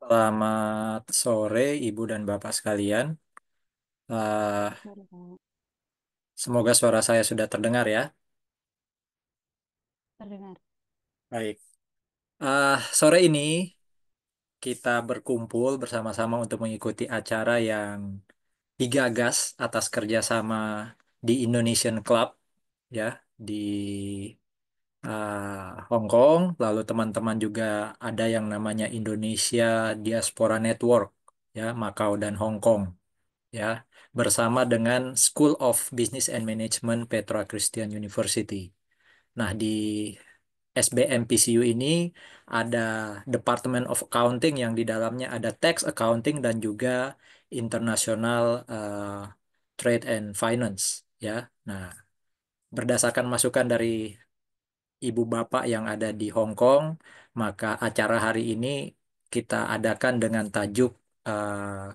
Selamat sore, Ibu dan Bapak sekalian. Eh, Sorry, Kak. Semoga suara saya sudah terdengar ya. Terdengar. Baik. Sore ini kita berkumpul bersama-sama untuk mengikuti acara yang digagas atas kerjasama di Indonesian Club ya di Hong Kong. Lalu teman-teman juga ada yang namanya Indonesia Diaspora Network ya, Makau dan Hong Kong. Ya, bersama dengan School of Business and Management Petra Christian University. Nah, di SBMPCU ini ada Department of Accounting yang di dalamnya ada Tax Accounting dan juga International Trade and Finance. Ya, nah berdasarkan masukan dari ibu bapak yang ada di Hong Kong, maka acara hari ini kita adakan dengan tajuk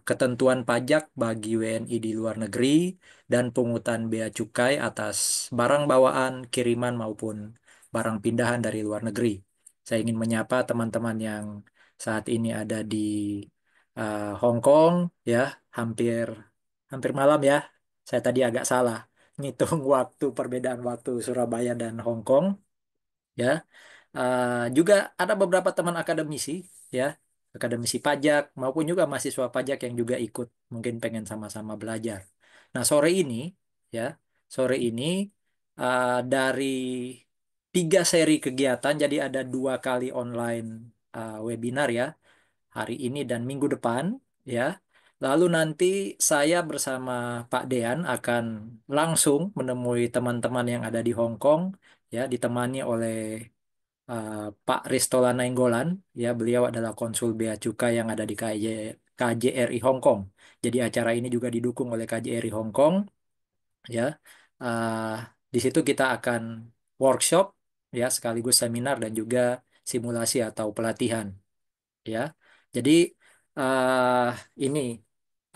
ketentuan pajak bagi WNI di luar negeri dan pungutan bea cukai atas barang bawaan, kiriman maupun barang pindahan dari luar negeri. Saya ingin menyapa teman-teman yang saat ini ada di Hong Kong, ya, hampir hampir malam ya. Saya tadi agak salah ngitung waktu perbedaan waktu Surabaya dan Hong Kong ya. Juga ada beberapa teman akademisi ya, akademisi pajak maupun juga mahasiswa pajak yang juga ikut mungkin pengen sama-sama belajar. Nah, ya, sore ini dari 3 seri kegiatan, jadi ada 2 kali online webinar ya, hari ini dan minggu depan ya. Lalu nanti saya bersama Pak Dean akan langsung menemui teman-teman yang ada di Hong Kong ya, ditemani oleh eh, Pak Ristola Nainggolan, ya, beliau adalah konsul bea cukai yang ada di KJRI Hong Kong. Jadi acara ini juga didukung oleh KJRI Hong Kong, ya. Eh, di situ kita akan workshop, ya, sekaligus seminar dan juga simulasi atau pelatihan, ya. Jadi eh, ini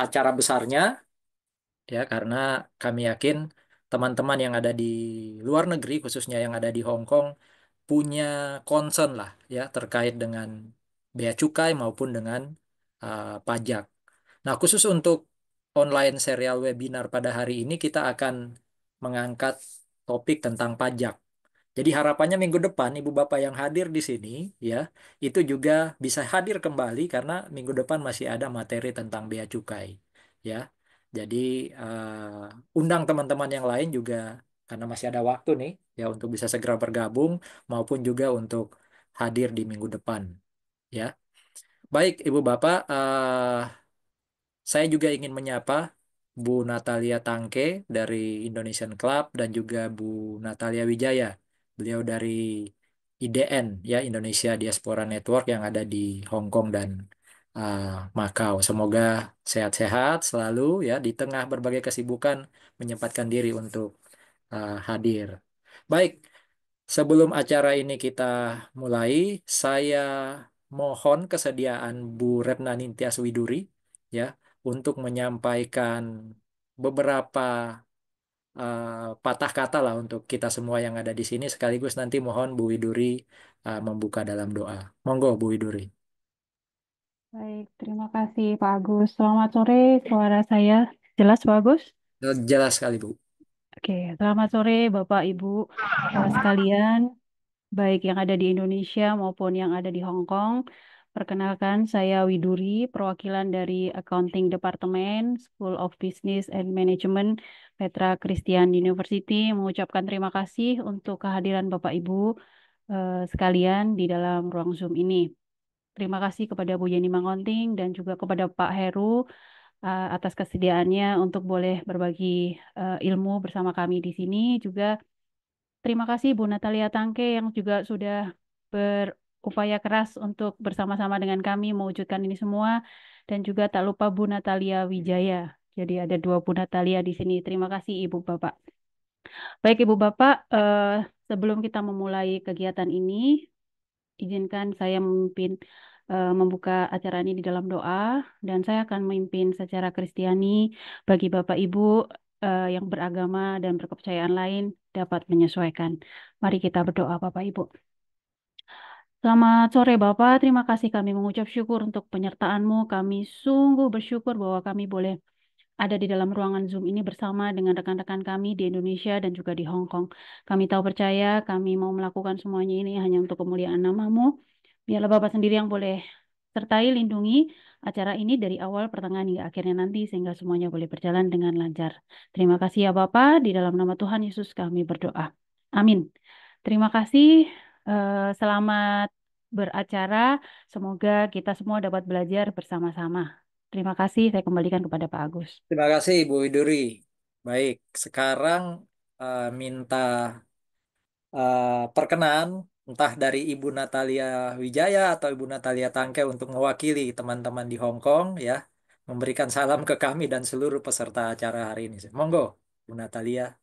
acara besarnya, ya, karena kami yakin teman-teman yang ada di luar negeri, khususnya yang ada di Hong Kong, punya concern lah ya terkait dengan bea cukai maupun dengan pajak. Nah, khusus untuk online serial webinar pada hari ini kita akan mengangkat topik tentang pajak. Jadi harapannya minggu depan ibu bapak yang hadir di sini ya itu juga bisa hadir kembali karena minggu depan masih ada materi tentang bea cukai ya. Jadi undang teman-teman yang lain juga karena masih ada waktu nih ya untuk bisa segera bergabung maupun juga untuk hadir di minggu depan ya. Baik ibu bapak, saya juga ingin menyapa Bu Natalia Tangke dari Indonesian Club dan juga Bu Natalia Wijaya. Beliau dari IDN ya, Indonesia Diaspora Network yang ada di Hong Kong dan uh, Makau. Semoga sehat-sehat selalu ya di tengah berbagai kesibukan menyempatkan diri untuk hadir. Baik, sebelum acara ini kita mulai, saya mohon kesediaan Bu Retna Nintias Widuri ya untuk menyampaikan beberapa patah kata lah untuk kita semua yang ada di sini. Sekaligus nanti mohon Bu Widuri membuka dalam doa. Monggo Bu Widuri. Baik, terima kasih Pak Agus. Selamat sore, suara saya jelas Pak Agus? Jelas sekali Bu. Oke, selamat sore Bapak Ibu sekalian, baik yang ada di Indonesia maupun yang ada di Hong Kong. Perkenalkan, saya Widuri, perwakilan dari Accounting Department, School of Business and Management, Petra Christian University, mengucapkan terima kasih untuk kehadiran Bapak Ibu sekalian di dalam ruang Zoom ini. Terima kasih kepada Bu Yeni Mangonting dan juga kepada Pak Heru atas kesediaannya untuk boleh berbagi ilmu bersama kami di sini. Juga terima kasih Bu Natalia Tangke yang juga sudah berupaya keras untuk bersama-sama dengan kami mewujudkan ini semua. Dan juga tak lupa Bu Natalia Wijaya. Jadi ada dua Bu Natalia di sini. Terima kasih Ibu Bapak. Baik Ibu Bapak, sebelum kita memulai kegiatan ini, izinkan saya membuka acara ini di dalam doa dan saya akan memimpin secara Kristiani bagi Bapak Ibu yang beragama dan berkepercayaan lain dapat menyesuaikan. Mari kita berdoa Bapak Ibu. Selamat sore Bapak, terima kasih kami mengucap syukur untuk penyertaan-Mu. Kami sungguh bersyukur bahwa kami boleh ada di dalam ruangan Zoom ini bersama dengan rekan-rekan kami di Indonesia dan juga di Hong Kong. Kami tahu percaya kami mau melakukan semuanya ini hanya untuk kemuliaan nama-Mu. Biarlah Bapak sendiri yang boleh sertai lindungi acara ini dari awal, pertengahan hingga akhirnya nanti sehingga semuanya boleh berjalan dengan lancar. Terima kasih ya Bapak, di dalam nama Tuhan Yesus kami berdoa. Amin. Terima kasih. Selamat beracara. Semoga kita semua dapat belajar bersama-sama. Terima kasih. Saya kembalikan kepada Pak Agus. Terima kasih Ibu Widuri. Baik, sekarang minta perkenan entah dari Ibu Natalia Wijaya atau Ibu Natalia Tangke untuk mewakili teman-teman di Hong Kong ya, memberikan salam ke kami dan seluruh peserta acara hari ini. Monggo, Bu Natalia.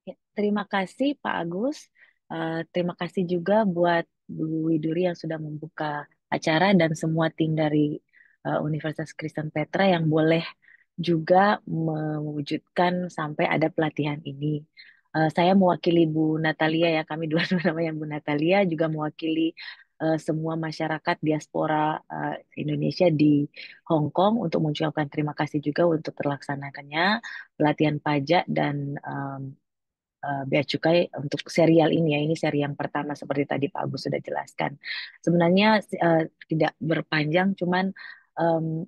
Ya, terima kasih Pak Agus. Terima kasih juga buat Bu Widuri yang sudah membuka acara dan semua tim dari Universitas Kristen Petra yang boleh juga mewujudkan sampai ada pelatihan ini. Saya mewakili Bu Natalia ya, kami dua-dua namanya Bu Natalia juga mewakili semua masyarakat diaspora Indonesia di Hong Kong untuk mengucapkan terima kasih juga untuk terlaksanakannya pelatihan pajak dan bea cukai untuk serial ini ya. Ini seri yang pertama seperti tadi Pak Agus sudah jelaskan. Sebenarnya tidak berpanjang, cuman em,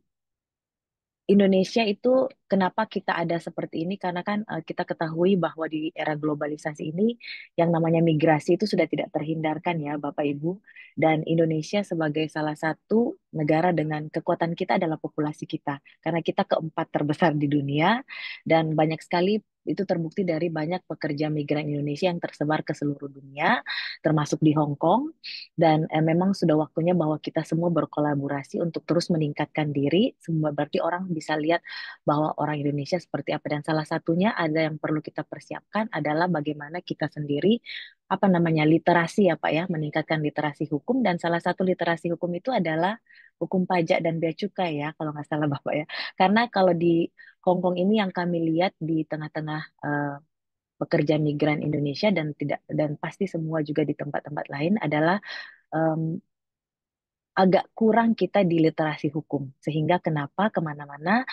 Indonesia itu kenapa kita ada seperti ini karena kan kita ketahui bahwa di era globalisasi ini yang namanya migrasi itu sudah tidak terhindarkan ya Bapak Ibu, dan Indonesia sebagai salah satu negara dengan kekuatan kita adalah populasi kita karena kita keempat terbesar di dunia dan banyak sekali itu terbukti dari banyak pekerja migran Indonesia yang tersebar ke seluruh dunia termasuk di Hong Kong, dan memang sudah waktunya bahwa kita semua berkolaborasi untuk terus meningkatkan diri. Semua berarti orang bisa lihat bahwa orang Indonesia seperti apa, dan salah satunya ada yang perlu kita persiapkan adalah bagaimana kita sendiri apa namanya literasi ya Pak ya, meningkatkan literasi hukum, dan salah satu literasi hukum itu adalah hukum pajak dan bea cukai ya kalau nggak salah Bapak ya. Karena kalau di Hong Kong ini yang kami lihat di tengah-tengah pekerja migran Indonesia dan tidak, dan pasti semua juga di tempat-tempat lain adalah em, agak kurang kita di literasi hukum, sehingga kenapa kemana-mana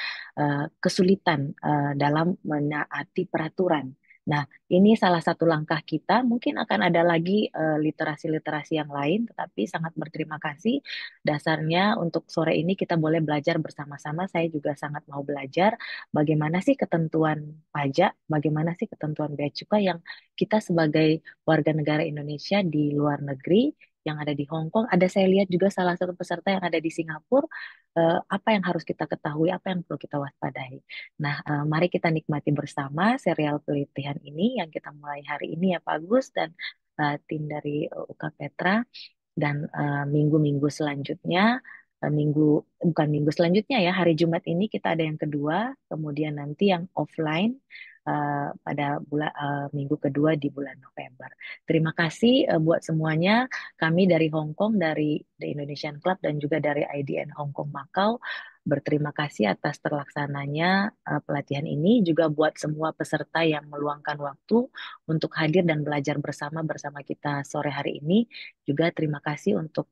kesulitan dalam menaati peraturan. Nah, ini salah satu langkah kita. Mungkin akan ada lagi literasi-literasi yang lain, tetapi sangat berterima kasih. Dasarnya untuk sore ini kita boleh belajar bersama-sama. Saya juga sangat mau belajar bagaimana sih ketentuan pajak, bagaimana sih ketentuan bea cukai yang kita sebagai warga negara Indonesia di luar negeri yang ada di Hong Kong. Ada saya lihat juga salah satu peserta yang ada di Singapura. Apa yang harus kita ketahui, apa yang perlu kita waspadai. Nah, mari kita nikmati bersama serial pelitian ini yang kita mulai hari ini ya Pak Agus dan tim dari UK Petra, dan minggu-minggu selanjutnya, minggu bukan minggu selanjutnya ya, hari Jumat ini kita ada yang kedua, kemudian nanti yang offline pada minggu kedua di bulan November. Terima kasih buat semuanya. Kami dari Hong Kong, dari The Indonesian Club dan juga dari IDN Hong Kong Macau berterima kasih atas terlaksananya pelatihan ini, juga buat semua peserta yang meluangkan waktu untuk hadir dan belajar bersama bersama kita sore hari ini. Juga terima kasih untuk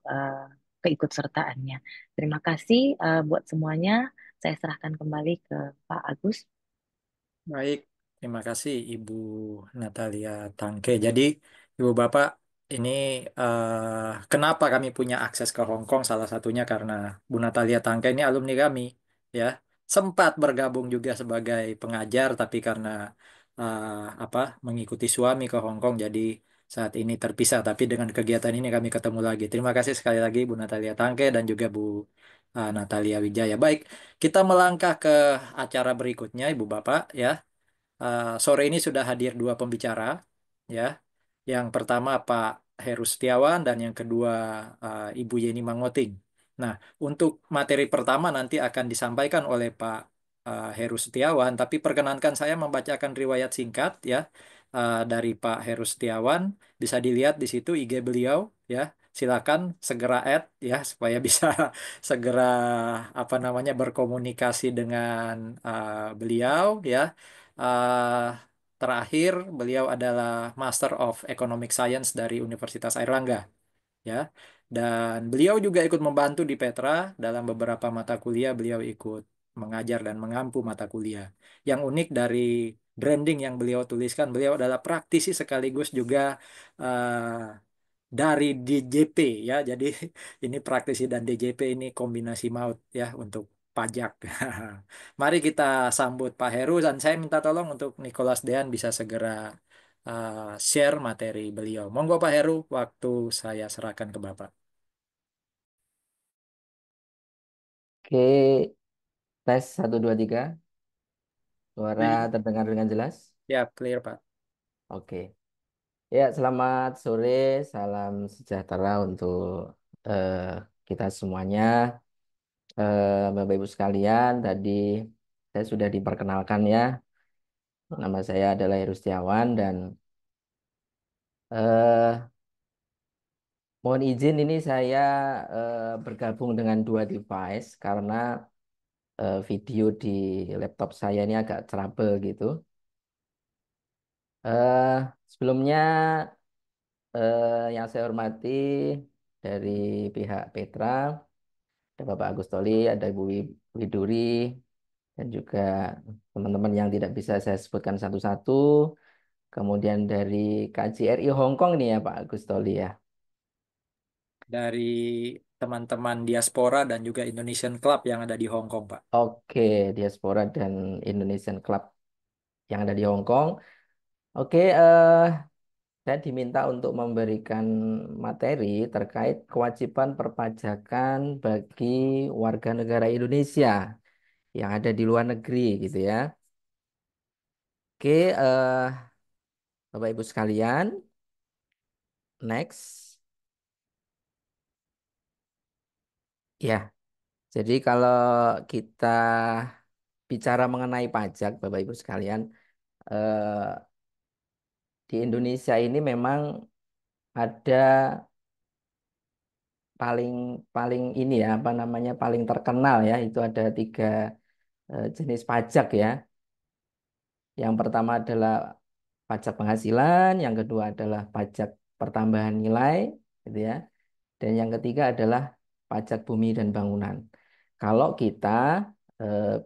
keikutsertaannya. Terima kasih buat semuanya. Saya serahkan kembali ke Pak Agus. Baik, terima kasih Ibu Natalia Tangke. Jadi, Ibu Bapak, ini kenapa kami punya akses ke Hong Kong? Salah satunya karena Bu Natalia Tangke ini alumni kami, ya. Sempat bergabung juga sebagai pengajar, tapi karena eh, apa mengikuti suami ke Hong Kong, jadi saat ini terpisah. Tapi dengan kegiatan ini kami ketemu lagi. Terima kasih sekali lagi Bu Natalia Tangke dan juga Bu Natalia Wijaya. Baik, kita melangkah ke acara berikutnya, Ibu Bapak, ya. Sore ini sudah hadir dua pembicara, ya. Yang pertama Pak Heru Setiawan dan yang kedua Ibu Yeni Mangoting. Nah, untuk materi pertama nanti akan disampaikan oleh Pak Heru Setiawan, tapi perkenankan saya membacakan riwayat singkat, ya, dari Pak Heru Setiawan. Bisa dilihat di situ IG beliau, ya. Silakan segera add, ya, supaya bisa segera apa namanya berkomunikasi dengan beliau, ya. terakhir beliau adalah Master of Economic Science dari Universitas Airlangga, ya. Dan beliau juga ikut membantu di Petra dalam beberapa mata kuliah. Beliau ikut mengajar dan mengampu mata kuliah. Yang unik dari branding yang beliau tuliskan, beliau adalah praktisi sekaligus juga dari DJP, ya. Jadi ini praktisi dan DJP ini kombinasi maut ya untuk pajak. Mari kita sambut Pak Heru, dan saya minta tolong untuk Nicholas Dean bisa segera share materi beliau. Monggo Pak Heru, waktu saya serahkan ke Bapak. Oke, tes 1 2 3. Suara terdengar dengan jelas. Ya, clear Pak. Oke. Ya, selamat sore. Salam sejahtera untuk eh, kita semuanya. Bapak Ibu sekalian, tadi saya sudah diperkenalkan ya. Nama saya adalah Heru Setiawan dan eh, mohon izin ini saya bergabung dengan 2 device karena video di laptop saya ini agak trouble gitu. Sebelumnya yang saya hormati dari pihak Petra, ada Bapak Agustoli, ada Ibu Widuri, dan juga teman-teman yang tidak bisa saya sebutkan satu-satu. Kemudian dari KJRI Hong Kong nih ya Pak Agustoli ya. Dari teman-teman diaspora dan juga Indonesian Club yang ada di Hong Kong, Pak. Oke, Diaspora dan Indonesian Club yang ada di Hong Kong. Oke, saya diminta untuk memberikan materi terkait kewajiban perpajakan bagi warga negara Indonesia yang ada di luar negeri gitu ya. Oke, Bapak Ibu sekalian, next. Ya, jadi kalau kita bicara mengenai pajak, Bapak Ibu sekalian, eh, di Indonesia ini memang ada paling paling ini ya apa namanya paling terkenal ya itu ada 3 jenis pajak ya. Yang pertama adalah pajak penghasilan, yang kedua adalah pajak pertambahan nilai, gitu ya. Dan yang ketiga adalah pajak bumi dan bangunan. Kalau kita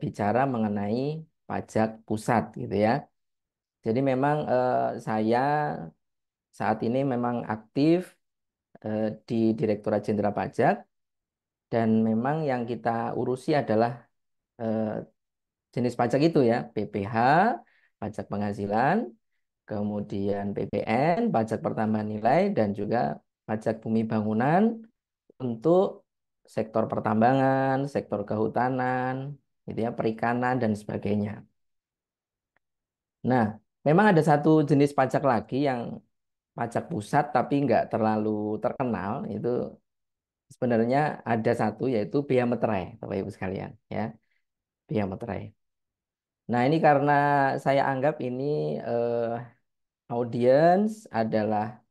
bicara mengenai pajak pusat, gitu ya. Jadi memang saya saat ini memang aktif di Direktorat Jenderal Pajak dan memang yang kita urusi adalah eh, jenis pajak itu ya, PPh, pajak penghasilan, kemudian PPN, pajak pertambahan nilai, dan juga pajak bumi bangunan untuk sektor pertambangan, sektor kehutanan, gitu ya, perikanan, dan sebagainya. Nah, memang ada satu jenis pajak lagi yang pajak pusat tapi nggak terlalu terkenal, itu sebenarnya ada satu yaitu bea materai, Bapak Ibu sekalian, ya, bea materai. Nah, ini karena saya anggap ini audiens adalah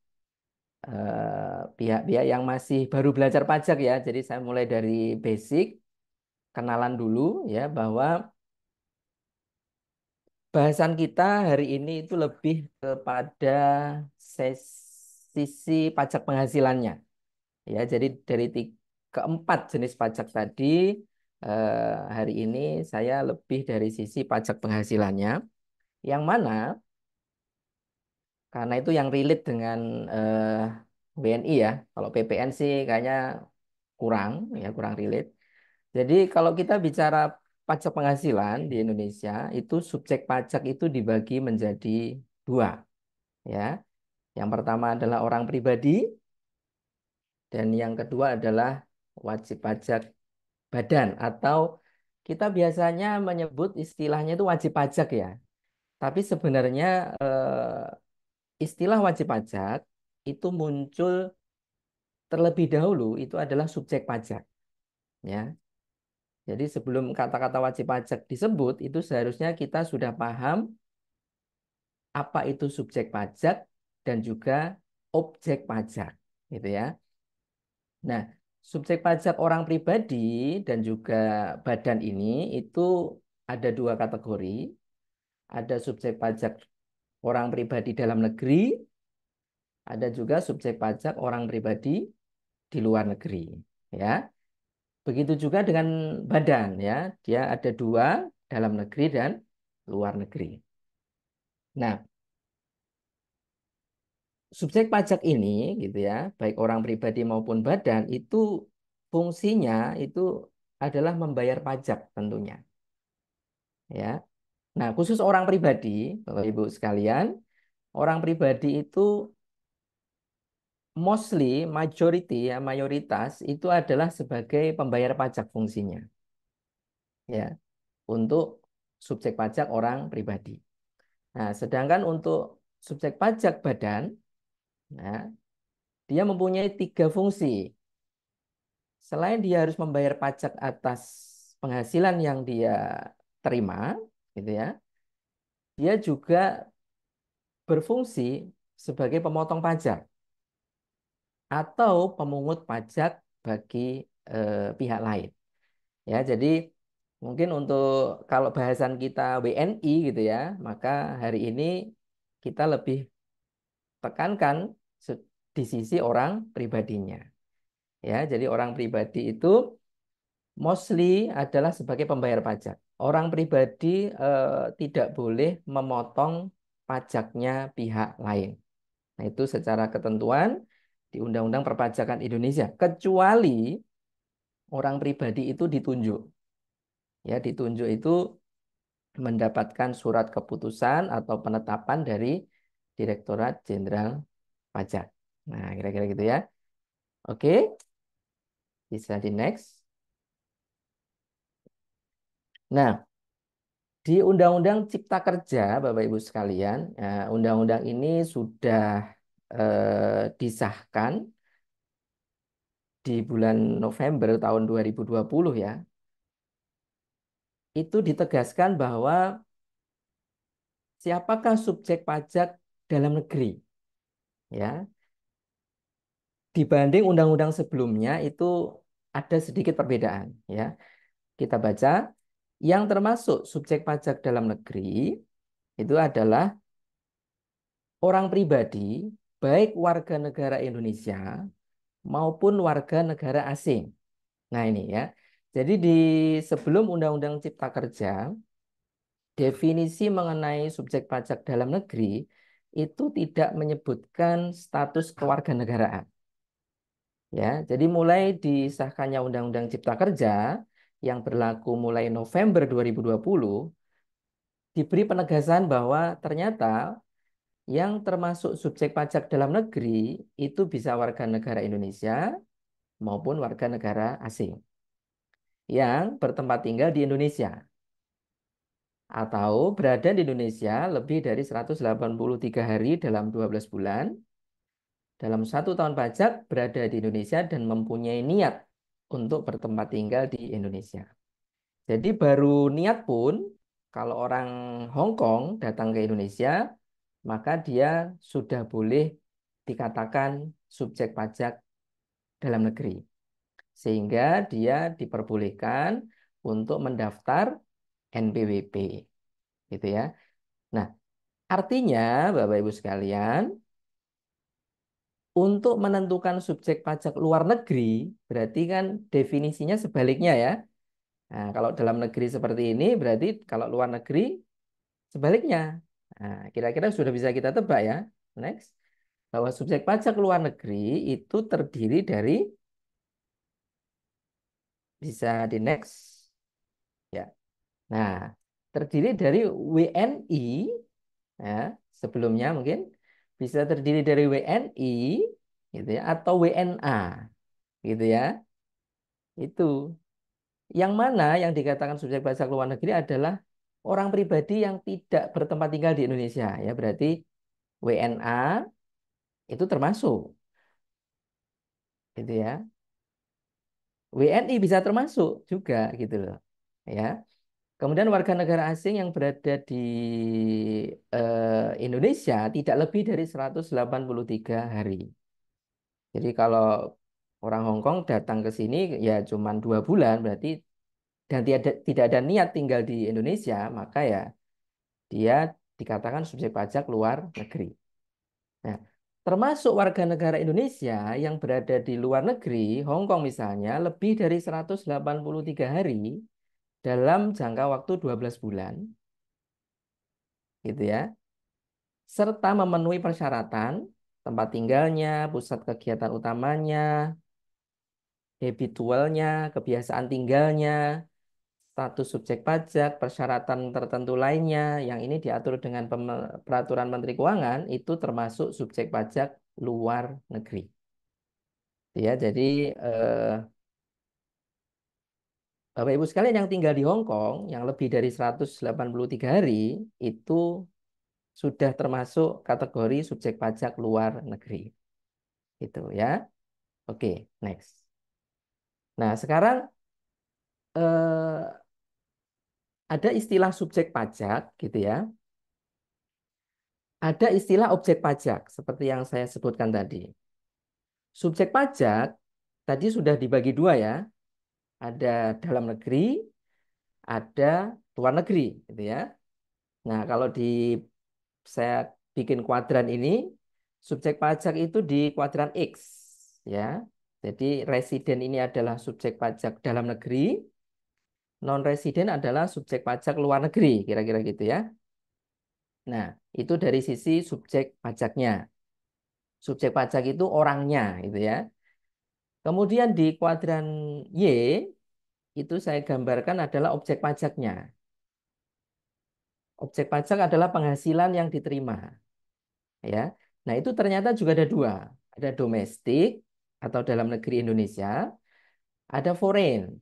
pihak-pihak yang masih baru belajar pajak ya. Jadi saya mulai dari basic, kenalan dulu ya bahwa bahasan kita hari ini itu lebih kepada sisi pajak penghasilannya. Ya, jadi dari keempat jenis pajak tadi hari ini saya lebih dari sisi pajak penghasilannya, yang mana karena itu yang relate dengan WNI ya. Kalau PPN sih kayaknya kurang ya, kurang relate. Jadi kalau kita bicara pajak penghasilan di Indonesia itu subjek pajak itu dibagi menjadi 2 ya. Yang pertama adalah orang pribadi dan yang kedua adalah wajib pajak badan atau kita biasanya menyebut istilahnya itu wajib pajak ya. Tapi sebenarnya istilah wajib pajak itu muncul terlebih dahulu itu adalah subjek pajak ya. Jadi sebelum kata-kata wajib pajak disebut itu seharusnya kita sudah paham apa itu subjek pajak dan juga objek pajak gitu ya. Nah, subjek pajak orang pribadi dan juga badan ini itu ada 2 kategori. Ada subjek pajak orang pribadi dalam negeri, ada juga subjek pajak orang pribadi di luar negeri. Ya, begitu juga dengan badan ya, dia ada dua, dalam negeri dan luar negeri. Nah, subjek pajak ini gitu ya, baik orang pribadi maupun badan itu fungsinya itu adalah membayar pajak tentunya ya. Nah, khusus orang pribadi, Bapak Ibu sekalian, orang pribadi itu mostly majority ya, mayoritas itu adalah sebagai pembayar pajak fungsinya ya, untuk subjek pajak orang pribadi. Nah, sedangkan untuk subjek pajak badan, nah, dia mempunyai tiga fungsi. Selain dia harus membayar pajak atas penghasilan yang dia terima, gitu ya, dia juga berfungsi sebagai pemotong pajak atau pemungut pajak bagi pihak lain. Ya, jadi mungkin untuk kalau bahasan kita WNI gitu ya, maka hari ini kita lebih tekankan di sisi orang pribadinya. Ya, jadi orang pribadi itu mostly adalah sebagai pembayar pajak. Orang pribadi tidak boleh memotong pajaknya pihak lain. Nah, itu secara ketentuan di Undang-Undang Perpajakan Indonesia. Kecuali orang pribadi itu ditunjuk. Ya, ditunjuk itu mendapatkan surat keputusan atau penetapan dari Direktorat Jenderal Pajak. Nah, kira-kira gitu ya. Oke, bisa di next. Nah, di Undang-Undang Cipta Kerja, Bapak Ibu sekalian, undang-undang ini sudah disahkan di bulan November tahun 2020 ya. Itu ditegaskan bahwa siapakah subjek pajak dalam negeri, ya. Dibanding undang-undang sebelumnya itu ada sedikit perbedaan, ya. Kita baca, yang termasuk subjek pajak dalam negeri itu adalah orang pribadi, baik warga negara Indonesia maupun warga negara asing. Nah, ini ya. Jadi di sebelum Undang-Undang Cipta Kerja, definisi mengenai subjek pajak dalam negeri itu tidak menyebutkan status kewarganegaraan. Ya, jadi mulai disahkannya Undang-Undang Cipta Kerja yang berlaku mulai November 2020, diberi penegasan bahwa ternyata yang termasuk subjek pajak dalam negeri itu bisa warga negara Indonesia maupun warga negara asing yang bertempat tinggal di Indonesia atau berada di Indonesia lebih dari 183 hari dalam 12 bulan dalam 1 tahun pajak berada di Indonesia dan mempunyai niat untuk bertempat tinggal di Indonesia. Jadi baru niat pun kalau orang Hong Kong datang ke Indonesia, maka dia sudah boleh dikatakan subjek pajak dalam negeri. Sehingga dia diperbolehkan untuk mendaftar NPWP. Gitu ya. Nah, artinya Bapak Ibu sekalian, untuk menentukan subjek pajak luar negeri, berarti kan definisinya sebaliknya ya. Nah, kalau dalam negeri seperti ini, berarti kalau luar negeri sebaliknya. Nah, kira-kira sudah bisa kita tebak ya. Next. Bahwa subjek pajak luar negeri itu terdiri dari, bisa di next. Ya. Nah, terdiri dari WNI, ya, sebelumnya mungkin bisa terdiri dari WNI, gitu ya, atau WNA, gitu ya. Itu. Yang mana yang dikatakan subjek pajak luar negeri adalah orang pribadi yang tidak bertempat tinggal di Indonesia, ya berarti WNA itu termasuk, gitu ya. WNI bisa termasuk juga, gitu loh, ya. Kemudian warga negara asing yang berada di Indonesia tidak lebih dari 183 hari. Jadi kalau orang Hong Kong datang ke sini ya cuma 2 bulan berarti dan tidak ada niat tinggal di Indonesia, maka ya dia dikatakan subjek pajak luar negeri. Nah, termasuk warga negara Indonesia yang berada di luar negeri, Hong Kong misalnya, lebih dari 183 hari dalam jangka waktu 12 bulan, gitu ya, serta memenuhi persyaratan tempat tinggalnya, pusat kegiatan utamanya, habitualnya, kebiasaan tinggalnya, status subjek pajak, persyaratan tertentu lainnya yang ini diatur dengan peraturan Menteri Keuangan itu termasuk subjek pajak luar negeri. Ya, jadi Bapak Ibu sekalian yang tinggal di Hong Kong yang lebih dari 183 hari itu sudah termasuk kategori subjek pajak luar negeri. Gitu ya. Oke, next. Nah, sekarang eh, ada istilah subjek pajak gitu ya. Ada istilah objek pajak seperti yang saya sebutkan tadi. Subjek pajak tadi sudah dibagi dua ya. Ada dalam negeri, ada luar negeri gitu ya. Nah, kalau di saya bikin kuadran ini, subjek pajak itu di kuadran X ya. Jadi residen ini adalah subjek pajak dalam negeri, non residen adalah subjek pajak luar negeri, kira-kira gitu ya. Nah, itu dari sisi subjek pajaknya. Subjek pajak itu orangnya gitu ya. Kemudian di kuadran Y itu saya gambarkan adalah objek pajaknya. Objek pajak adalah penghasilan yang diterima, ya. Nah, itu ternyata juga ada dua. Ada domestik atau dalam negeri Indonesia, ada foreign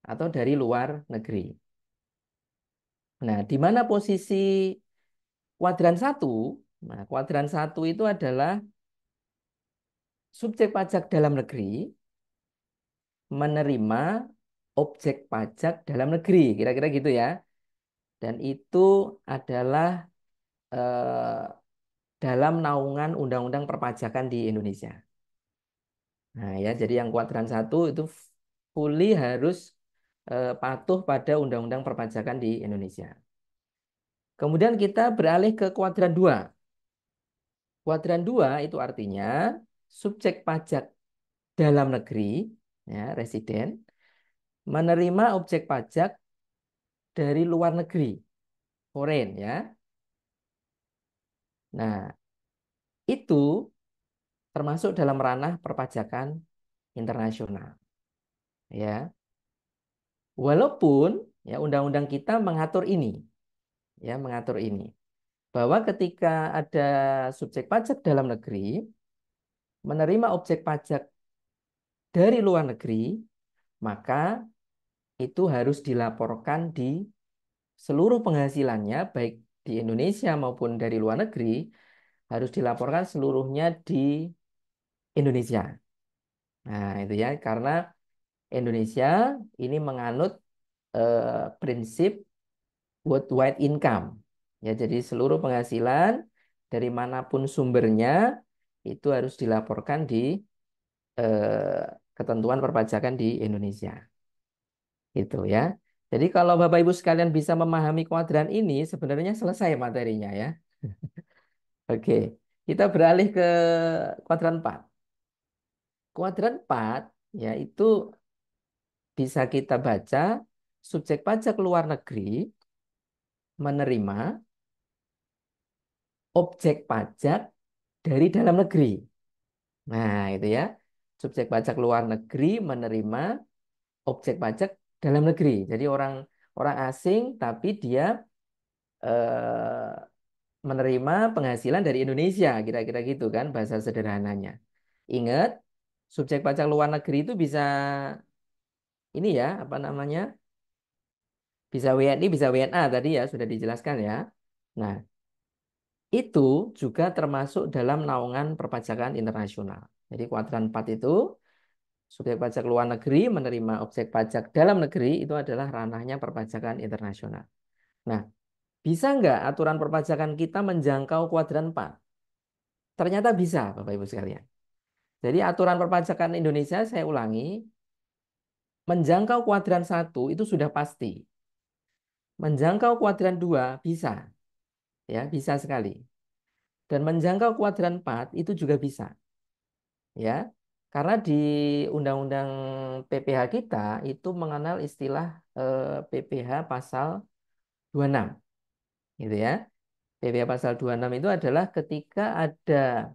atau dari luar negeri. Nah, di mana posisi kuadran satu? Nah, kuadran satu itu adalah subjek pajak dalam negeri menerima objek pajak dalam negeri, kira-kira gitu ya. Dan itu adalah eh, dalam naungan undang-undang perpajakan di Indonesia. Nah ya, jadi yang kuadran satu itu fully harus patuh pada undang-undang perpajakan di Indonesia. Kemudian kita beralih ke kuadran 2. Kuadran 2 itu artinya subjek pajak dalam negeri, ya, residen, menerima objek pajak dari luar negeri, foreign ya. Nah, itu termasuk dalam ranah perpajakan internasional, ya. Walaupun ya undang-undang kita mengatur ini, ya, mengatur ini bahwa ketika ada subjek pajak dalam negeri menerima objek pajak dari luar negeri, maka itu harus dilaporkan di seluruh penghasilannya baik di Indonesia maupun dari luar negeri harus dilaporkan seluruhnya di Indonesia. Nah, itu ya karena Indonesia ini menganut prinsip worldwide income. Ya, jadi seluruh penghasilan dari manapun sumbernya itu harus dilaporkan di ketentuan perpajakan di Indonesia. Itu ya. Jadi kalau Bapak Ibu sekalian bisa memahami kuadran ini sebenarnya selesai materinya ya. Oke. Kita beralih ke kuadran 4. Kuadran 4 ya itu bisa kita baca subjek pajak luar negeri menerima objek pajak dari dalam negeri. Nah, itu ya. Subjek pajak luar negeri menerima objek pajak dalam negeri. Jadi orang orang asing tapi dia eh, menerima penghasilan dari Indonesia, kira-kira gitu kan bahasa sederhananya. Ingat, subjek pajak luar negeri itu bisa ini ya, apa namanya? Bisa WNI, bisa WNA tadi ya sudah dijelaskan ya. Nah, itu juga termasuk dalam naungan perpajakan internasional. Jadi kuadran 4 itu subjek pajak luar negeri menerima objek pajak dalam negeri itu adalah ranahnya perpajakan internasional. Nah, bisa nggak aturan perpajakan kita menjangkau kuadran 4? Ternyata bisa, Bapak Ibu sekalian. Jadi aturan perpajakan Indonesia, saya ulangi, menjangkau kuadran 1 itu sudah pasti. Menjangkau kuadran 2 bisa. ya bisa sekali. Dan menjangkau kuadran 4 itu juga bisa, ya. Karena di Undang-Undang PPH kita itu mengenal istilah PPH pasal 26, gitu ya. PPH pasal 26 itu adalah ketika ada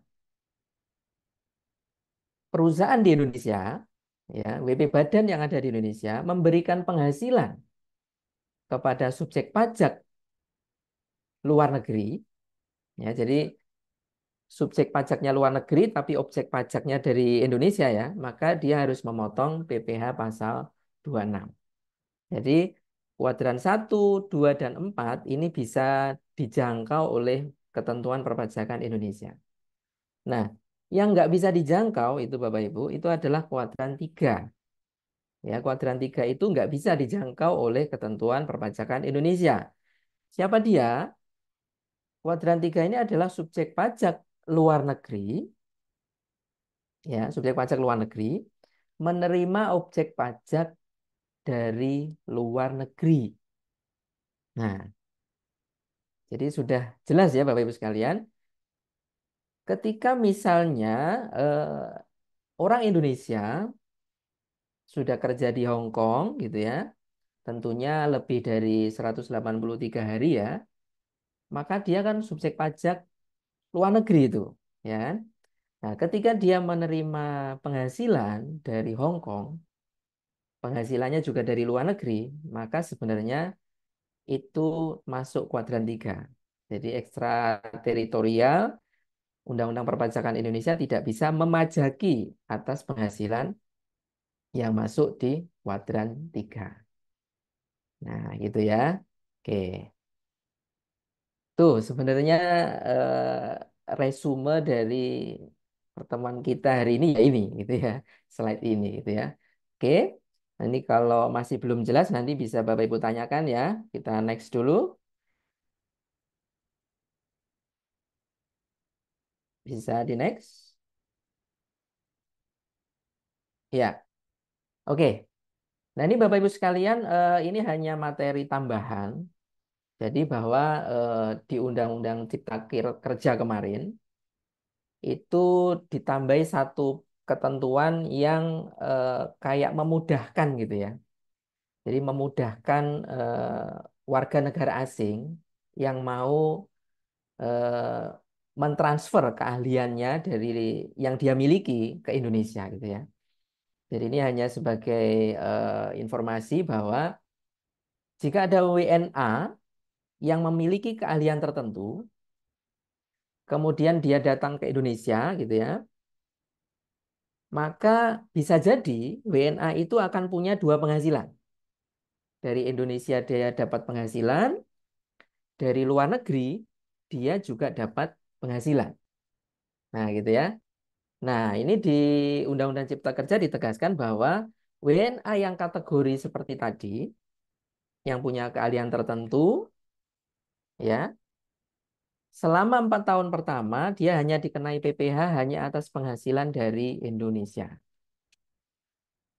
perusahaan di Indonesia, ya, WP Badan yang ada di Indonesia memberikan penghasilan kepada subjek pajak luar negeri, ya. Jadi subjek pajaknya luar negeri tapi objek pajaknya dari Indonesia, ya, maka dia harus memotong PPh pasal 26. Jadi kuadran 1, 2 dan 4 ini bisa dijangkau oleh ketentuan perpajakan Indonesia. Nah, yang nggak bisa dijangkau itu Bapak Ibu, itu adalah kuadran 3. Ya, kuadran 3 itu nggak bisa dijangkau oleh ketentuan perpajakan Indonesia. Siapa dia? Kuadran 3 ini adalah subjek pajak luar negeri, ya, subjek pajak luar negeri menerima objek pajak dari luar negeri. Nah, jadi sudah jelas ya Bapak Ibu sekalian, ketika misalnya orang Indonesia sudah kerja di Hong Kong gitu ya, tentunya lebih dari 183 hari ya, maka dia kan subjek pajak luar negeri itu, ya kan? Nah, ketika dia menerima penghasilan dari Hong Kong, penghasilannya juga dari luar negeri, maka sebenarnya itu masuk kuadran 3. Jadi ekstrateritorial, Undang-Undang Perpajakan Indonesia tidak bisa memajaki atas penghasilan yang masuk di kuadran 3. Nah, gitu ya. Oke. Tuh, sebenarnya resume dari pertemuan kita hari ini ya ini, gitu ya. Slide ini, gitu ya. Oke. Nanti kalau masih belum jelas, nanti bisa Bapak Ibu tanyakan ya. Kita next dulu. Bisa di next. Ya, oke. Nah, ini Bapak Ibu sekalian, ini hanya materi tambahan. Jadi bahwa di Undang-Undang Cipta Kerja kemarin itu ditambahi satu ketentuan yang kayak memudahkan gitu ya. Jadi memudahkan warga negara asing yang mau eh, mentransfer keahliannya dari yang dia miliki ke Indonesia gitu ya. Jadi ini hanya sebagai informasi bahwa jika ada WNA yang memiliki keahlian tertentu, kemudian dia datang ke Indonesia gitu ya, maka bisa jadi WNA itu akan punya dua penghasilan. Dari Indonesia dia dapat penghasilan, dari luar negeri dia juga dapat penghasilan. Nah, gitu ya. Nah, ini di Undang-Undang Cipta Kerja ditegaskan bahwa WNA yang kategori seperti tadi, yang punya keahlian tertentu, ya, selama 4 tahun pertama dia hanya dikenai PPh hanya atas penghasilan dari Indonesia.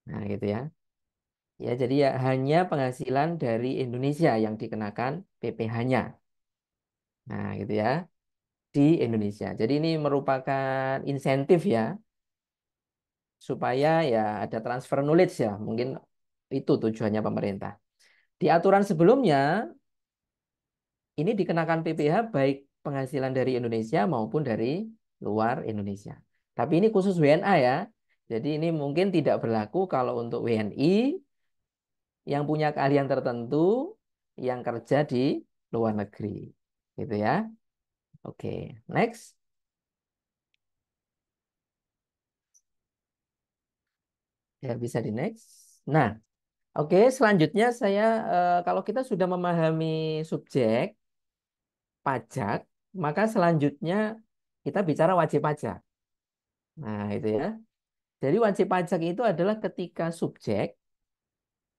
Nah, gitu ya. Ya, jadi ya hanya penghasilan dari Indonesia yang dikenakan PPh-nya. Nah, gitu ya. Di Indonesia. Jadi ini merupakan insentif ya supaya ya ada transfer knowledge ya. Mungkin itu tujuannya pemerintah. Di aturan sebelumnya ini dikenakan PPh baik penghasilan dari Indonesia maupun dari luar Indonesia. Tapi ini khusus WNA ya. Jadi ini mungkin tidak berlaku kalau untuk WNI yang punya keahlian tertentu yang kerja di luar negeri. Gitu ya. Oke, next. Ya, bisa di next. Nah, oke, selanjutnya saya kalau kita sudah memahami subjek pajak, maka selanjutnya kita bicara wajib pajak. Nah, itu ya. Jadi wajib pajak itu adalah ketika subjek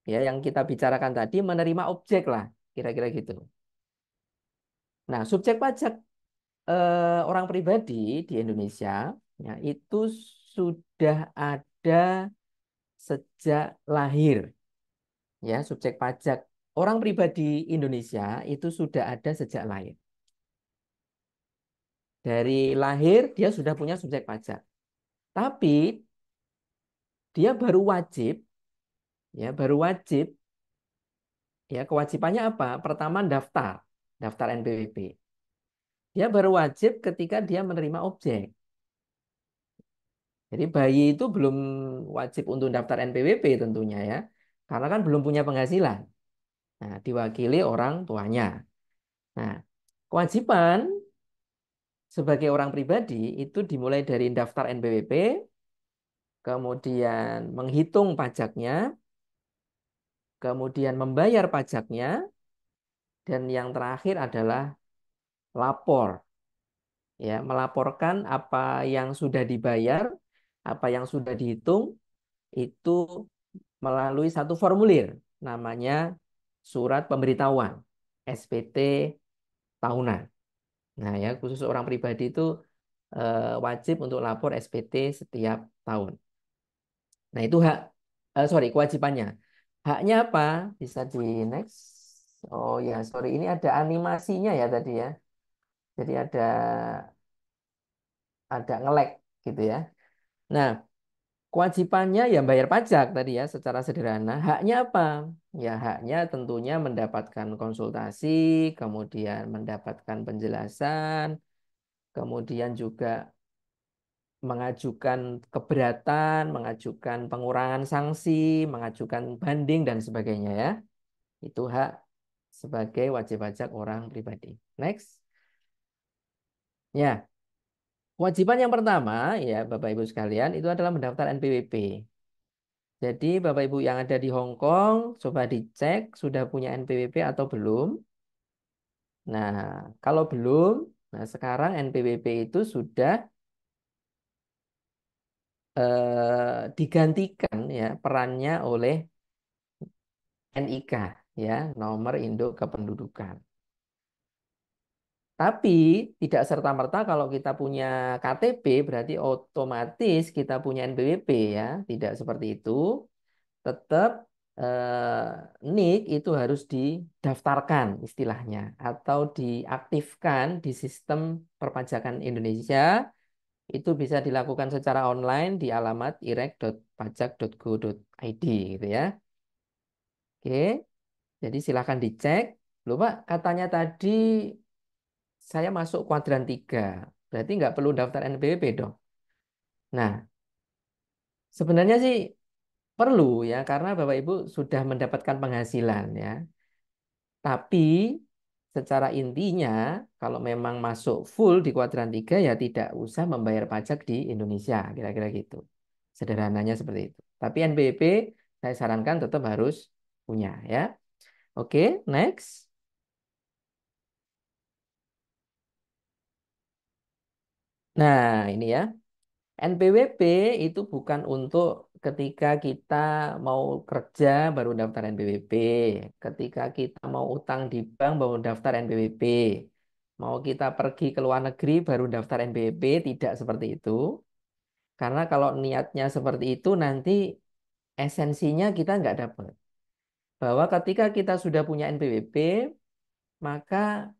ya yang kita bicarakan tadi menerima objek lah, kira-kira gitu. Nah, subjek pajak orang pribadi di Indonesia ya itu sudah ada sejak lahir. Ya, subjek pajak orang pribadi Indonesia itu sudah ada sejak lahir. Dari lahir dia sudah punya subjek pajak. Tapi dia baru wajib, ya kewajibannya apa? Pertama daftar NPWP. Dia baru wajib ketika dia menerima objek. Jadi bayi itu belum wajib untuk daftar NPWP tentunya ya, karena kan belum punya penghasilan. Nah, diwakili orang tuanya. Nah, kewajiban sebagai orang pribadi itu dimulai dari daftar NPWP, kemudian menghitung pajaknya, kemudian membayar pajaknya, dan yang terakhir adalah lapor, ya, melaporkan apa yang sudah dibayar, apa yang sudah dihitung itu melalui satu formulir namanya surat pemberitahuan SPT tahunan. Nah, ya khusus orang pribadi itu wajib untuk lapor SPT setiap tahun. Nah, itu sorry, kewajibannya. Haknya apa? Bisa di next. Oh ya, sorry, ini ada animasinya ya tadi ya. Jadi ada nge-lag gitu ya. Nah, kewajibannya ya bayar pajak tadi ya secara sederhana. Haknya apa? Ya haknya tentunya mendapatkan konsultasi, kemudian mendapatkan penjelasan, kemudian juga mengajukan keberatan, mengajukan pengurangan sanksi, mengajukan banding dan sebagainya ya. Itu hak sebagai wajib pajak orang pribadi. Next. Ya, kewajiban yang pertama ya Bapak Ibu sekalian itu adalah mendaftar NPWP. Jadi Bapak Ibu yang ada di Hong Kong, coba dicek sudah punya NPWP atau belum. Nah, kalau belum, nah sekarang NPWP itu sudah digantikan ya perannya oleh NIK ya, nomor induk kependudukan. Tapi tidak serta-merta kalau kita punya KTP berarti otomatis kita punya NPWP ya, tidak seperti itu. Tetap NIK itu harus didaftarkan istilahnya atau diaktifkan di sistem perpajakan Indonesia. Itu bisa dilakukan secara online di alamat irek.pajak.go.id gitu ya. Oke, jadi silahkan dicek. Loh Pak, katanya tadi saya masuk kuadran 3. Berarti nggak perlu daftar NPWP dong. Nah, sebenarnya sih perlu ya karena Bapak Ibu sudah mendapatkan penghasilan ya. Tapi secara intinya kalau memang masuk full di kuadran 3 ya tidak usah membayar pajak di Indonesia, kira-kira gitu. Sederhananya seperti itu. Tapi NPWP saya sarankan tetap harus punya ya. Oke, next. Nah, ini ya. NPWP itu bukan untuk ketika kita mau kerja baru daftar NPWP, ketika kita mau utang di bank baru daftar NPWP, mau kita pergi ke luar negeri baru daftar NPWP, tidak seperti itu. Karena kalau niatnya seperti itu nanti esensinya kita nggak dapat. Bahwa ketika kita sudah punya NPWP, maka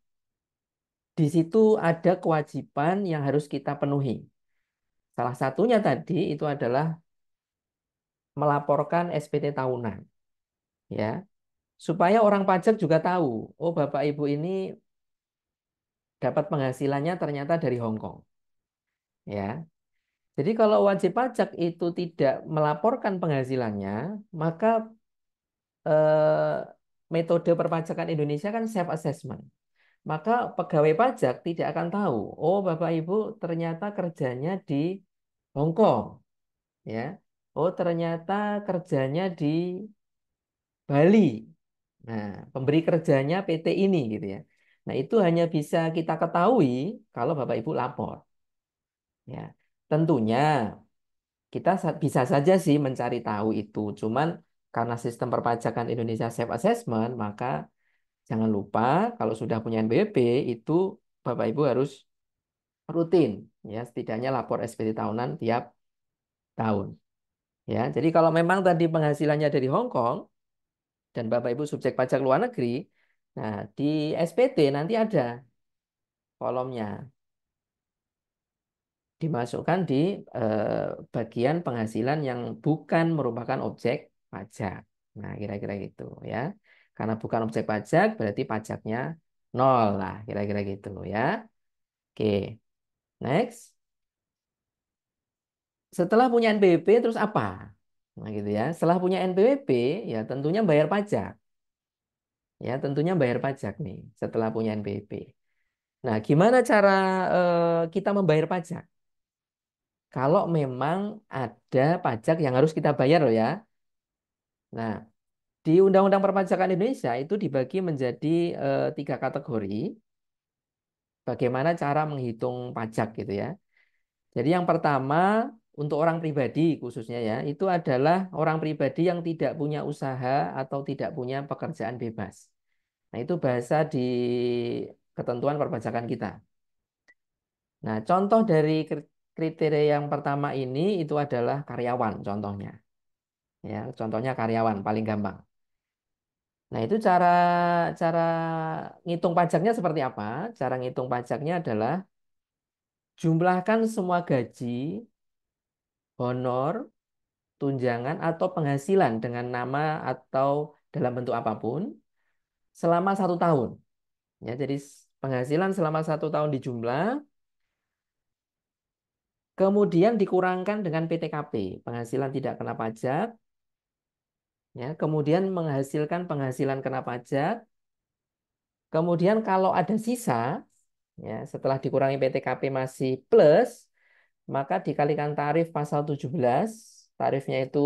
di situ ada kewajiban yang harus kita penuhi. Salah satunya tadi itu adalah melaporkan SPT tahunan ya supaya orang pajak juga tahu oh Bapak Ibu ini dapat penghasilannya ternyata dari Hong Kong ya. Jadi kalau wajib pajak itu tidak melaporkan penghasilannya maka metode perpajakan Indonesia kan self assessment, maka pegawai pajak tidak akan tahu oh Bapak Ibu ternyata kerjanya di Hong Kong ya, oh ternyata kerjanya di Bali. Nah, pemberi kerjanya PT ini gitu ya. Nah, itu hanya bisa kita ketahui kalau Bapak Ibu lapor. Ya, tentunya kita bisa saja sih mencari tahu itu. Cuman karena sistem perpajakan Indonesia Self Assessment, maka jangan lupa kalau sudah punya NPWP itu Bapak Ibu harus rutin ya, setidaknya lapor SPT tahunan tiap tahun. Ya, jadi kalau memang tadi penghasilannya dari Hong Kong dan Bapak Ibu subjek pajak luar negeri, nah di SPT nanti ada kolomnya dimasukkan di bagian penghasilan yang bukan merupakan objek pajak. Nah, kira-kira gitu ya. Karena bukan objek pajak, berarti pajaknya nol lah, kira-kira gitu ya. Oke, next. Setelah punya NPWP, terus apa? Nah, gitu ya. Setelah punya NPWP, ya tentunya bayar pajak. Ya, tentunya bayar pajak nih setelah punya NPWP. Nah, gimana cara kita membayar pajak? Kalau memang ada pajak yang harus kita bayar loh ya. Nah, di Undang-Undang Perpajakan Indonesia itu dibagi menjadi 3 kategori. Bagaimana cara menghitung pajak gitu ya. Jadi yang pertama untuk orang pribadi khususnya ya, itu adalah orang pribadi yang tidak punya usaha atau tidak punya pekerjaan bebas. Nah, itu bahasa di ketentuan perpajakan kita. Nah, contoh dari kriteria yang pertama ini itu adalah karyawan contohnya. Ya, contohnya karyawan paling gampang. Nah, itu cara cara ngitung pajaknya seperti apa? Cara ngitung pajaknya adalah jumlahkan semua gaji, honor, tunjangan atau penghasilan dengan nama atau dalam bentuk apapun selama 1 tahun. Ya, jadi penghasilan selama 1 tahun dijumlah, kemudian dikurangkan dengan PTKP, penghasilan tidak kena pajak, ya, kemudian menghasilkan penghasilan kena pajak, kemudian kalau ada sisa, ya, setelah dikurangi PTKP masih plus, maka dikalikan tarif pasal 17, tarifnya itu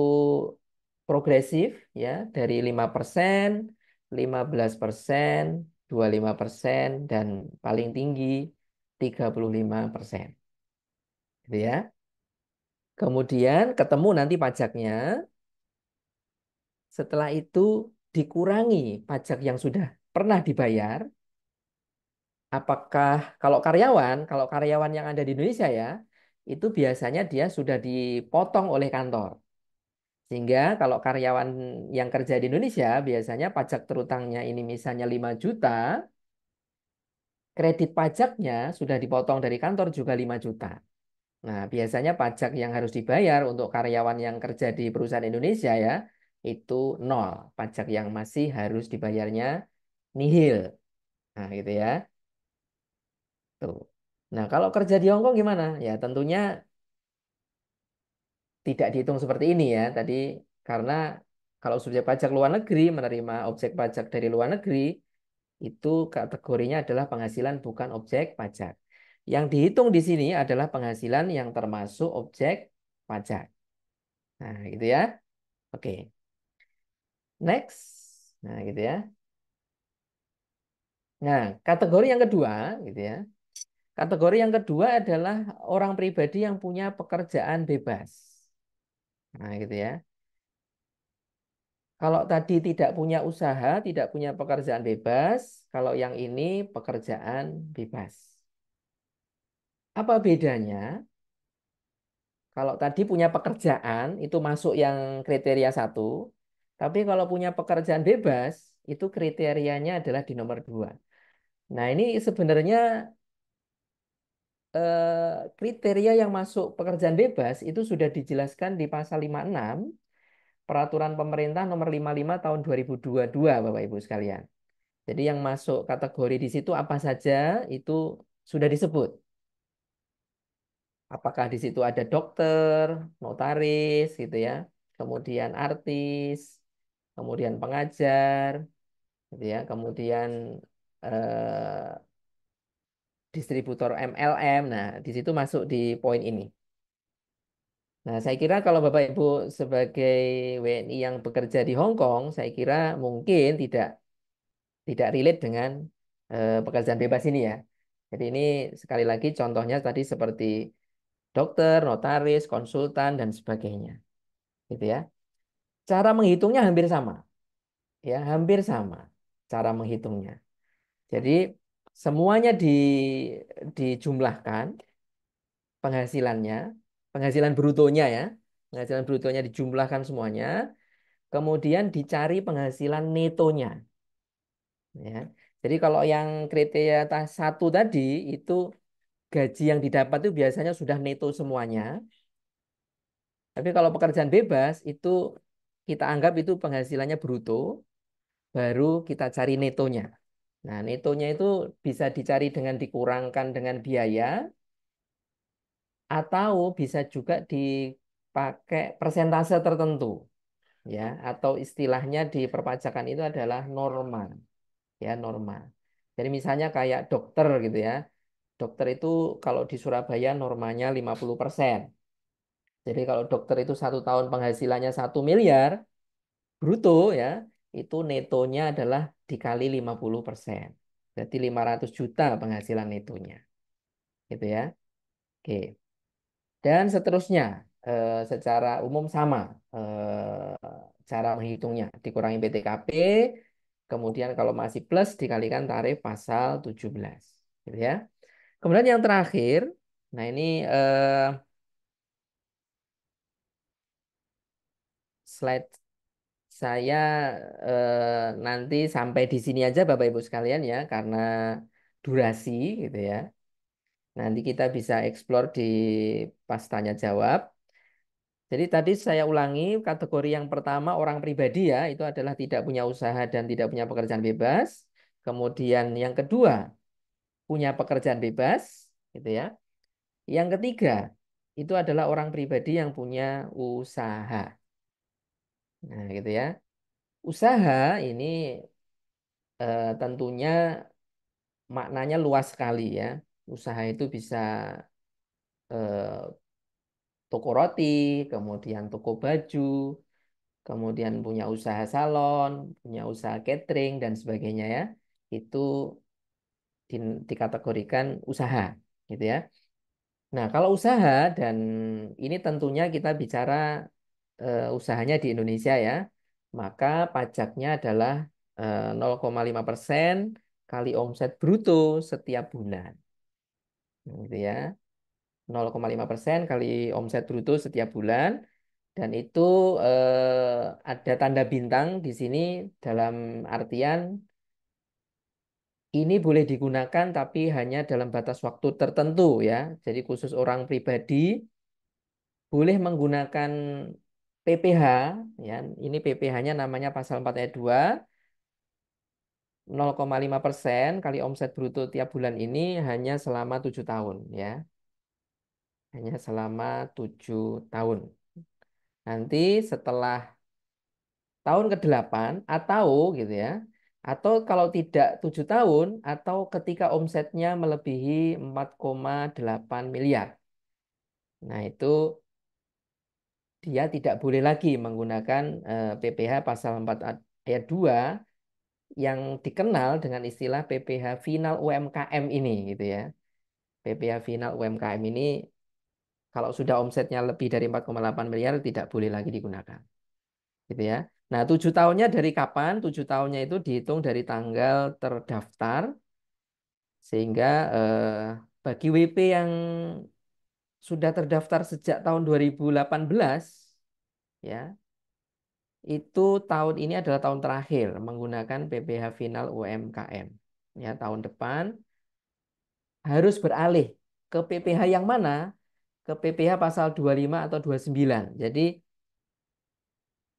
progresif ya dari 5%, 15%, 25% dan paling tinggi 35%. Gitu ya. Kemudian ketemu nanti pajaknya, setelah itu dikurangi pajak yang sudah pernah dibayar. Apakah kalau karyawan yang ada di Indonesia ya, itu biasanya dia sudah dipotong oleh kantor. Sehingga kalau karyawan yang kerja di Indonesia biasanya pajak terutangnya ini misalnya 5 juta, kredit pajaknya sudah dipotong dari kantor juga 5 juta. Nah, biasanya pajak yang harus dibayar untuk karyawan yang kerja di perusahaan Indonesia ya, itu nol. Pajak yang masih harus dibayarnya nihil. Nah, gitu ya. Tuh. Nah, kalau kerja di Hong Kong gimana? Ya, tentunya tidak dihitung seperti ini ya. Tadi karena kalau subjek pajak luar negeri menerima objek pajak dari luar negeri, itu kategorinya adalah penghasilan bukan objek pajak. Yang dihitung di sini adalah penghasilan yang termasuk objek pajak. Nah, gitu ya. Oke, next. Nah, gitu ya. Nah, kategori yang kedua, gitu ya. Kategori yang kedua adalah orang pribadi yang punya pekerjaan bebas. Nah, gitu ya. Kalau tadi tidak punya usaha, tidak punya pekerjaan bebas, kalau yang ini pekerjaan bebas. Apa bedanya? Kalau tadi punya pekerjaan, itu masuk yang kriteria 1. Tapi kalau punya pekerjaan bebas, itu kriterianya adalah di nomor 2. Nah, ini sebenarnya kriteria yang masuk pekerjaan bebas itu sudah dijelaskan di pasal 56 Peraturan Pemerintah Nomor 55 Tahun 2022, Bapak Ibu sekalian. Jadi yang masuk kategori di situ apa saja itu sudah disebut. Apakah di situ ada dokter, notaris gitu ya, kemudian artis, kemudian pengajar, gitu ya, kemudian eh, distributor MLM. Nah, di situ masuk di poin ini. Nah, saya kira kalau Bapak Ibu sebagai WNI yang bekerja di Hong Kong, saya kira mungkin tidak relate dengan pekerjaan bebas ini ya. Jadi ini sekali lagi contohnya tadi seperti dokter, notaris, konsultan dan sebagainya, gitu ya. Cara menghitungnya hampir sama, ya, hampir sama cara menghitungnya. Jadi semuanya dijumlahkan penghasilannya, penghasilan brutonya ya, penghasilan brutonya dijumlahkan semuanya, kemudian dicari penghasilan netonya, ya. Jadi kalau yang kriteria 1 tadi itu gaji yang didapat itu biasanya sudah neto semuanya. Tapi kalau pekerjaan bebas itu kita anggap itu penghasilannya bruto, baru kita cari netonya. Nah, netonya itu bisa dicari dengan dikurangkan dengan biaya atau bisa juga dipakai persentase tertentu ya, atau istilahnya di perpajakan itu adalah norma ya, norma. Jadi misalnya kayak dokter gitu ya. Dokter itu kalau di Surabaya normanya 50%. Jadi kalau dokter itu 1 tahun penghasilannya 1 miliar bruto ya, itu netonya adalah dikali 50%. Jadi 500 juta penghasilan netonya. Gitu ya. Oke. Dan seterusnya secara umum sama cara menghitungnya. Dikurangi PTKP, kemudian kalau masih plus dikalikan tarif pasal 17. Gitu ya. Kemudian yang terakhir, nah ini slide saya nanti sampai di sini aja Bapak Ibu sekalian ya, karena durasi gitu ya. Nanti kita bisa explore di pas tanya jawab. Jadi tadi saya ulangi kategori yang pertama orang pribadi ya, itu adalah tidak punya usaha dan tidak punya pekerjaan bebas. Kemudian yang kedua punya pekerjaan bebas gitu ya. Yang ketiga itu adalah orang pribadi yang punya usaha. Nah, gitu ya. Usaha ini tentunya maknanya luas sekali ya. Usaha itu bisa eh, toko roti, kemudian toko baju, kemudian punya usaha salon, punya usaha catering dan sebagainya ya. Itu dikategorikan usaha, gitu ya. Nah, kalau usaha dan ini tentunya kita bicara usahanya di Indonesia ya, maka pajaknya adalah 0,5% kali omset bruto setiap bulan. Gitu ya. 0,5% kali omset bruto setiap bulan dan itu ada tanda bintang di sini dalam artian ini boleh digunakan tapi hanya dalam batas waktu tertentu ya. Jadi khusus orang pribadi boleh menggunakan PPh ya. Ini PPh-nya namanya pasal 4 ayat 2 0,5% kali omset bruto tiap bulan ini hanya selama 7 tahun ya. Hanya selama 7 tahun. Nanti setelah tahun ke-8 atau gitu ya, atau kalau tidak 7 tahun atau ketika omsetnya melebihi 4,8 miliar. Nah itu dia tidak boleh lagi menggunakan PPh pasal 4 ayat 2 yang dikenal dengan istilah PPh final UMKM ini gitu ya. PPh final UMKM ini kalau sudah omsetnya lebih dari 4,8 miliar tidak boleh lagi digunakan. Gitu ya. Nah, 7 tahunnya dari kapan? 7 tahunnya itu dihitung dari tanggal terdaftar, sehingga bagi WP yang sudah terdaftar sejak tahun 2018, ya, itu tahun ini adalah tahun terakhir menggunakan PPh final UMKM. Ya, tahun depan harus beralih ke PPh yang mana? Ke PPh pasal 25 atau 29. Jadi,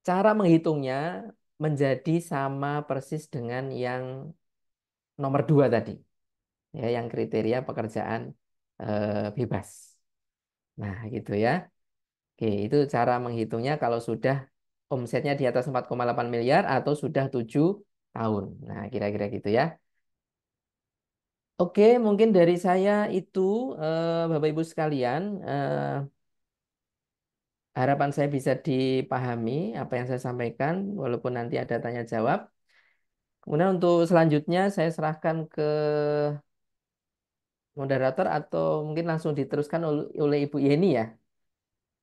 cara menghitungnya menjadi sama persis dengan yang nomor 2 tadi. Ya, yang kriteria pekerjaan bebas. Nah, gitu ya. Oke, itu cara menghitungnya kalau sudah omsetnya di atas 4,8 miliar atau sudah 7 tahun. Nah, kira-kira gitu ya. Oke, mungkin dari saya itu Bapak Ibu sekalian, harapan saya bisa dipahami apa yang saya sampaikan walaupun nanti ada tanya jawab. Kemudian untuk selanjutnya saya serahkan ke moderator atau mungkin langsung diteruskan oleh Ibu Yeni ya,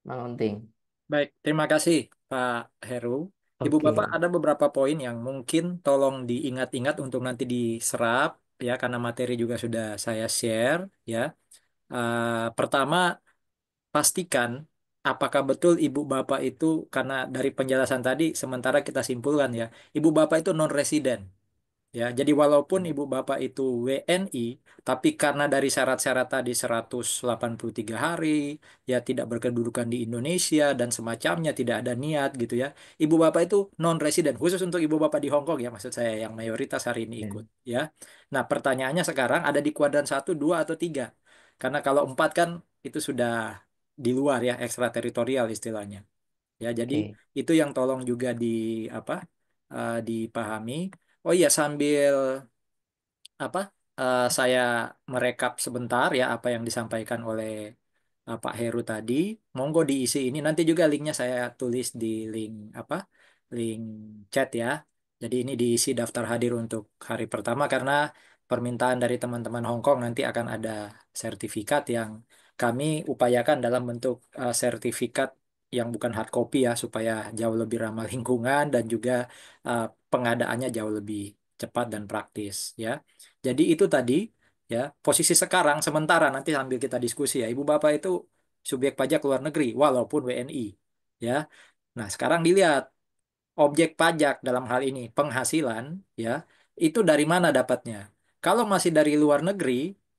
Mang Onting. Baik, terima kasih Pak Heru. Ibu Bapak Oke. ada beberapa poin yang mungkin tolong diingat-ingat untuk nanti diserap ya karena materi juga sudah saya share ya. Pertama, pastikan apakah betul Ibu Bapak itu karena dari penjelasan tadi sementara kita simpulkan ya, Ibu Bapak itu non resident Ya, jadi walaupun ibu bapak itu WNI, tapi karena dari syarat-syarat tadi 183 hari, ya tidak berkedudukan di Indonesia dan semacamnya, tidak ada niat gitu ya. Ibu bapak itu non-resident, khusus untuk ibu bapak di Hong Kong ya, maksud saya yang mayoritas hari ini Ya. ikut ya. Nah, pertanyaannya sekarang ada di kuadran 1, 2 atau 3. Karena kalau 4 kan itu sudah di luar ya, ekstrateritorial istilahnya. Ya, jadi Oke. itu yang tolong juga apa? Dipahami. Oh iya, sambil apa saya merekap sebentar ya apa yang disampaikan oleh Pak Heru tadi. Monggo diisi ini. Nanti juga linknya saya tulis di link apa? Link chat ya. Jadi ini diisi daftar hadir untuk hari pertama karena permintaan dari teman-teman Hong Kong nanti akan ada sertifikat yang kami upayakan dalam bentuk sertifikat yang bukan hard copy ya supaya jauh lebih ramah lingkungan dan juga pengadaannya jauh lebih cepat dan praktis ya. Jadi itu tadi ya posisi sekarang sementara nanti sambil kita diskusi ya. Ibu bapak itu subjek pajak luar negeri walaupun WNI ya. Nah, sekarang dilihat objek pajak dalam hal ini penghasilan ya itu dari mana dapatnya? Kalau masih dari luar negeri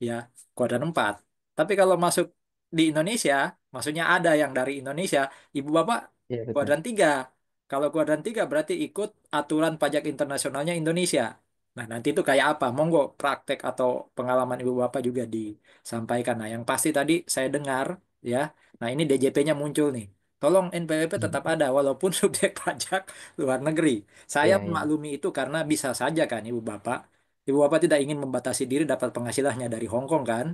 ya kuadran 4. Tapi kalau masuk di Indonesia, maksudnya ada yang dari Indonesia, ibu bapak Iya betul. kuadran 3. Kalau kuadran 3 berarti ikut aturan pajak internasionalnya Indonesia. Nah, nanti itu kayak apa? Monggo praktek atau pengalaman ibu bapak juga disampaikan. Nah, yang pasti tadi saya dengar ya. Nah, ini DJP-nya muncul nih. Tolong NPWP tetap ada walaupun subjek pajak luar negeri. Saya Iya, iya. memaklumi itu karena bisa saja kan Ibu Bapak. Ibu Bapak tidak ingin membatasi diri dapat penghasilannya dari Hong Kong kan?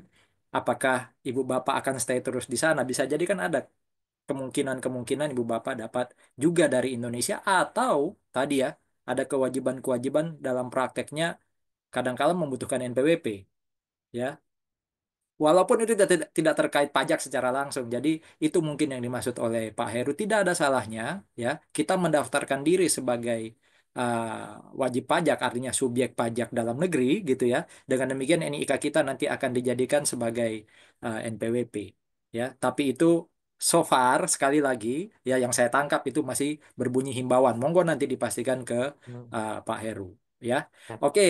Apakah Ibu Bapak akan stay terus di sana? Bisa jadi kan ada kemungkinan-kemungkinan Ibu Bapak dapat juga dari Indonesia atau tadi ya ada kewajiban-kewajiban dalam prakteknya kadang-kala membutuhkan NPWP ya. Walaupun itu tidak terkait pajak secara langsung. Jadi itu mungkin yang dimaksud oleh Pak Heru. Tidak ada salahnya ya kita mendaftarkan diri sebagai wajib pajak, artinya subjek pajak dalam negeri gitu ya. Dengan demikian NIK kita nanti akan dijadikan sebagai NPWP ya. Tapi itu so far sekali lagi ya yang saya tangkap itu masih berbunyi himbauan. Monggo nanti dipastikan ke Hmm. Pak Heru ya. Ya. Oke.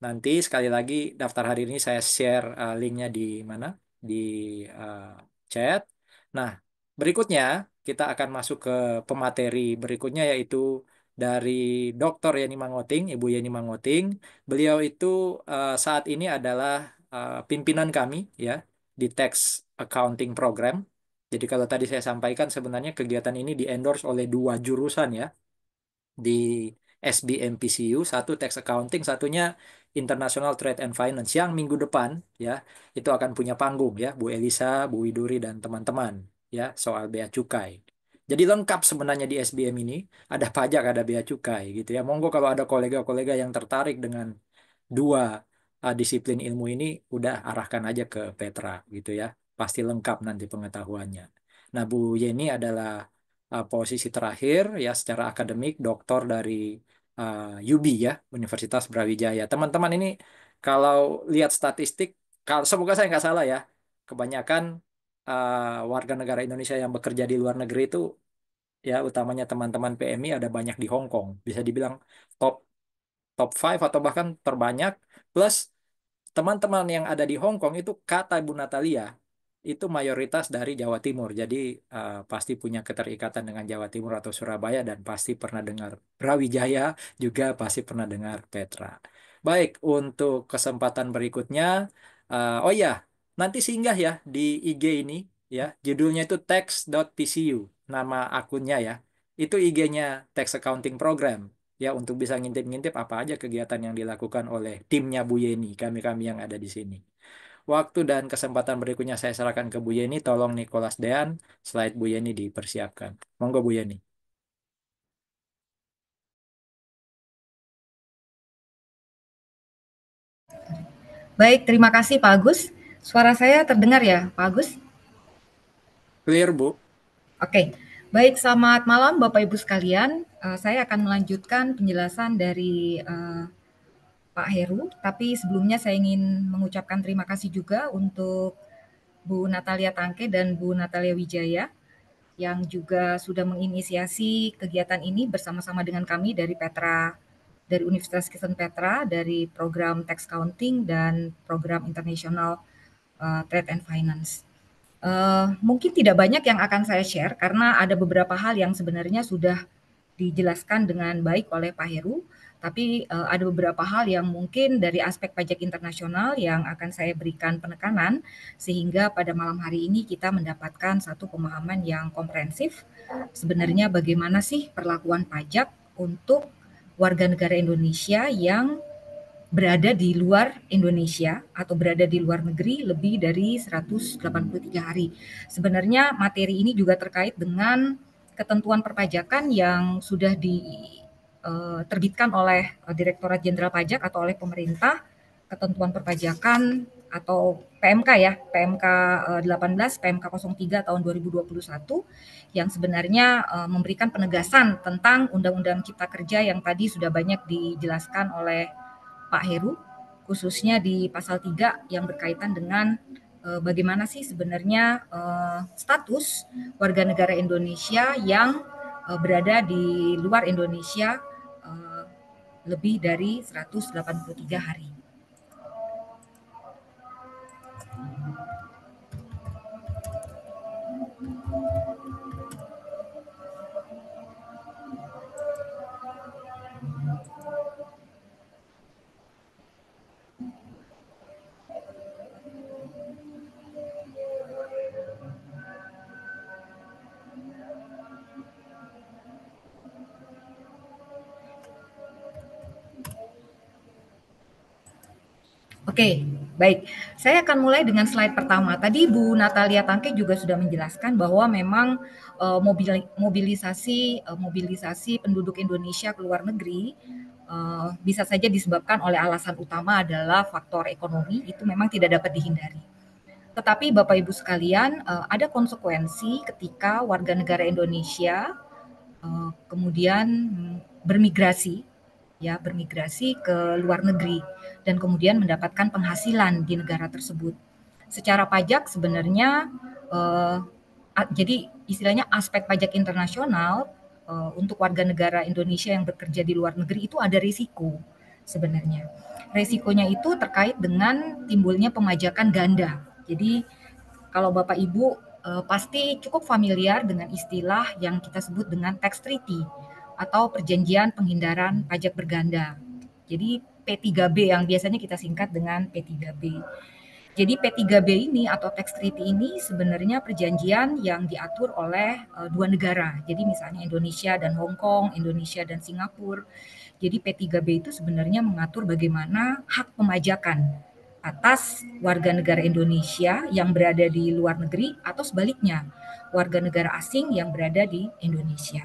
Nanti sekali lagi daftar hari ini saya share linknya di mana? Di uh, chat. Nah, berikutnya kita akan masuk ke pemateri berikutnya yaitu dari Dr. Yeni Mangoting, Ibu Yeni Mangoting. Beliau itu saat ini adalah pimpinan kami ya di Tax Accounting Program. Jadi kalau tadi saya sampaikan sebenarnya kegiatan ini di-endorse oleh 2 jurusan ya di SBMPCU, satu Tax Accounting, satunya International Trade and Finance yang minggu depan ya itu akan punya panggung ya Bu Elisa, Bu Widuri dan teman-teman ya soal bea cukai. Jadi lengkap sebenarnya di SBM ini, ada pajak, ada bea cukai gitu ya. Monggo kalau ada kolega-kolega yang tertarik dengan dua disiplin ilmu ini, udah arahkan aja ke Petra gitu ya. Pasti lengkap nanti pengetahuannya. Nah, Bu Yeni adalah posisi terakhir ya secara akademik doktor dari UB ya Universitas Brawijaya. Teman-teman ini kalau lihat statistik, kalau semoga saya nggak salah ya, kebanyakan warga negara Indonesia yang bekerja di luar negeri itu ya utamanya teman-teman PMI ada banyak di Hong Kong. Bisa dibilang top top 5 atau bahkan terbanyak plus teman-teman yang ada di Hong Kong itu kata Bu Natalia itu mayoritas dari Jawa Timur. Jadi pasti punya keterikatan dengan Jawa Timur atau Surabaya dan pasti pernah dengar Brawijaya juga pasti pernah dengar Petra. Baik, untuk kesempatan berikutnya, oh ya, nanti singgah ya di IG ini ya, judulnya itu tax.pcu, nama akunnya ya. Itu IG-nya Tax Accounting Program ya untuk bisa ngintip-ngintip apa aja kegiatan yang dilakukan oleh timnya Bu Yeni, kami-kami yang ada di sini. Waktu dan kesempatan berikutnya saya serahkan ke Bu Yeni, tolong Nicholas Dean, slide Bu Yeni dipersiapkan. Monggo Bu Yeni. Baik, terima kasih Pak Agus. Suara saya terdengar ya, Pak Agus? Clear Bu. Oke, baik, selamat malam Bapak Ibu sekalian. Saya akan melanjutkan penjelasan dari Pak Heru, tapi sebelumnya saya ingin mengucapkan terima kasih juga untuk Bu Natalia Tangke dan Bu Natalia Wijaya yang juga sudah menginisiasi kegiatan ini bersama-sama dengan kami dari Petra dari Universitas Kristen Petra, dari program Tax Counting dan program International Trade and Finance. Mungkin tidak banyak yang akan saya share karena ada beberapa hal yang sebenarnya sudah dijelaskan dengan baik oleh Pak Heru, tapi ada beberapa hal yang mungkin dari aspek pajak internasional yang akan saya berikan penekanan sehingga pada malam hari ini kita mendapatkan satu pemahaman yang komprehensif sebenarnya bagaimana sih perlakuan pajak untuk warga negara Indonesia yang berada di luar Indonesia atau berada di luar negeri lebih dari 183 hari. Sebenarnya materi ini juga terkait dengan ketentuan perpajakan yang sudah diterbitkan oleh Direktorat Jenderal Pajak atau oleh pemerintah, ketentuan perpajakan atau PMK ya, PMK 18, PMK 03 tahun 2021 yang sebenarnya memberikan penegasan tentang Undang-Undang Cipta Kerja yang tadi sudah banyak dijelaskan oleh Pak Heru, khususnya di pasal 3 yang berkaitan dengan bagaimana sih sebenarnya status warga negara Indonesia yang berada di luar Indonesia lebih dari 183 hari. Oke, baik. Saya akan mulai dengan slide pertama. Tadi Bu Natalia Tangke juga sudah menjelaskan bahwa memang mobilisasi penduduk Indonesia ke luar negeri bisa saja disebabkan oleh alasan utama adalah faktor ekonomi, itu memang tidak dapat dihindari. Tetapi Bapak Ibu sekalian, ada konsekuensi ketika warga negara Indonesia kemudian bermigrasi ke luar negeri dan kemudian mendapatkan penghasilan di negara tersebut. Secara pajak sebenarnya jadi istilahnya aspek pajak internasional untuk warga negara Indonesia yang bekerja di luar negeri itu ada risiko sebenarnya. Risikonya itu terkait dengan timbulnya pemajakan ganda. Jadi kalau Bapak Ibu pasti cukup familiar dengan istilah yang kita sebut dengan tax treaty atau perjanjian penghindaran pajak berganda. Jadi P3B yang biasanya kita singkat dengan P3B. Jadi P3B ini atau tax treaty ini sebenarnya perjanjian yang diatur oleh dua negara. Jadi misalnya Indonesia dan Hong Kong, Indonesia dan Singapura. Jadi P3B itu sebenarnya mengatur bagaimana hak pemajakan atas warga negara Indonesia yang berada di luar negeri atau sebaliknya warga negara asing yang berada di Indonesia.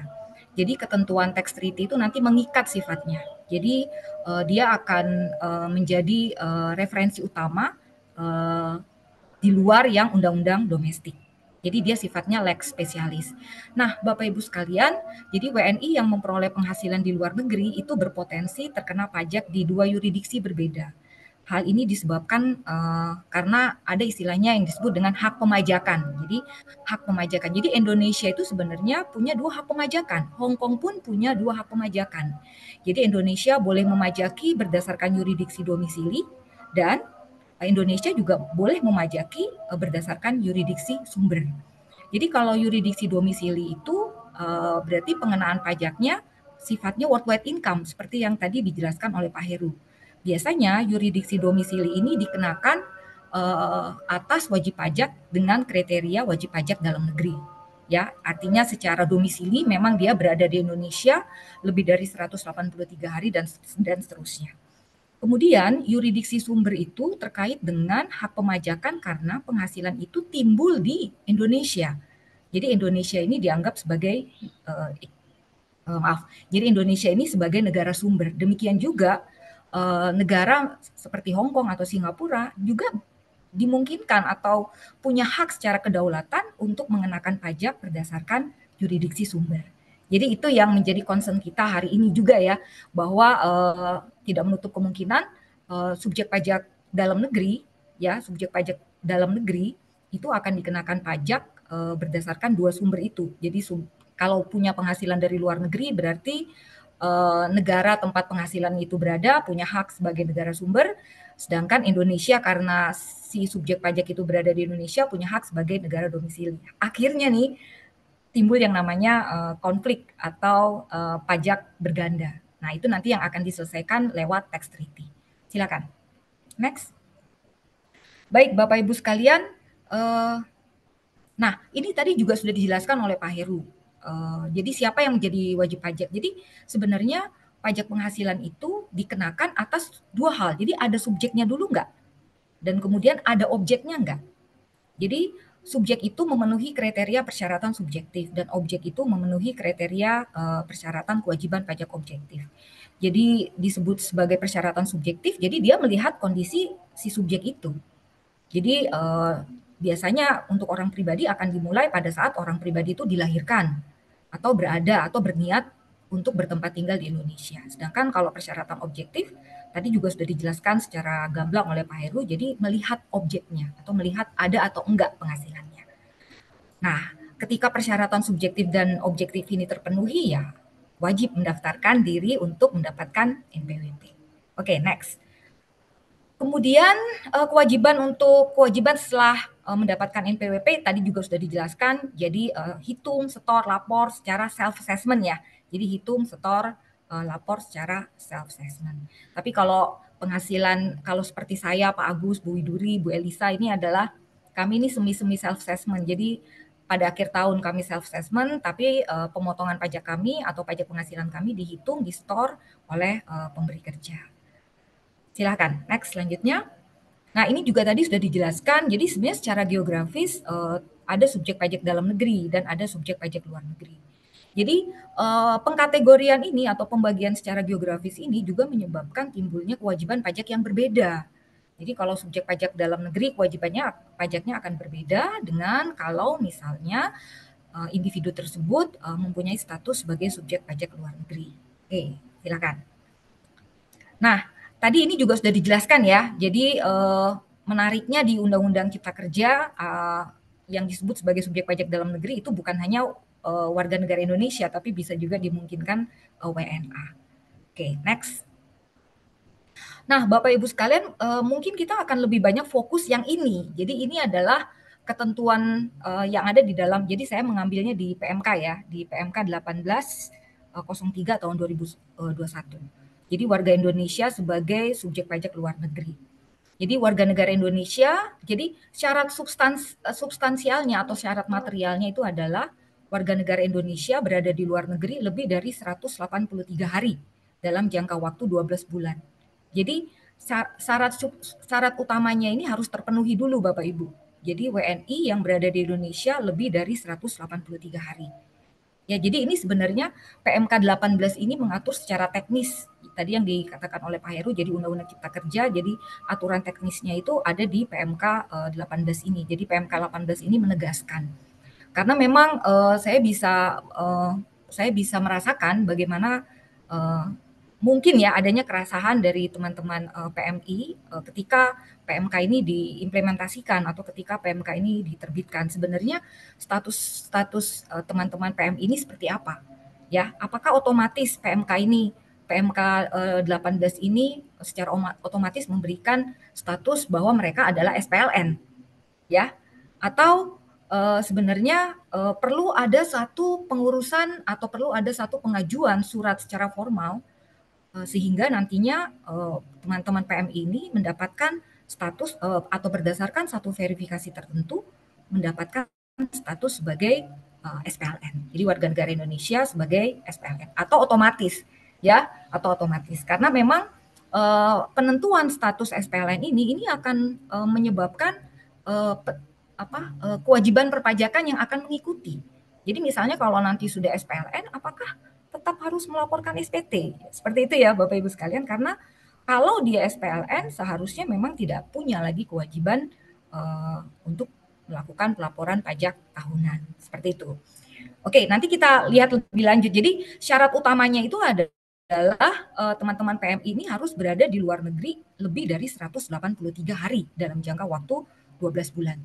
Jadi ketentuan tax treaty itu nanti mengikat sifatnya. Jadi dia akan menjadi referensi utama di luar yang undang-undang domestik. Jadi dia sifatnya lex spesialis. Nah, Bapak Ibu sekalian, jadi WNI yang memperoleh penghasilan di luar negeri itu berpotensi terkena pajak di dua yurisdiksi berbeda. Hal ini disebabkan karena ada istilahnya yang disebut dengan hak pemajakan. Jadi hak pemajakan. Jadi Indonesia itu sebenarnya punya dua hak pemajakan. Hong Kong pun punya dua hak pemajakan. Jadi Indonesia boleh memajaki berdasarkan yurisdiksi domisili dan Indonesia juga boleh memajaki berdasarkan yurisdiksi sumber. Jadi kalau yurisdiksi domisili itu berarti pengenaan pajaknya sifatnya worldwide income seperti yang tadi dijelaskan oleh Pak Heru. Biasanya yurisdiksi domisili ini dikenakan atas wajib pajak dengan kriteria wajib pajak dalam negeri. Ya, artinya secara domisili memang dia berada di Indonesia lebih dari 183 hari dan seterusnya. Kemudian yurisdiksi sumber itu terkait dengan hak pemajakan karena penghasilan itu timbul di Indonesia. Jadi Indonesia ini dianggap sebagai jadi Indonesia ini sebagai negara sumber. Demikian juga negara seperti Hong Kong atau Singapura juga dimungkinkan atau punya hak secara kedaulatan untuk mengenakan pajak berdasarkan yurisdiksi sumber. Jadi itu yang menjadi concern kita hari ini juga ya, bahwa tidak menutup kemungkinan subjek pajak dalam negeri itu akan dikenakan pajak berdasarkan dua sumber itu. Jadi kalau punya penghasilan dari luar negeri berarti negara tempat penghasilan itu berada punya hak sebagai negara sumber, sedangkan Indonesia karena si subjek pajak itu berada di Indonesia punya hak sebagai negara domisili. Akhirnya nih timbul yang namanya konflik atau pajak berganda. Nah, itu nanti yang akan diselesaikan lewat tax treaty. Silakan. Next. Baik, Bapak Ibu sekalian, nah ini tadi juga sudah dijelaskan oleh Pak Heru. Jadi siapa yang menjadi wajib pajak? Jadi sebenarnya pajak penghasilan itu dikenakan atas dua hal. Jadi ada subjeknya dulu nggak? Dan kemudian ada objeknya nggak? Jadi subjek itu memenuhi kriteria persyaratan subjektif dan objek itu memenuhi kriteria persyaratan kewajiban pajak objektif. Jadi disebut sebagai persyaratan subjektif, jadi dia melihat kondisi si subjek itu. Jadi biasanya untuk orang pribadi akan dimulai pada saat orang pribadi itu dilahirkan atau berada atau berniat untuk bertempat tinggal di Indonesia. Sedangkan kalau persyaratan objektif tadi juga sudah dijelaskan secara gamblang oleh Pak Heru, jadi melihat objeknya atau melihat ada atau enggak penghasilannya. Nah, ketika persyaratan subjektif dan objektif ini terpenuhi ya wajib mendaftarkan diri untuk mendapatkan NPWP. Oke, next. Kemudian kewajiban setelah mendapatkan NPWP tadi juga sudah dijelaskan. Jadi hitung, setor, lapor secara self assessment ya. Jadi hitung, setor, lapor secara self assessment. Tapi kalau penghasilan kalau seperti saya, Pak Agus, Bu Widuri, Bu Elisa ini adalah kami ini semi-semi self assessment. Jadi pada akhir tahun kami self assessment, tapi pemotongan pajak kami atau pajak penghasilan kami dihitung, di-store oleh pemberi kerja. Silakan, next selanjutnya. Nah, ini juga tadi sudah dijelaskan, jadi sebenarnya secara geografis ada subjek pajak dalam negeri dan ada subjek pajak luar negeri. Jadi pengkategorian ini atau pembagian secara geografis ini juga menyebabkan timbulnya kewajiban pajak yang berbeda. Jadi kalau subjek pajak dalam negeri pajaknya akan berbeda dengan kalau misalnya individu tersebut mempunyai status sebagai subjek pajak luar negeri. Oke, silakan. Nah, tadi ini juga sudah dijelaskan ya. Jadi menariknya di Undang-Undang Cipta Kerja yang disebut sebagai subjek pajak dalam negeri itu bukan hanya warga negara Indonesia, tapi bisa juga dimungkinkan WNA. Oke, next. Nah, Bapak Ibu sekalian, mungkin kita akan lebih banyak fokus yang ini. Jadi ini adalah ketentuan yang ada di dalam. Jadi saya mengambilnya di PMK ya, di PMK 1803 tahun 2021. Jadi warga Indonesia sebagai subjek pajak luar negeri. Jadi warga negara Indonesia, jadi syarat substansialnya atau syarat materialnya itu adalah warga negara Indonesia berada di luar negeri lebih dari 183 hari dalam jangka waktu 12 bulan. Jadi syarat utamanya ini harus terpenuhi dulu Bapak Ibu. Jadi WNI yang berada di Indonesia lebih dari 183 hari. Ya, jadi ini sebenarnya PMK 18 ini mengatur secara teknis. Tadi yang dikatakan oleh Pak Heru, jadi Undang-Undang Cipta Kerja, jadi aturan teknisnya itu ada di PMK 18 ini. Jadi PMK 18 ini menegaskan. Karena memang saya bisa merasakan bagaimana mungkin ya adanya kerasahan dari teman-teman PMI ketika PMK ini diimplementasikan atau ketika PMK ini diterbitkan. Sebenarnya status teman-teman PMI ini seperti apa? Ya, apakah otomatis PMK 18 ini secara otomatis memberikan status bahwa mereka adalah SPLN? Ya. Atau sebenarnya perlu ada satu pengurusan atau perlu ada satu pengajuan surat secara formal sehingga nantinya teman-teman PMI ini mendapatkan status atau berdasarkan satu verifikasi tertentu mendapatkan status sebagai SPLN. Jadi warga negara Indonesia sebagai SPLN atau otomatis ya, atau otomatis karena memang penentuan status SPLN ini akan menyebabkan kewajiban perpajakan yang akan mengikuti. Jadi misalnya kalau nanti sudah SPLN apakah tetap harus melaporkan SPT. Seperti itu ya Bapak Ibu sekalian, karena kalau dia SPLN seharusnya memang tidak punya lagi kewajiban untuk melakukan pelaporan pajak tahunan. Seperti itu. Oke, nanti kita lihat lebih lanjut. Jadi syarat utamanya itu adalah teman-teman PMI ini harus berada di luar negeri lebih dari 183 hari dalam jangka waktu 12 bulan.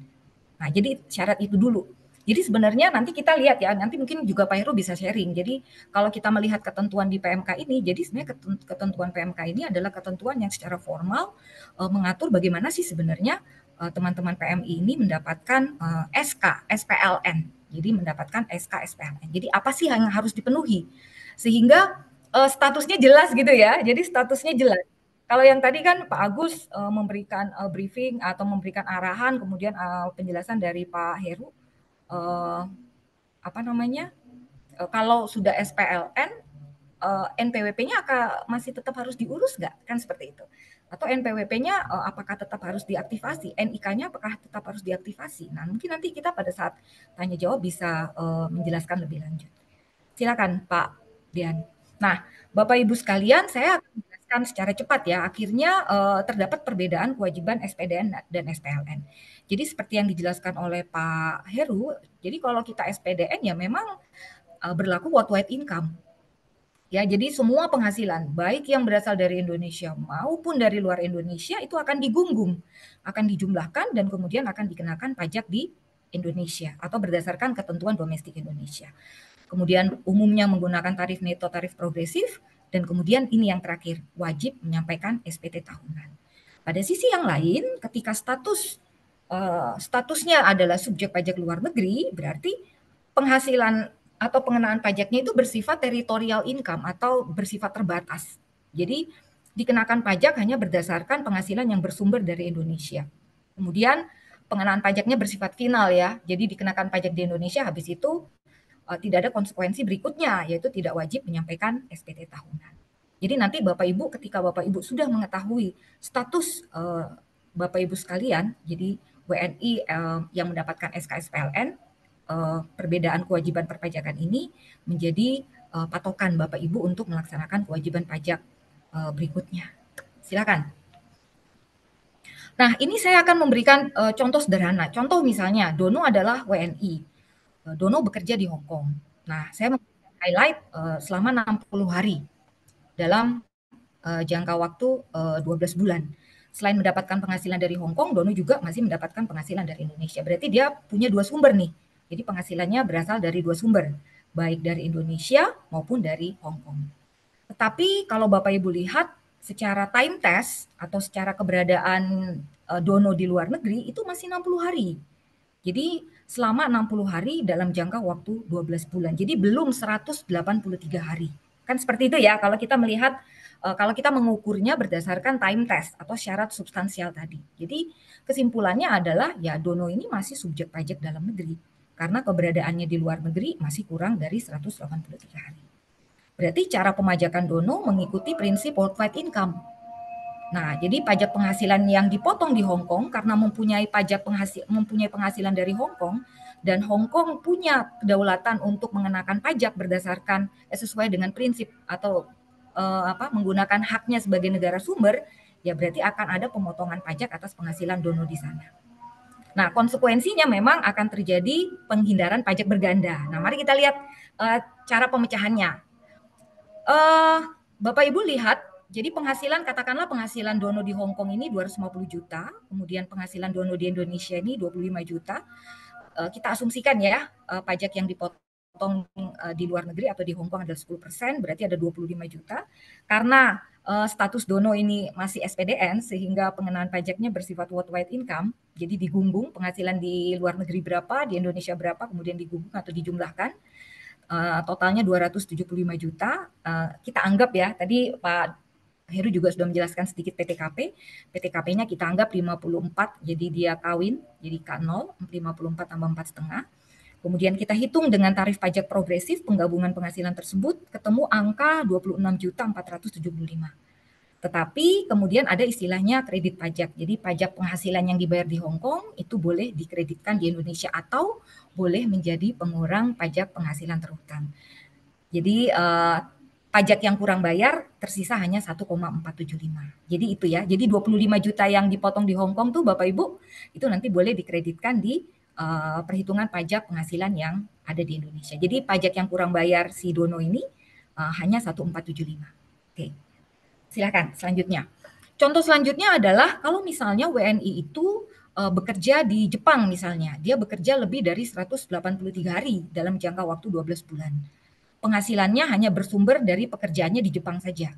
Nah, jadi syarat itu dulu. Jadi sebenarnya nanti kita lihat ya, nanti mungkin juga Pak Heru bisa sharing. Jadi kalau kita melihat ketentuan di PMK ini, jadi sebenarnya ketentuan PMK ini adalah ketentuan yang secara formal mengatur bagaimana sih sebenarnya teman-teman PMI ini mendapatkan SK, SPLN. Jadi mendapatkan SK, SPLN. Jadi apa sih yang harus dipenuhi? Sehingga statusnya jelas gitu ya. Jadi statusnya jelas. Kalau yang tadi kan Pak Agus memberikan briefing atau memberikan arahan, kemudian penjelasan dari Pak Heru, kalau sudah SPLN, NPWP-nya masih tetap harus diurus nggak? Kan seperti itu. Atau NPWP-nya apakah tetap harus diaktifasi? NIK-nya apakah tetap harus diaktifasi? Nah, mungkin nanti kita pada saat tanya jawab bisa menjelaskan lebih lanjut. Silakan Pak Dian. Nah, Bapak Ibu sekalian, saya akan menjelaskan secara cepat ya. Akhirnya terdapat perbedaan kewajiban SPDN dan SPLN. Jadi seperti yang dijelaskan oleh Pak Heru, jadi kalau kita SPDN ya memang berlaku worldwide income. Ya, jadi semua penghasilan baik yang berasal dari Indonesia maupun dari luar Indonesia itu akan digunggung, akan dijumlahkan dan kemudian akan dikenakan pajak di Indonesia atau berdasarkan ketentuan domestik Indonesia. Kemudian umumnya menggunakan tarif neto, tarif progresif, dan kemudian ini yang terakhir, wajib menyampaikan SPT tahunan. Pada sisi yang lain, ketika statusnya adalah subjek pajak luar negeri, berarti penghasilan atau pengenaan pajaknya itu bersifat territorial income atau bersifat terbatas. Jadi dikenakan pajak hanya berdasarkan penghasilan yang bersumber dari Indonesia. Kemudian pengenaan pajaknya bersifat final ya. Jadi dikenakan pajak di Indonesia, habis itu tidak ada konsekuensi berikutnya, yaitu tidak wajib menyampaikan SPT tahunan. Jadi nanti Bapak Ibu, ketika Bapak Ibu sudah mengetahui status Bapak Ibu sekalian, jadi WNI yang mendapatkan SKSPLN, perbedaan kewajiban perpajakan ini menjadi patokan Bapak Ibu untuk melaksanakan kewajiban pajak berikutnya. Silakan. Nah, ini saya akan memberikan contoh sederhana. Contoh misalnya, Dono adalah WNI. Dono bekerja di Hong Kong. Nah, saya highlight selama 60 hari dalam jangka waktu 12 bulan. Selain mendapatkan penghasilan dari Hong Kong, Dono juga masih mendapatkan penghasilan dari Indonesia. Berarti dia punya dua sumber nih. Jadi penghasilannya berasal dari dua sumber, baik dari Indonesia maupun dari Hong Kong. Tetapi kalau Bapak Ibu lihat secara time test atau secara keberadaan Dono di luar negeri itu masih 60 hari. Jadi selama 60 hari dalam jangka waktu 12 bulan. Jadi belum 183 hari. Kan seperti itu ya kalau kita melihat, kalau kita mengukurnya berdasarkan time test atau syarat substansial tadi. Jadi kesimpulannya adalah ya Dono ini masih subjek pajak dalam negeri. Karena keberadaannya di luar negeri masih kurang dari 183 hari. Berarti cara pemajakan Dono mengikuti prinsip worldwide income. Nah, jadi pajak penghasilan yang dipotong di Hong Kong karena mempunyai penghasilan dari Hong Kong dan Hong Kong punya kedaulatan untuk mengenakan pajak berdasarkan sesuai dengan prinsip atau menggunakan haknya sebagai negara sumber, ya berarti akan ada pemotongan pajak atas penghasilan Dono di sana. Nah, konsekuensinya memang akan terjadi penghindaran pajak berganda. Nah, mari kita lihat cara pemecahannya. Bapak Ibu lihat, jadi penghasilan, katakanlah penghasilan Dono di Hong Kong ini 250 juta, kemudian penghasilan Dono di Indonesia ini 25 juta. Kita asumsikan ya, pajak yang dipotong di luar negeri atau di Hong Kong adalah 10%, berarti ada 25 juta. Karena status Dono ini masih SPDN, sehingga pengenaan pajaknya bersifat worldwide income, jadi digunggung penghasilan di luar negeri berapa, di Indonesia berapa, kemudian digunggung atau dijumlahkan. Totalnya 275 juta. Kita anggap ya, tadi Pak Heru juga sudah menjelaskan sedikit PTKP. PTKP-nya kita anggap 54, jadi dia kawin, jadi K0, 54 tambah 4,5. Kemudian kita hitung dengan tarif pajak progresif penggabungan penghasilan tersebut, ketemu angka 26.475. Tetapi kemudian ada istilahnya kredit pajak. Jadi pajak penghasilan yang dibayar di Hong Kong itu boleh dikreditkan di Indonesia atau boleh menjadi pengurang pajak penghasilan terhutang. Jadi pajak yang kurang bayar tersisa hanya 1,475. Jadi itu ya. Jadi 25 juta yang dipotong di Hong Kong tuh Bapak Ibu itu nanti boleh dikreditkan di perhitungan pajak penghasilan yang ada di Indonesia. Jadi pajak yang kurang bayar si Dono ini hanya 1,475. Oke. Silakan selanjutnya. Contoh selanjutnya adalah kalau misalnya WNI itu bekerja di Jepang misalnya, dia bekerja lebih dari 183 hari dalam jangka waktu 12 bulan. Penghasilannya hanya bersumber dari pekerjaannya di Jepang saja.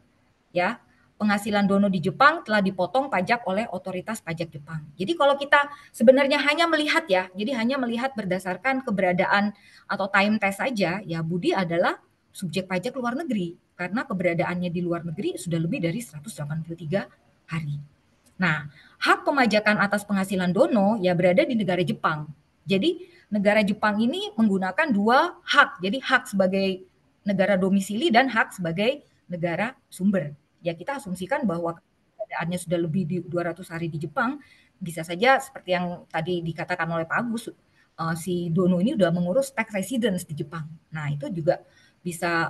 Ya, penghasilan Dono di Jepang telah dipotong pajak oleh otoritas pajak Jepang. Jadi kalau kita sebenarnya hanya melihat ya, jadi hanya melihat berdasarkan keberadaan atau time test saja, ya Budi adalah subjek pajak luar negeri karena keberadaannya di luar negeri sudah lebih dari 183 hari. Nah, hak pemajakan atas penghasilan Dono ya berada di negara Jepang. Jadi negara Jepang ini menggunakan dua hak. Jadi hak sebagai negara domisili dan hak sebagai negara sumber. Ya kita asumsikan bahwa keberadaannya sudah lebih di 200 hari di Jepang, bisa saja seperti yang tadi dikatakan oleh Pak Agus, si Dono ini sudah mengurus tax residence di Jepang. Nah itu juga bisa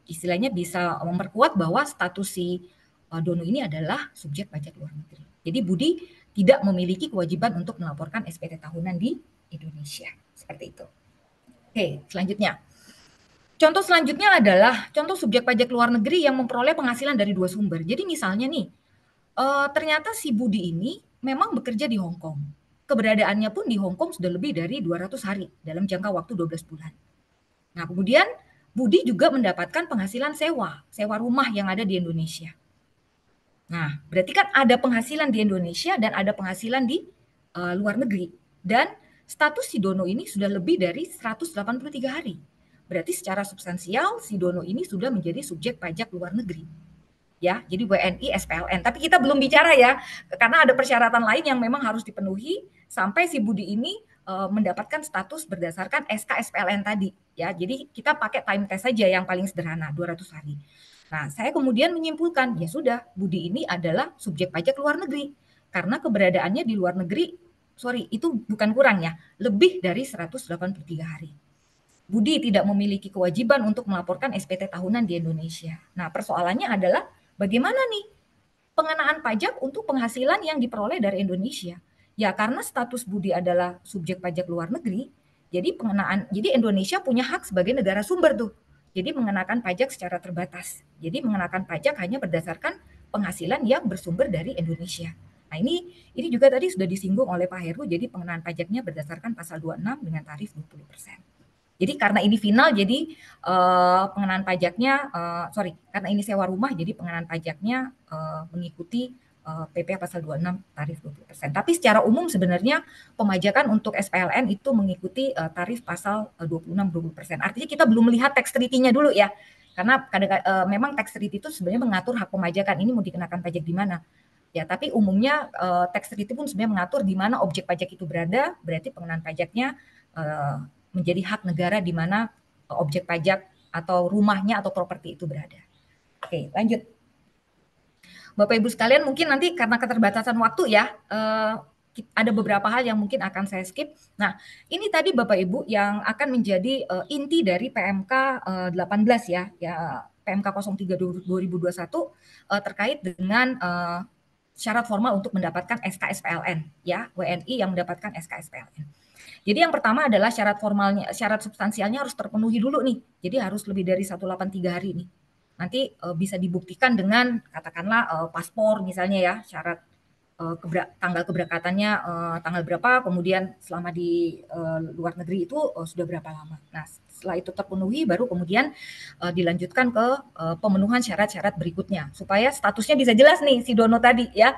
istilahnya bisa memperkuat bahwa status si Dono ini adalah subjek pajak luar negeri. Jadi Budi tidak memiliki kewajiban untuk melaporkan SPT tahunan di Indonesia. Seperti itu. Oke, selanjutnya. Contoh selanjutnya adalah contoh subjek pajak luar negeri yang memperoleh penghasilan dari dua sumber. Jadi misalnya nih, ternyata si Budi ini memang bekerja di Hong Kong. Keberadaannya pun di Hong Kong sudah lebih dari 200 hari dalam jangka waktu 12 bulan. Nah, kemudian Budi juga mendapatkan penghasilan sewa rumah yang ada di Indonesia. Nah, berarti kan ada penghasilan di Indonesia dan ada penghasilan di luar negeri. Dan status si Dono ini sudah lebih dari 183 hari. Berarti secara substansial si Dono ini sudah menjadi subjek pajak luar negeri. Ya, jadi WNI, SPLN. Tapi kita belum bicara ya, karena ada persyaratan lain yang memang harus dipenuhi sampai si Budi ini mendapatkan status berdasarkan SK SPLN tadi. Ya, jadi kita pakai time test saja yang paling sederhana, 200 hari. Nah, saya kemudian menyimpulkan, ya sudah, Budi ini adalah subjek pajak luar negeri. Karena keberadaannya di luar negeri, itu bukan kurang ya, lebih dari 183 hari. Budi tidak memiliki kewajiban untuk melaporkan SPT tahunan di Indonesia. Nah, persoalannya adalah bagaimana nih pengenaan pajak untuk penghasilan yang diperoleh dari Indonesia? Ya, karena status Budi adalah subjek pajak luar negeri, jadi Indonesia punya hak sebagai negara sumber tuh. Jadi mengenakan pajak secara terbatas. Jadi mengenakan pajak hanya berdasarkan penghasilan yang bersumber dari Indonesia. Nah, ini juga tadi sudah disinggung oleh Pak Heru, jadi pengenaan pajaknya berdasarkan pasal 26 dengan tarif 20%. Jadi karena ini final, jadi pengenaan pajaknya, karena ini sewa rumah, jadi pengenaan pajaknya mengikuti PPh pasal 26 tarif 20%. Tapi secara umum sebenarnya pemajakan untuk SPLN itu mengikuti tarif pasal 26-20%. Artinya kita belum melihat tax treaty-nya dulu ya. Karena memang tax treaty itu sebenarnya mengatur hak pemajakan ini mau dikenakan pajak di mana. Ya, tapi umumnya tax treaty pun sebenarnya mengatur di mana objek pajak itu berada, berarti pengenaan pajaknya menjadi hak negara di mana objek pajak atau rumahnya atau properti itu berada. Oke, lanjut. Bapak Ibu sekalian, mungkin nanti karena keterbatasan waktu ya, ada beberapa hal yang mungkin akan saya skip. Nah, ini tadi Bapak Ibu yang akan menjadi inti dari PMK 18 ya PMK 03 2021 terkait dengan syarat formal untuk mendapatkan SK-SPLN ya, WNI yang mendapatkan SK-SPLN. Jadi yang pertama adalah syarat substansialnya harus terpenuhi dulu nih. Jadi harus lebih dari 183 hari nih. Nanti bisa dibuktikan dengan katakanlah paspor misalnya ya, syarat tanggal keberangkatannya tanggal berapa, kemudian selama di luar negeri itu sudah berapa lama. Nah, setelah itu terpenuhi baru kemudian dilanjutkan ke pemenuhan syarat-syarat berikutnya supaya statusnya bisa jelas nih si Dono tadi ya.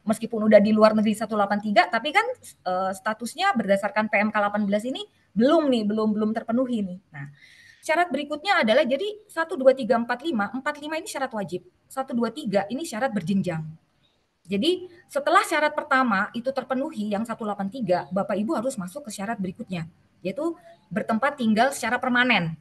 Meskipun udah di luar negeri 183, tapi kan statusnya berdasarkan PMK 18 ini belum terpenuhi nih. Nah, syarat berikutnya adalah jadi 1, 2, 3, 4, 5. 4, 5 ini syarat wajib. 1, 2, 3 ini syarat berjenjang. Jadi setelah syarat pertama itu terpenuhi yang 183, Bapak Ibu harus masuk ke syarat berikutnya, yaitu bertempat tinggal secara permanen.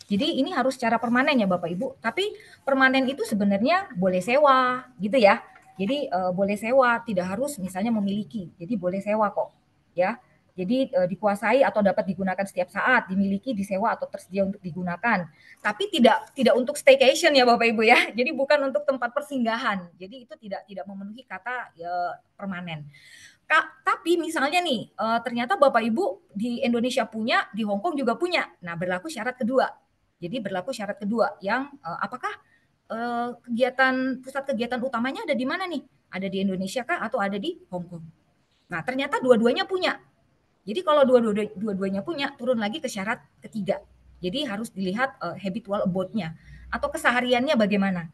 Jadi ini harus secara permanen ya Bapak Ibu. Tapi permanen itu sebenarnya boleh sewa gitu ya. Jadi boleh sewa, tidak harus misalnya memiliki. Jadi boleh sewa kok, ya. Jadi dikuasai atau dapat digunakan setiap saat, dimiliki, disewa atau tersedia untuk digunakan. Tapi tidak untuk staycation ya Bapak Ibu ya. Jadi bukan untuk tempat persinggahan. Jadi itu tidak memenuhi kata ya, permanen. Tapi misalnya nih, ternyata Bapak Ibu di Indonesia punya, di Hong Kong juga punya. Nah, berlaku syarat kedua. Jadi berlaku syarat kedua yang apakah pusat kegiatan utamanya ada di mana nih? Ada di Indonesia kah atau ada di Hong Kong? Nah, ternyata dua-duanya punya. Jadi kalau dua-duanya punya, turun lagi ke syarat ketiga. Jadi harus dilihat habitual about-nya atau kesehariannya bagaimana.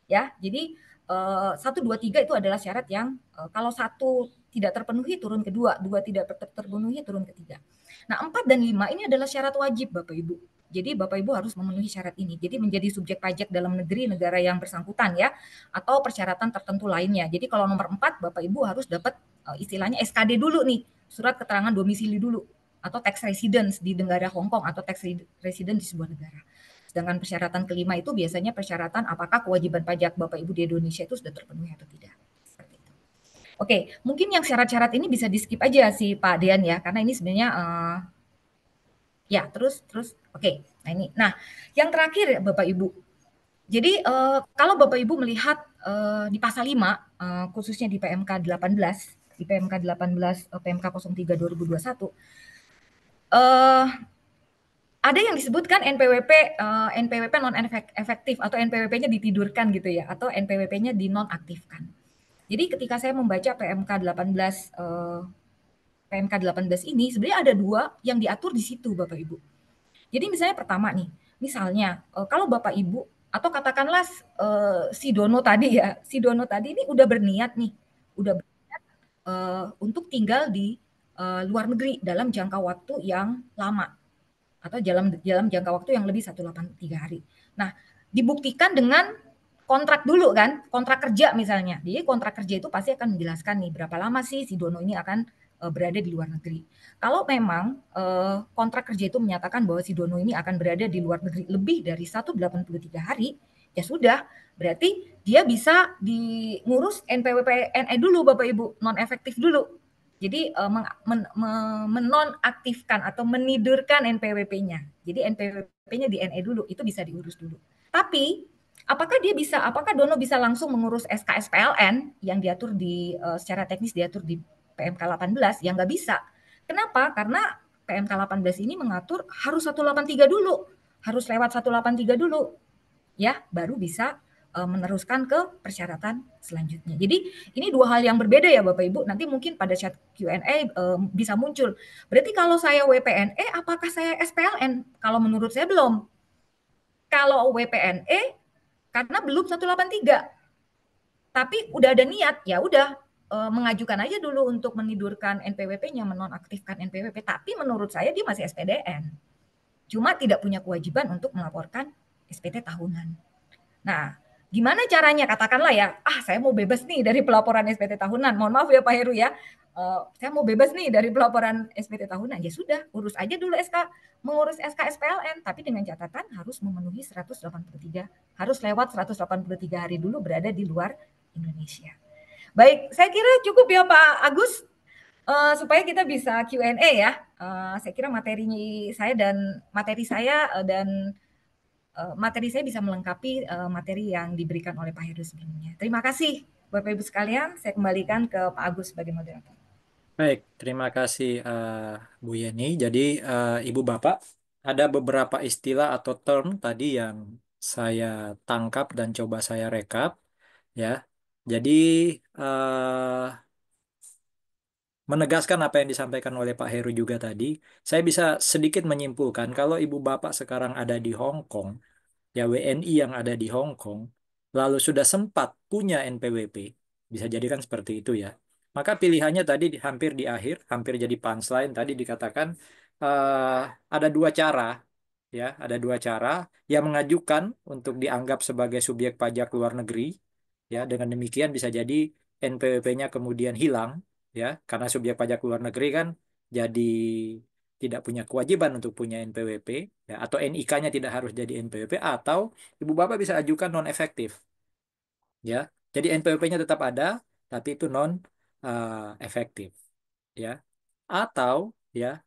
Ya, jadi 1, 2, 3 itu adalah syarat yang kalau satu tidak terpenuhi turun ke dua, dua tidak terpenuhi turun ke tiga. Nah, 4 dan 5 ini adalah syarat wajib Bapak Ibu. Jadi Bapak Ibu harus memenuhi syarat ini. Jadi menjadi subjek pajak dalam negeri negara yang bersangkutan ya, atau persyaratan tertentu lainnya. Jadi kalau nomor 4 Bapak Ibu harus dapat istilahnya SKD dulu nih, surat keterangan domisili dulu, atau tax residence di negara Hong Kong atau tax residence di sebuah negara. Sedangkan persyaratan kelima itu biasanya persyaratan apakah kewajiban pajak Bapak Ibu di Indonesia itu sudah terpenuhi atau tidak. Seperti itu. Oke, mungkin yang syarat-syarat ini bisa di skip aja sih Pak Dean ya, karena ini sebenarnya ya terus oke. Nah ini, nah yang terakhir ya Bapak Ibu. Jadi kalau Bapak Ibu melihat di pasal 5 khususnya di PMK 18, di PMK 18 PMK 03 2021 ada yang disebutkan NPWP NPWP non efektif atau NPWP-nya ditidurkan gitu ya, atau NPWP-nya dinonaktifkan. Jadi ketika saya membaca PMK 18 PMK 18 ini sebenarnya ada dua yang diatur di situ Bapak Ibu. Jadi misalnya pertama nih, misalnya kalau Bapak Ibu atau katakanlah si Dono tadi ya, si Dono tadi ini udah berniat nih, udah berniat untuk tinggal di luar negeri dalam jangka waktu yang lama atau dalam jangka waktu yang lebih 183 hari. Nah, dibuktikan dengan kontrak dulu kan, kontrak kerja misalnya. Jadi kontrak kerja itu pasti akan menjelaskan nih berapa lama sih si Dono ini akan berada di luar negeri. Kalau memang kontrak kerja itu menyatakan bahwa si Dono ini akan berada di luar negeri lebih dari 183 hari, ya sudah, berarti dia bisa ngurus NPWP NE dulu Bapak Ibu, non efektif dulu. Jadi menonaktifkan atau menidurkan NPWP-nya. Jadi NPWP-nya di NE dulu, itu bisa diurus dulu. Tapi apakah Dono bisa langsung mengurus SKS PLN yang diatur secara teknis diatur di PMK 18? Ya nggak bisa. Kenapa? Karena PMK 18 ini mengatur harus 183 dulu. Harus lewat 183 dulu. Ya, baru bisa meneruskan ke persyaratan selanjutnya. Jadi ini dua hal yang berbeda ya Bapak Ibu. Nanti mungkin pada chat Q&A bisa muncul. Berarti kalau saya WPNE, apakah saya SPLN? Kalau menurut saya belum. Kalau WPNE, karena belum 183. Tapi udah ada niat, ya udah mengajukan aja dulu untuk menidurkan NPWP-nya, menonaktifkan NPWP. Tapi menurut saya dia masih SPDN. Cuma tidak punya kewajiban untuk melaporkan SPT tahunan. Nah, gimana caranya? Katakanlah ya, saya mau bebas nih dari pelaporan SPT tahunan. Mohon maaf ya Pak Heru ya, saya mau bebas nih dari pelaporan SPT tahunan. Ya sudah, urus aja dulu mengurus SK SPLN, tapi dengan catatan harus memenuhi 183, harus lewat 183 hari dulu berada di luar Indonesia. Baik, saya kira cukup ya Pak Agus, supaya kita bisa Q&A ya. Saya kira materi saya dan materi saya bisa melengkapi materi yang diberikan oleh Pak Heru sebelumnya. Terima kasih Bapak Ibu sekalian, saya kembalikan ke Pak Agus sebagai moderator. Baik, terima kasih Bu Yeni. Jadi Ibu Bapak, ada beberapa istilah atau term tadi yang saya tangkap dan coba saya rekap, ya. Jadi menegaskan apa yang disampaikan oleh Pak Heru juga tadi, saya bisa sedikit menyimpulkan kalau Ibu Bapak sekarang ada di Hong Kong, ya WNI yang ada di Hong Kong, lalu sudah sempat punya NPWP, bisa jadi kan seperti itu ya. Maka pilihannya tadi hampir di akhir, hampir jadi punchline tadi dikatakan eh, ada dua cara, ya, ada dua cara yang mengajukan untuk dianggap sebagai subjek pajak luar negeri, ya. Dengan demikian bisa jadi NPWP-nya kemudian hilang, ya, karena subjek pajak luar negeri kan jadi tidak punya kewajiban untuk punya NPWP, ya, atau NIK-nya tidak harus jadi NPWP, atau ibu bapak bisa ajukan non efektif, ya. Jadi NPWP-nya tetap ada, tapi itu non efektif, ya. Atau ya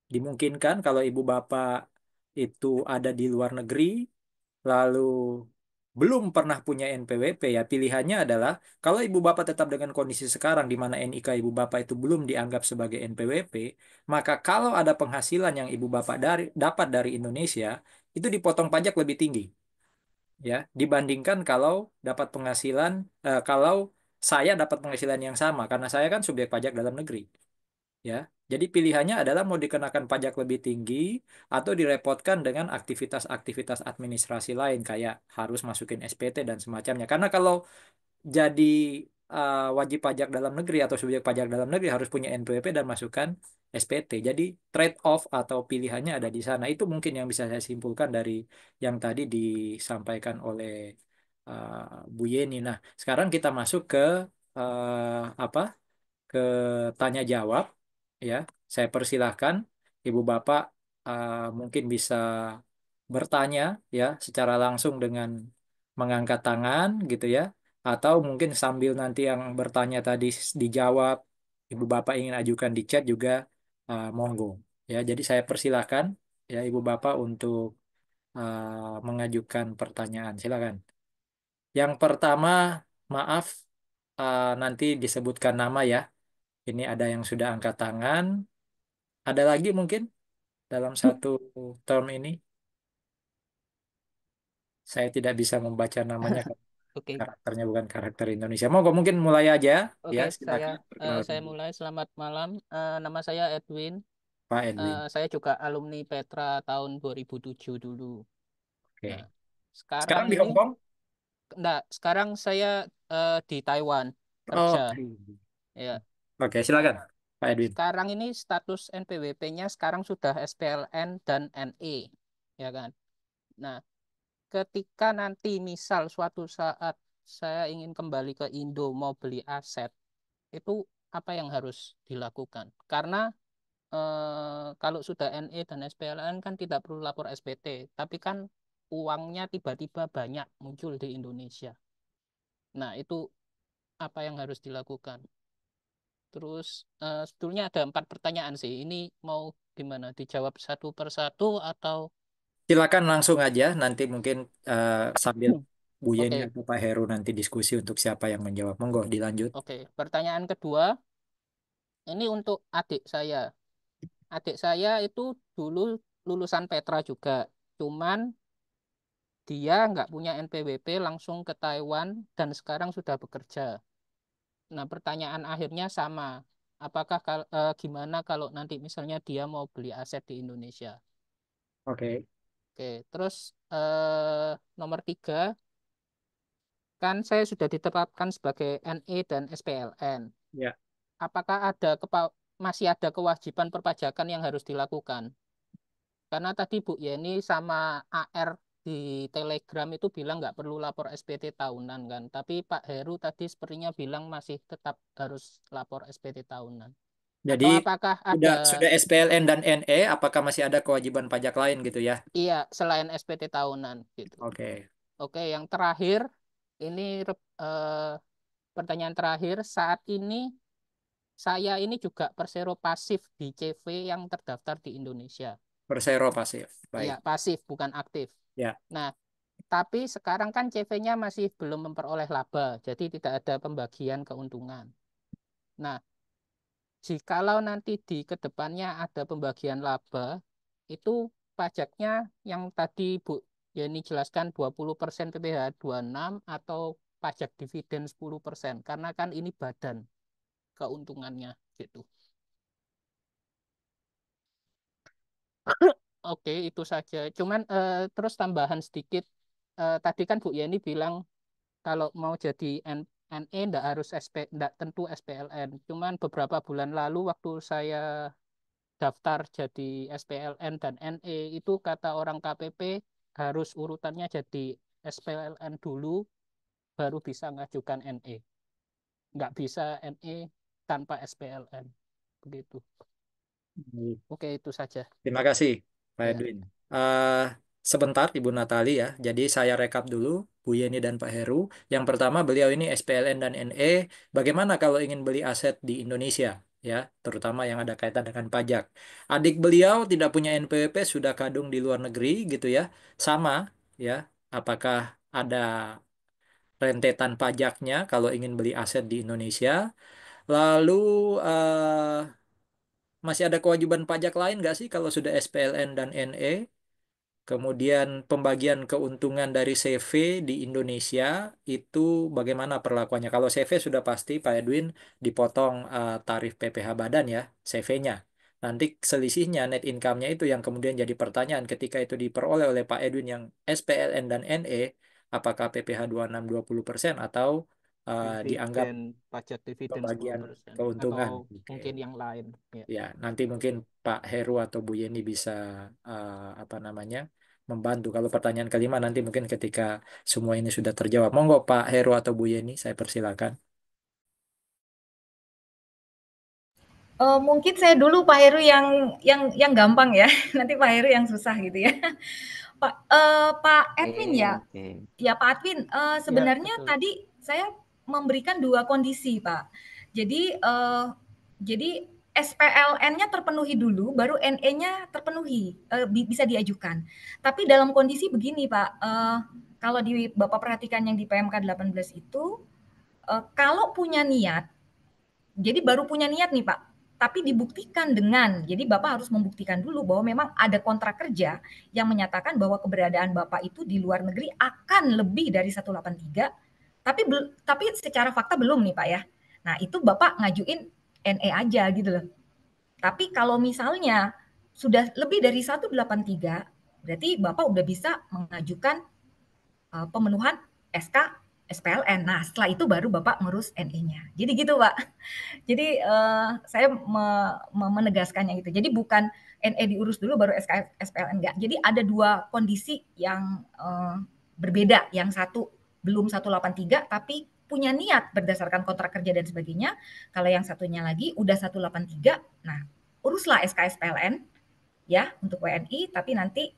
dimungkinkan kalau ibu bapak itu ada di luar negeri, lalu belum pernah punya NPWP, ya pilihannya adalah kalau ibu bapak tetap dengan kondisi sekarang di mana NIK ibu bapak itu belum dianggap sebagai NPWP, maka kalau ada penghasilan yang ibu bapak dapat dari Indonesia itu dipotong pajak lebih tinggi, ya, dibandingkan kalau dapat penghasilan kalau saya dapat penghasilan yang sama karena saya kan subjek pajak dalam negeri. Ya, jadi pilihannya adalah mau dikenakan pajak lebih tinggi atau direpotkan dengan aktivitas-aktivitas administrasi lain kayak harus masukin SPT dan semacamnya. Karena kalau jadi wajib pajak dalam negeri atau subjek pajak dalam negeri harus punya NPWP dan masukkan SPT. Jadi trade off atau pilihannya ada di sana. Itu mungkin yang bisa saya simpulkan dari yang tadi disampaikan oleh Bu Yeni. Nah, sekarang kita masuk ke apa? Ke tanya jawab ya. Saya persilahkan Ibu Bapak mungkin bisa bertanya ya secara langsung dengan mengangkat tangan gitu ya atau mungkin sambil nanti yang bertanya tadi dijawab Ibu Bapak ingin ajukan di chat juga monggo ya. Jadi saya persilahkan ya Ibu Bapak untuk mengajukan pertanyaan. Silakan. Yang pertama, maaf nanti disebutkan nama ya. Ini ada yang sudah angkat tangan. Ada lagi mungkin dalam satu term ini. Saya tidak bisa membaca namanya karena Oke, karakternya bukan karakter Indonesia. Monggo mungkin mulai aja ya. oke, Silakan perkenalkan saya dulu. mulai. Selamat malam. Nama saya Edwin. Pak Edwin. Saya juga alumni Petra tahun 2007 dulu. Nah, Oke. sekarang Sekarang di ini Hong Kong? sekarang saya di Taiwan kerja. Oke. Ya, Oke, silakan Pak Edwin. sekarang ini status NPWP-nya sekarang sudah SPLN dan NE, ya kan? Nah, ketika nanti misal suatu saat saya ingin kembali ke Indo mau beli aset, itu apa yang harus dilakukan? Karena kalau sudah NE dan SPLN kan tidak perlu lapor SPT, tapi kan uangnya tiba-tiba banyak muncul di Indonesia. Nah, itu apa yang harus dilakukan? Terus sebetulnya ada 4 pertanyaan sih. Ini mau gimana? Dijawab satu persatu atau? Silakan langsung aja. Nanti mungkin sambil Bu Yeni Oke, atau Pak Heru nanti diskusi untuk siapa yang menjawab. Monggo dilanjut. oke. Pertanyaan kedua, ini untuk adik saya. Adik saya itu dulu lulusan Petra juga. Cuman dia nggak punya NPWP langsung ke Taiwan dan sekarang sudah bekerja. Nah, pertanyaan akhirnya sama. Gimana kalau nanti misalnya dia mau beli aset di Indonesia? Oke. Oke, terus nomor 3, kan saya sudah ditetapkan sebagai NE dan SPLN. Ya. Apakah masih ada kewajiban perpajakan yang harus dilakukan? Karena tadi Bu Yeni sama AR di Telegram itu bilang nggak perlu lapor SPT tahunan kan. Tapi Pak Heru tadi sepertinya bilang masih tetap harus lapor SPT tahunan. Jadi Atau apakah ada, sudah SPLN dan NE, apakah masih ada kewajiban pajak lain gitu ya? iya, selain SPT tahunan gitu. Oke. Oke, yang terakhir, ini pertanyaan terakhir. Saat ini saya ini juga persero pasif di CV yang terdaftar di Indonesia. Persero pasif. Iya, Baik. pasif bukan aktif. Ya. Nah, tapi sekarang kan CV-nya masih belum memperoleh laba, jadi tidak ada pembagian keuntungan. Nah, jikalau nanti di kedepannya ada pembagian laba, itu pajaknya yang tadi Bu Yeni jelaskan 20% PPh 26 atau pajak dividen 10%, karena kan ini badan keuntungannya gitu. Oke, itu saja. Cuman terus tambahan sedikit, tadi kan Bu Yeni bilang kalau mau jadi NE ndak harus ndak tentu SPLN. Cuman beberapa bulan lalu waktu saya daftar jadi SPLN dan NE itu kata orang KPP harus urutannya jadi SPLN dulu baru bisa ngajukan NE. Nggak bisa NE tanpa SPLN. Begitu. Baik. Oke, itu saja. Terima kasih, Pak Ya. Edwin. Eh, sebentar, Ibu Natali ya. Jadi saya rekap dulu, Bu Yeni dan Pak Heru. Yang pertama, beliau ini SPLN dan NE. Bagaimana kalau ingin beli aset di Indonesia? Ya, terutama yang ada kaitan dengan pajak. Adik beliau tidak punya NPWP, sudah kadung di luar negeri, gitu ya. Sama, ya. Apakah ada rentetan pajaknya kalau ingin beli aset di Indonesia? Lalu masih ada kewajiban pajak lain nggak sih kalau sudah SPLN dan NE? Kemudian pembagian keuntungan dari CV di Indonesia itu bagaimana perlakuannya? Kalau CV sudah pasti Pak Edwin dipotong tarif PPh badan ya, CV-nya. Nanti selisihnya net income-nya itu yang kemudian jadi pertanyaan ketika itu diperoleh oleh Pak Edwin yang SPLN dan NE, apakah PPh 26-20% atau dianggap Dividen, pajak dividen pembagian 10% atau keuntungan? Oke. mungkin yang lain. Ya. Ya, nanti mungkin Pak Heru atau Bu Yeni bisa apa namanya membantu. Kalau pertanyaan kelima nanti mungkin ketika semua ini sudah terjawab. Monggo Pak Heru atau Bu Yeni, saya persilakan. Mungkin saya dulu Pak Heru yang gampang ya, nanti Pak Heru yang susah gitu ya. Pak Edwin Oke, ya, oke. ya Pak Edwin, Ya, sebenarnya betul. tadi saya memberikan dua kondisi Pak. Jadi SPLN-nya terpenuhi dulu, baru NE-nya terpenuhi, bisa diajukan. Tapi dalam kondisi begini Pak, kalau di Bapak perhatikan yang di PMK 18 itu, kalau punya niat, jadi baru punya niat nih Pak, tapi dibuktikan dengan, jadi Bapak harus membuktikan dulu bahwa memang ada kontrak kerja yang menyatakan bahwa keberadaan Bapak itu di luar negeri akan lebih dari 183, tapi secara fakta belum nih Pak ya. Nah itu Bapak ngajuin NE aja gitu loh. Tapi kalau misalnya sudah lebih dari 183, berarti Bapak udah bisa mengajukan pemenuhan SK SPLN. Nah setelah itu baru Bapak ngurus NE-nya. Jadi gitu Pak. Jadi saya menegaskannya gitu. Jadi bukan NE diurus dulu baru SPLN enggak. Jadi ada dua kondisi yang berbeda. Yang satu belum 183 tapi punya niat berdasarkan kontrak kerja dan sebagainya. Kalau yang satunya lagi udah 183, nah uruslah SKSPLN ya untuk WNI, tapi nanti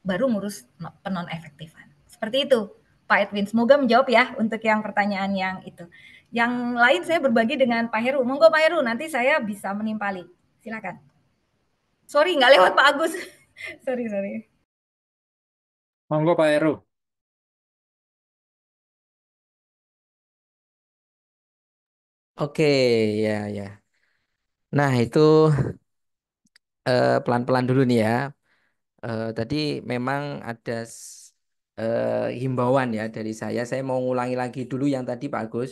baru ngurus penonefektifan. Seperti itu, Pak Edwin. Semoga menjawab ya untuk yang pertanyaan yang itu. Yang lain saya berbagi dengan Pak Heru. Monggo Pak Heru, nanti saya bisa menimpali. Silakan. Sorry, nggak lewat Pak Agus. sorry. Monggo Pak Heru. Oke, ya, ya. Nah, itu pelan-pelan dulu nih ya. Tadi memang ada himbauan ya dari saya. Saya mau ngulangi lagi dulu yang tadi Pak Agus,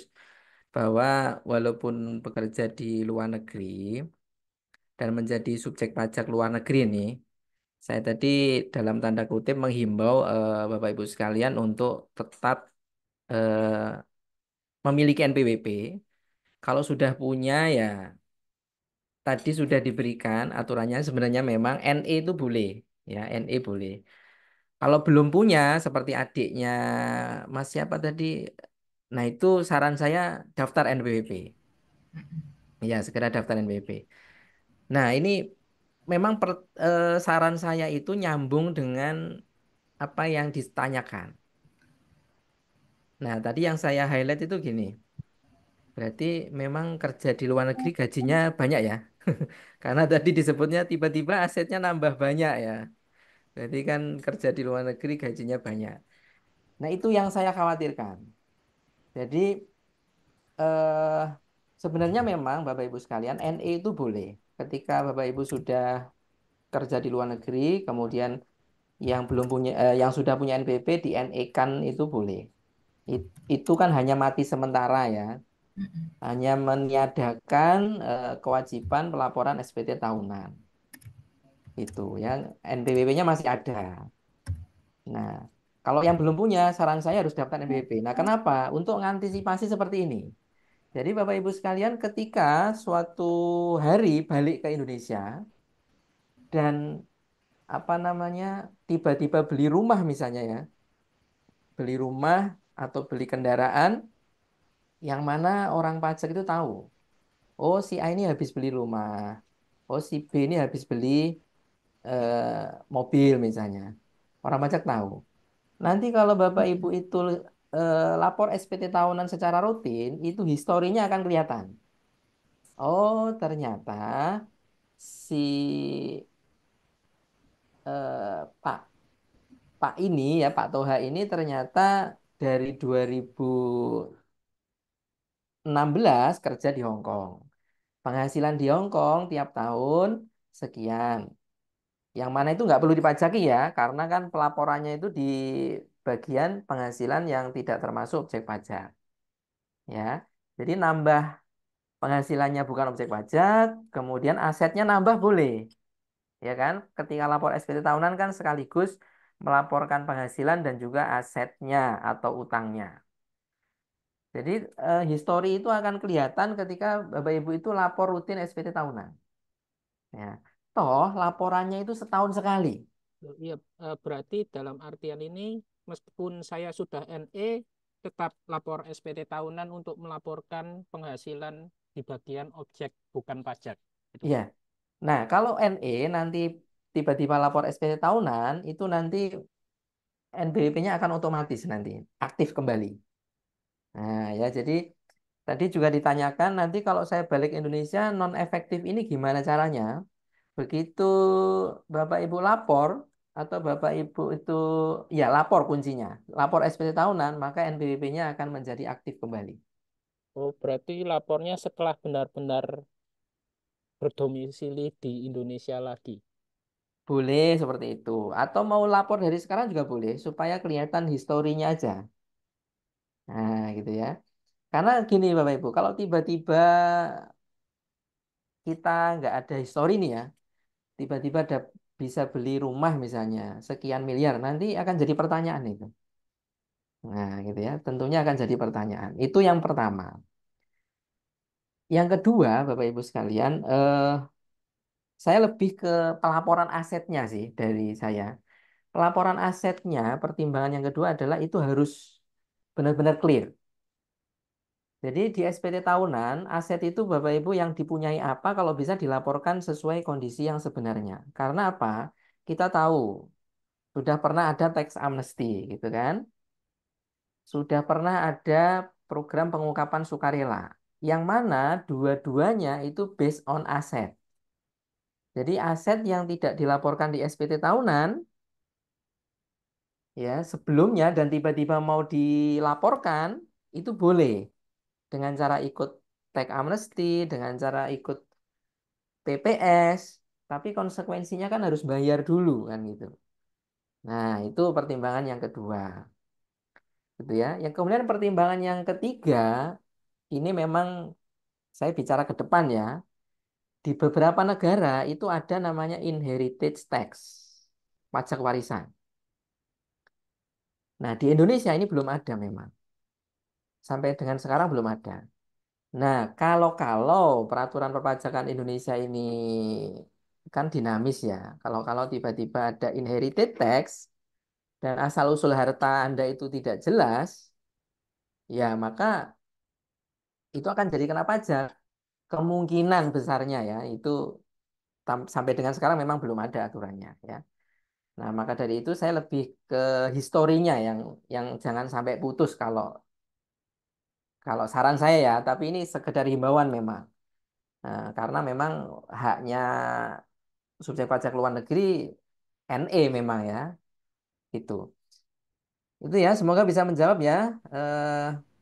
bahwa walaupun bekerja di luar negeri dan menjadi subjek pajak luar negeri ini, saya tadi dalam tanda kutip menghimbau Bapak Ibu sekalian untuk tetap eh, memiliki NPWP. Kalau sudah punya ya tadi sudah diberikan aturannya sebenarnya memang NE itu boleh ya NE boleh. Kalau belum punya seperti adiknya Mas siapa tadi, nah itu saran saya daftar NPWP. Ya segera daftar NPWP. Nah ini memang saran saya itu nyambung dengan apa yang ditanyakan. Nah tadi yang saya highlight itu gini. Berarti memang kerja di luar negeri gajinya banyak ya. Karena tadi disebutnya tiba-tiba asetnya nambah banyak ya. Berarti kan kerja di luar negeri gajinya banyak. Nah, itu yang saya khawatirkan. Jadi eh, sebenarnya memang Bapak Ibu sekalian NE itu boleh. Ketika Bapak Ibu sudah kerja di luar negeri, kemudian yang belum punya yang sudah punya NPP di NE-kan itu boleh. Itu kan hanya mati sementara ya. Hanya meniadakan kewajiban pelaporan SPT tahunan. Itu ya. NPWP-nya masih ada. Nah, kalau yang belum punya, saran saya harus daftar NPWP. Nah, kenapa? Untuk mengantisipasi seperti ini. Jadi, Bapak Ibu sekalian, ketika suatu hari balik ke Indonesia dan apa namanya, tiba-tiba beli rumah misalnya ya, beli rumah atau beli kendaraan, yang mana orang pajak itu tahu. Oh, si A ini habis beli rumah. Oh, si B ini habis beli mobil misalnya. Orang pajak tahu. Nanti kalau Bapak Ibu itu lapor SPT tahunan secara rutin, itu historinya akan kelihatan. Oh, ternyata si Pak Pak ini ya Pak Toha ini ternyata dari 2016 kerja di Hong Kong. Penghasilan di Hong Kong tiap tahun sekian. Yang mana itu nggak perlu dipajaki ya, karena kan pelaporannya itu di bagian penghasilan yang tidak termasuk objek pajak. Ya, jadi nambah penghasilannya bukan objek pajak, kemudian asetnya nambah boleh. Ya kan? Ketika lapor SPT tahunan kan sekaligus melaporkan penghasilan dan juga asetnya atau utangnya. Jadi histori itu akan kelihatan ketika Bapak Ibu itu lapor rutin SPT tahunan. Ya. Toh laporannya itu setahun sekali. Iya, berarti dalam artian ini meskipun saya sudah NE, tetap lapor SPT tahunan untuk melaporkan penghasilan di bagian objek bukan pajak. Itu, Iya. Pak. Nah, kalau NE nanti tiba-tiba lapor SPT tahunan, itu nanti NBWP-nya akan otomatis nanti aktif kembali. Nah, ya jadi tadi juga ditanyakan nanti kalau saya balik Indonesia non efektif ini gimana caranya? Begitu Bapak Ibu lapor atau Bapak Ibu itu ya lapor kuncinya, lapor SPT tahunan, maka NPWP-nya akan menjadi aktif kembali. Oh, berarti lapornya setelah benar-benar berdomisili di Indonesia lagi. Boleh seperti itu. Atau mau lapor dari sekarang juga boleh supaya kelihatan historinya aja. Nah, gitu ya. Karena gini Bapak Ibu, kalau tiba-tiba kita nggak ada histori nih ya, tiba-tiba ada bisa beli rumah misalnya sekian miliar, nanti akan jadi pertanyaan itu. Nah, gitu ya. Tentunya akan jadi pertanyaan. Itu yang pertama. Yang kedua, Bapak Ibu sekalian, saya lebih ke pelaporan asetnya sih dari saya. Pelaporan asetnya, pertimbangan yang kedua adalah itu harus benar-benar clear. Jadi di SPT tahunan, aset itu Bapak Ibu yang dipunyai apa kalau bisa dilaporkan sesuai kondisi yang sebenarnya. Karena apa? Kita tahu, sudah pernah ada tax amnesty gitu kan. Sudah pernah ada program pengungkapan sukarela. Yang mana dua-duanya itu based on aset. Jadi aset yang tidak dilaporkan di SPT tahunan ya sebelumnya dan tiba-tiba mau dilaporkan itu boleh dengan cara ikut tax amnesty, dengan cara ikut TPS, tapi konsekuensinya kan harus bayar dulu kan gitu. Nah, itu pertimbangan yang kedua, gitu ya. Yang kemudian pertimbangan yang ketiga, ini memang saya bicara ke depan ya. Di beberapa negara itu ada namanya inheritance tax, pajak warisan. Nah, di Indonesia ini belum ada memang. Sampai dengan sekarang belum ada. Nah, kalau peraturan perpajakan Indonesia ini kan dinamis ya. Kalau tiba-tiba ada inherited tax dan asal-usul harta Anda itu tidak jelas, ya maka itu akan jadi kena pajak. Kemungkinan besarnya ya, itu sampai dengan sekarang memang belum ada aturannya ya. Nah, maka dari itu saya lebih ke historinya yang jangan sampai putus kalau kalau saran saya ya, tapi ini sekedar himbauan memang. Nah, karena memang haknya subjek pajak luar negeri NE memang ya, itu. Itu ya, semoga bisa menjawab ya.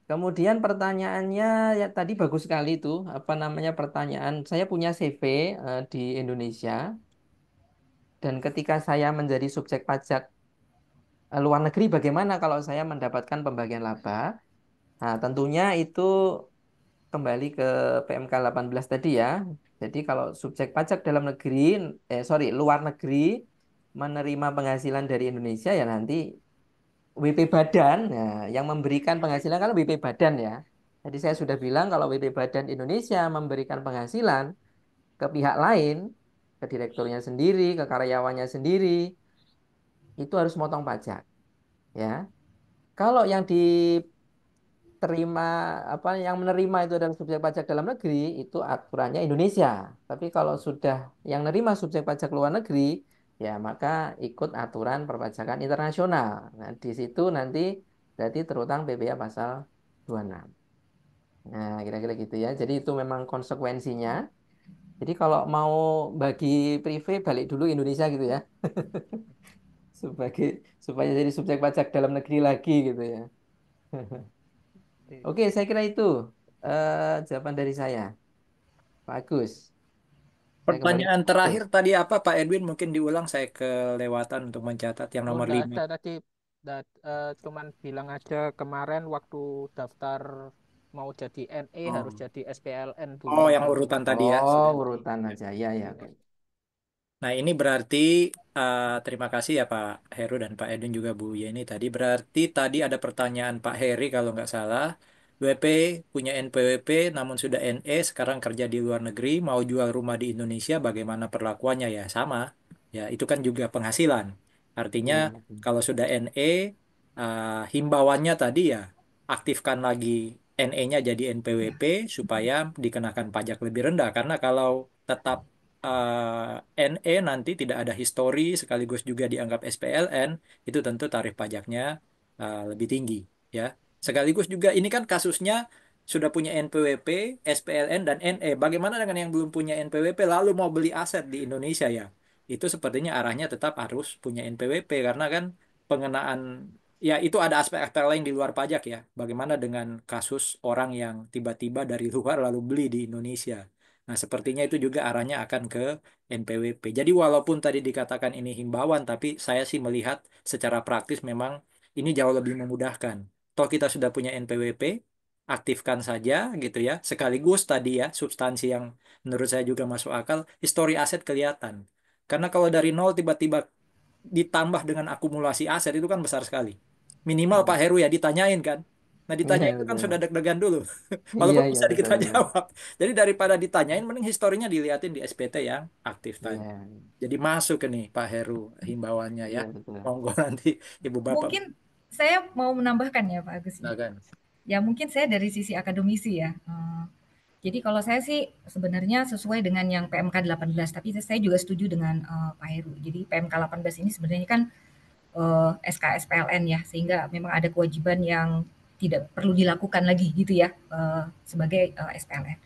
Kemudian pertanyaannya ya tadi bagus sekali itu, apa namanya pertanyaan. Saya punya CV di Indonesia dan ketika saya menjadi subjek pajak luar negeri, bagaimana kalau saya mendapatkan pembagian laba? Nah, tentunya itu kembali ke PMK 18 tadi ya. Jadi kalau subjek pajak dalam negeri, luar negeri menerima penghasilan dari Indonesia ya nanti WP Badan, nah, yang memberikan penghasilan kan WP Badan ya. Jadi saya sudah bilang kalau WP Badan Indonesia memberikan penghasilan ke pihak lain, ke direkturnya sendiri, ke karyawannya sendiri, itu harus motong pajak ya. Kalau yang diterima apa yang menerima itu adalah subjek pajak dalam negeri, itu aturannya Indonesia. Tapi kalau sudah yang menerima subjek pajak luar negeri, ya maka ikut aturan perpajakan internasional. Nah, di situ nanti berarti terutang PPh pasal 26. Nah, kira-kira gitu ya. Jadi itu memang konsekuensinya. Jadi kalau mau bagi prive balik dulu Indonesia gitu ya. Sebagai supaya jadi subjek pajak dalam negeri lagi gitu ya. Oke, saya kira itu jawaban dari saya. Bagus. Saya kembali ke Pertanyaan Pak terakhir Agus. tadi apa Pak Edwin? Mungkin diulang, saya kelewatan untuk mencatat yang Oh, nomor enggak 5. ada tadi. Cuman bilang aja kemarin waktu daftar mau jadi NE harus Oh. jadi SPLN dulu Oh, yang gitu. urutan tadi ya Oh, sudah. urutan aja. Ya, ya, oke. Nah, ini berarti terima kasih ya Pak Heru dan Pak Edwin juga Bu Yeni tadi. Berarti tadi ada pertanyaan Pak Heri kalau nggak salah. WP punya NPWP namun sudah NE, sekarang kerja di luar negeri, mau jual rumah di Indonesia, bagaimana perlakuannya ya? Sama. Ya, itu kan juga penghasilan. Artinya Iya, betul. kalau sudah NE, himbauannya tadi ya aktifkan lagi NE-nya jadi NPWP supaya dikenakan pajak lebih rendah. Karena kalau tetap NE nanti tidak ada histori sekaligus juga dianggap SPLN, itu tentu tarif pajaknya lebih tinggi ya. Sekaligus juga ini kan kasusnya sudah punya NPWP, SPLN dan NE. Bagaimana dengan yang belum punya NPWP lalu mau beli aset di Indonesia ya? Itu sepertinya arahnya tetap harus punya NPWP karena kan pengenaan ya itu ada aspek-aspek lain di luar pajak ya. Bagaimana dengan kasus orang yang tiba-tiba dari luar lalu beli di Indonesia? Nah, sepertinya itu juga arahnya akan ke NPWP. Jadi walaupun tadi dikatakan ini himbauan, tapi saya sih melihat secara praktis memang ini jauh lebih memudahkan. Toh kita sudah punya NPWP, aktifkan saja gitu ya. Sekaligus tadi ya, substansi yang menurut saya juga masuk akal, histori aset kelihatan. Karena kalau dari nol tiba-tiba ditambah dengan akumulasi aset itu kan besar sekali. Minimal Pak Hmm. Heru ya ditanyain kan. Nah ditanya Iya, itu kan sudah betul. deg-degan dulu. Iya, Walaupun iya, bisa betul, kita betul. jawab. Jadi daripada ditanyain, mending historinya dilihatin di SPT yang aktif tadi. Iya, Jadi masuk ke nih Pak Heru himbauannya ya. iya, betul. Monggo nanti Ibu Bapak Mungkin saya mau menambahkan ya Pak Agus ya. silakan. Ya mungkin saya dari sisi akademisi ya. Jadi kalau saya sih sebenarnya sesuai dengan yang PMK 18, tapi saya juga setuju dengan Pak Heru. Jadi PMK 18 ini sebenarnya kan SKS PLN ya, sehingga memang ada kewajiban yang tidak perlu dilakukan lagi gitu ya sebagai SPLN.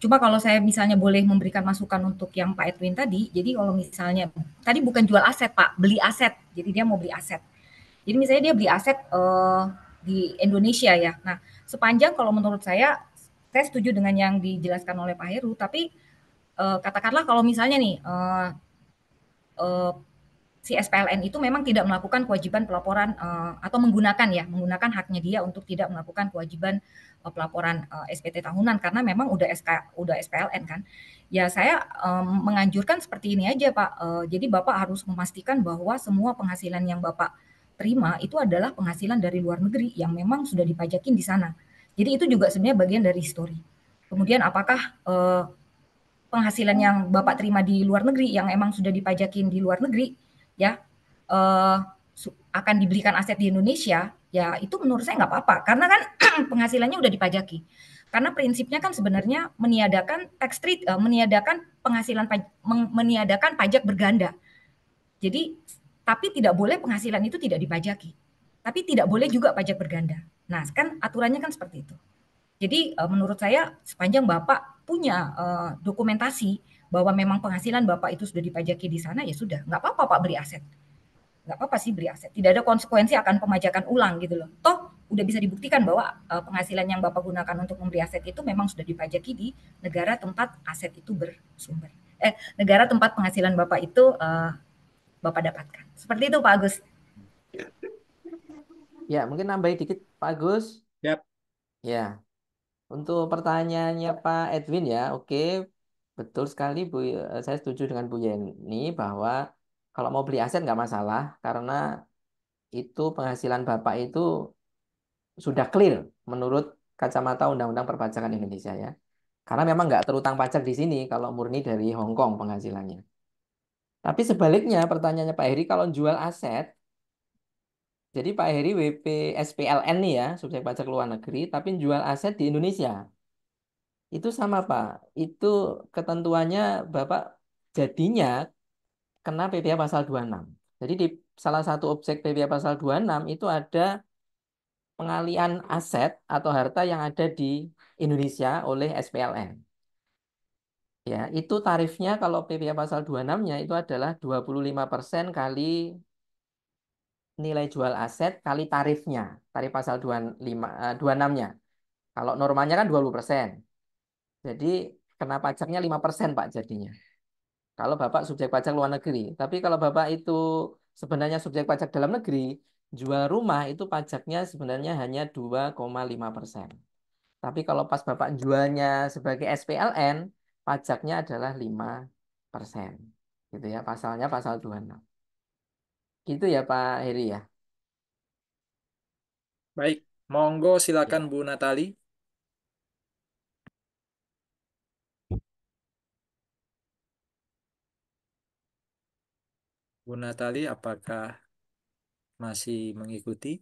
Cuma kalau saya misalnya boleh memberikan masukan untuk yang Pak Edwin tadi, jadi kalau misalnya tadi bukan jual aset Pak, beli aset. Jadi dia mau beli aset. Jadi misalnya dia beli aset di Indonesia ya. Nah, sepanjang kalau menurut saya setuju dengan yang dijelaskan oleh Pak Heru, tapi katakanlah kalau misalnya nih eh, si SPLN itu memang tidak melakukan kewajiban pelaporan atau menggunakan haknya dia untuk tidak melakukan kewajiban pelaporan SPT tahunan karena memang udah SPLN kan. Ya saya menganjurkan seperti ini aja Pak. Jadi Bapak harus memastikan bahwa semua penghasilan yang Bapak terima itu adalah penghasilan dari luar negeri yang memang sudah dipajakin di sana. Jadi itu juga sebenarnya bagian dari histori. Kemudian apakah penghasilan yang Bapak terima di luar negeri yang emang sudah dipajakin di luar negeri ya eh, akan diberikan aset di Indonesia ya itu menurut saya nggak apa-apa karena kan penghasilannya udah dipajaki karena prinsipnya kan sebenarnya meniadakan tax treat meniadakan penghasilan meniadakan pajak berganda jadi tapi tidak boleh penghasilan itu tidak dipajaki tapi tidak boleh juga pajak berganda nah kan aturannya kan seperti itu jadi menurut saya sepanjang Bapak punya dokumentasi bahwa memang penghasilan Bapak itu sudah dipajaki di sana, ya sudah, nggak apa-apa Pak beli aset. Nggak apa-apa sih beli aset. Tidak ada konsekuensi akan pemajakan ulang gitu loh. Toh udah bisa dibuktikan bahwa penghasilan yang Bapak gunakan untuk membeli aset itu memang sudah dipajaki di negara tempat aset itu bersumber. Negara tempat penghasilan Bapak itu Bapak dapatkan. Seperti itu Pak Agus. Ya, mungkin nambahin dikit, Pak Agus. Yap. Ya, untuk pertanyaannya Pak Edwin ya, oke, betul sekali Bu. Saya setuju dengan Bu Yeni bahwa kalau mau beli aset nggak masalah karena itu penghasilan Bapak itu sudah clear menurut kacamata Undang-Undang Perpajakan Indonesia ya. Karena memang nggak terutang pajak di sini kalau murni dari Hong Kong penghasilannya. Tapi sebaliknya pertanyaannya Pak Heri kalau jual aset, jadi Pak Heri WP SPLN nih ya, subjek pajak luar negeri, tapi jual aset di Indonesia. Itu sama Pak. Itu ketentuannya Bapak jadinya kena PPh pasal 26. Jadi di salah satu objek PPh pasal 26 itu ada pengalian aset atau harta yang ada di Indonesia oleh SPLN. Ya, itu tarifnya kalau PPh pasal 26-nya itu adalah 25% kali nilai jual aset kali tarifnya. Tarif pasal 25, 26-nya. Kalau normalnya kan 20%. Jadi kena pajaknya 5% Pak jadinya. Kalau Bapak subjek pajak luar negeri. Tapi kalau Bapak itu sebenarnya subjek pajak dalam negeri, jual rumah itu pajaknya sebenarnya hanya 2,5%. Tapi kalau pas Bapak jualnya sebagai SPLN, pajaknya adalah 5%. Gitu ya, pasalnya pasal 26. Gitu ya Pak Heri ya. Baik, monggo silakan Ya. Bu Natali. Bu Natali, apakah masih mengikuti?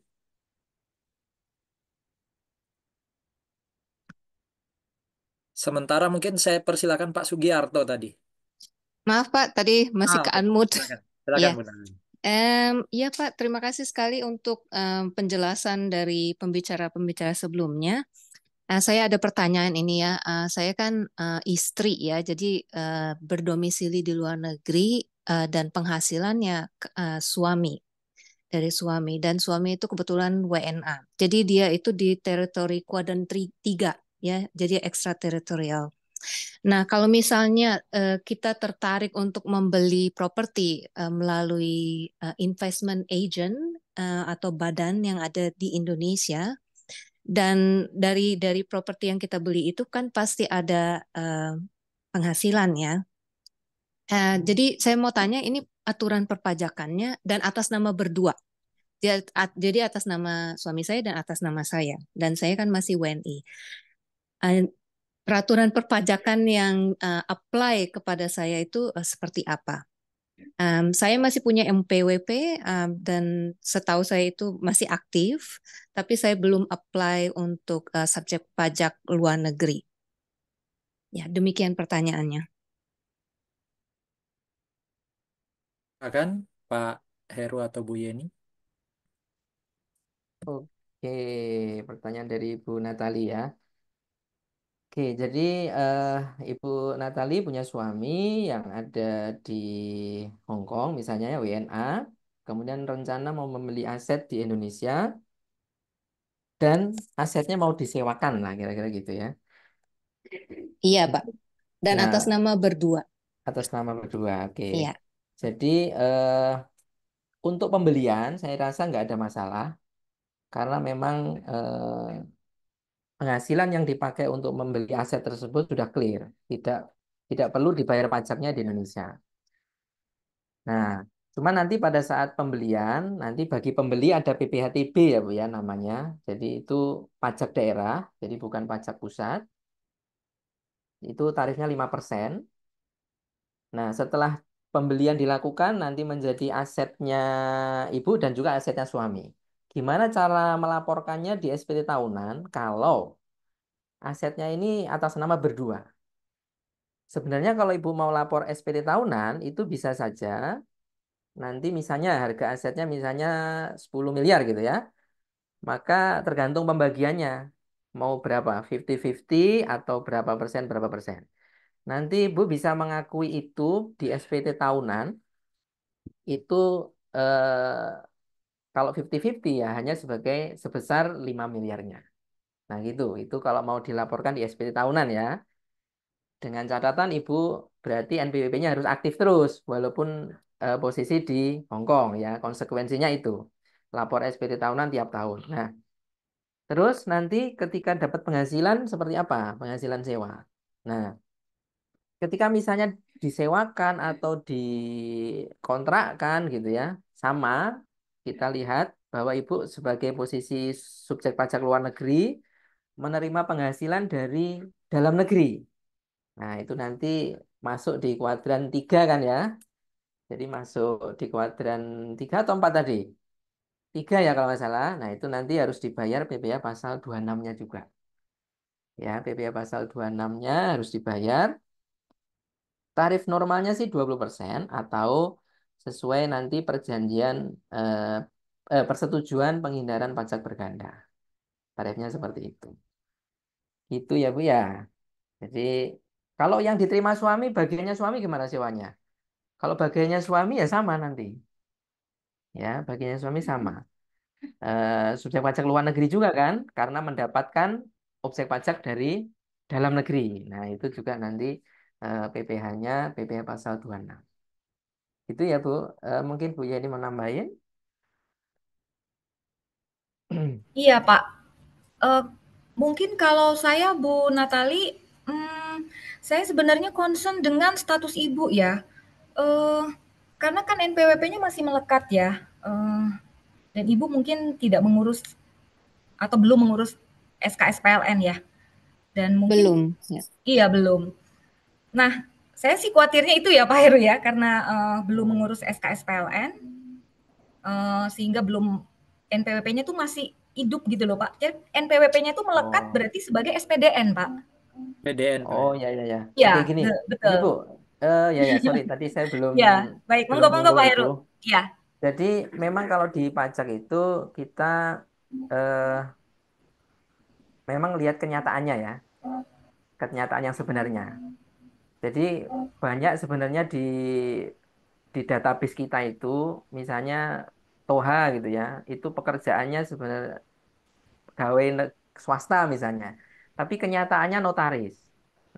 Sementara mungkin saya persilakan Pak Sugiarto tadi. Maaf Pak, tadi masih Ah, ke oke. unmute. Silakan. Silakan Ya, Bu Natali. ya Pak, terima kasih sekali untuk penjelasan dari pembicara-pembicara sebelumnya. Saya ada pertanyaan ini ya. Saya kan istri ya, jadi berdomisili di luar negeri dan penghasilannya suami dari suami dan suami itu kebetulan WNA. Jadi dia itu di teritori kuadran 3 ya, jadi ekstrateritorial. Nah, kalau misalnya kita tertarik untuk membeli properti melalui investment agent atau badan yang ada di Indonesia, dan dari properti yang kita beli itu kan pasti ada penghasilan ya. Jadi saya mau tanya ini aturan perpajakannya dan atas nama berdua. Jadi atas nama suami saya dan atas nama saya. Dan saya kan masih WNI. Eh, Peraturan perpajakan yang apply kepada saya itu seperti apa? Saya masih punya MPWP dan setahu saya itu masih aktif, tapi saya belum apply untuk subjek pajak luar negeri. Ya, demikian pertanyaannya. Silakan Pak Heru atau Bu Yeni. Oke, pertanyaan dari Ibu Natali ya. Oke, jadi eh, Ibu Natali punya suami yang ada di Hong Kong, misalnya ya WNA, kemudian rencana mau membeli aset di Indonesia dan asetnya mau disewakan lah, kira-kira gitu ya. Iya, Pak. Dan atas Nah, nama berdua. atas nama berdua, oke. Iya. Jadi eh, untuk pembelian saya rasa nggak ada masalah karena memang penghasilan yang dipakai untuk membeli aset tersebut sudah clear, tidak tidak perlu dibayar pajaknya di Indonesia. Nah, cuma nanti pada saat pembelian, nanti bagi pembeli ada PPHTB ya Bu ya namanya. Jadi itu pajak daerah, jadi bukan pajak pusat. Itu tarifnya 5%. Nah, setelah pembelian dilakukan nanti menjadi asetnya ibu dan juga asetnya suami. Gimana cara melaporkannya di SPT tahunan kalau asetnya ini atas nama berdua? Sebenarnya kalau ibu mau lapor SPT tahunan itu bisa saja nanti misalnya harga asetnya misalnya 10 miliar gitu ya. Maka tergantung pembagiannya. Mau berapa? 50-50 atau berapa persen. Nanti ibu bisa mengakui itu di SPT tahunan itu kalau 50-50 ya hanya sebagai sebesar 5 miliarnya. Nah gitu, itu kalau mau dilaporkan di SPT tahunan ya. Dengan catatan ibu berarti NPWP-nya harus aktif terus walaupun posisi di Hong Kong ya. Konsekuensinya itu lapor SPT tahunan tiap tahun. Nah, terus nanti ketika dapat penghasilan seperti apa? Penghasilan sewa. Nah, ketika misalnya disewakan atau dikontrakkan gitu ya, sama kita lihat bahwa ibu sebagai posisi subjek pajak luar negeri menerima penghasilan dari dalam negeri. Nah, itu nanti masuk di kuadran 3 kan ya. Jadi masuk di kuadran 3 atau 4 tadi? 3 ya kalau nggak salah. Nah, itu nanti harus dibayar PPh pasal 26-nya juga. Ya, PPh pasal 26-nya harus dibayar. Tarif normalnya sih 20% atau sesuai nanti perjanjian eh, persetujuan penghindaran pajak berganda. Tarifnya seperti itu. Itu ya Bu ya. Jadi kalau yang diterima suami, bagiannya suami gimana sewanya? Kalau bagiannya suami ya sama nanti. Ya, bagiannya suami sama. Subjek pajak luar negeri juga kan, karena mendapatkan objek pajak dari dalam negeri. Nah, itu juga nanti PPh-nya PPh pasal 26. Itu ya Bu. Mungkin Bu Yani mau nambahin. Iya, Pak. Eee, Mungkin kalau saya, Bu Natali, saya sebenarnya concern dengan status Ibu ya. Eee, karena kan NPWP-nya masih melekat ya, dan Ibu mungkin tidak mengurus atau belum mengurus SKSPLN ya, dan mungkin Belum. Ya. iya, belum. Nah, saya sih khawatirnya itu ya Pak Heru ya, karena, belum mengurus SKSPLN, sehingga belum NPWP-nya tuh masih hidup gitu loh Pak. Jadi NPWP-nya tuh melekat Oh, berarti sebagai SPDN Pak. PDN Pak oh ya. ya ya ya. Oke Iya, gini, ini betul. Bu. Ya ya, sorry tadi saya belum Iya, baik. belum Monggo monggo nyinggung Pak itu. Heru. Iya. Jadi memang kalau di pajak itu kita eh, memang lihat kenyataannya ya, kenyataan yang sebenarnya. Jadi banyak sebenarnya di database kita itu, misalnya Toha gitu ya, itu pekerjaannya sebenarnya pegawai swasta misalnya, tapi kenyataannya notaris.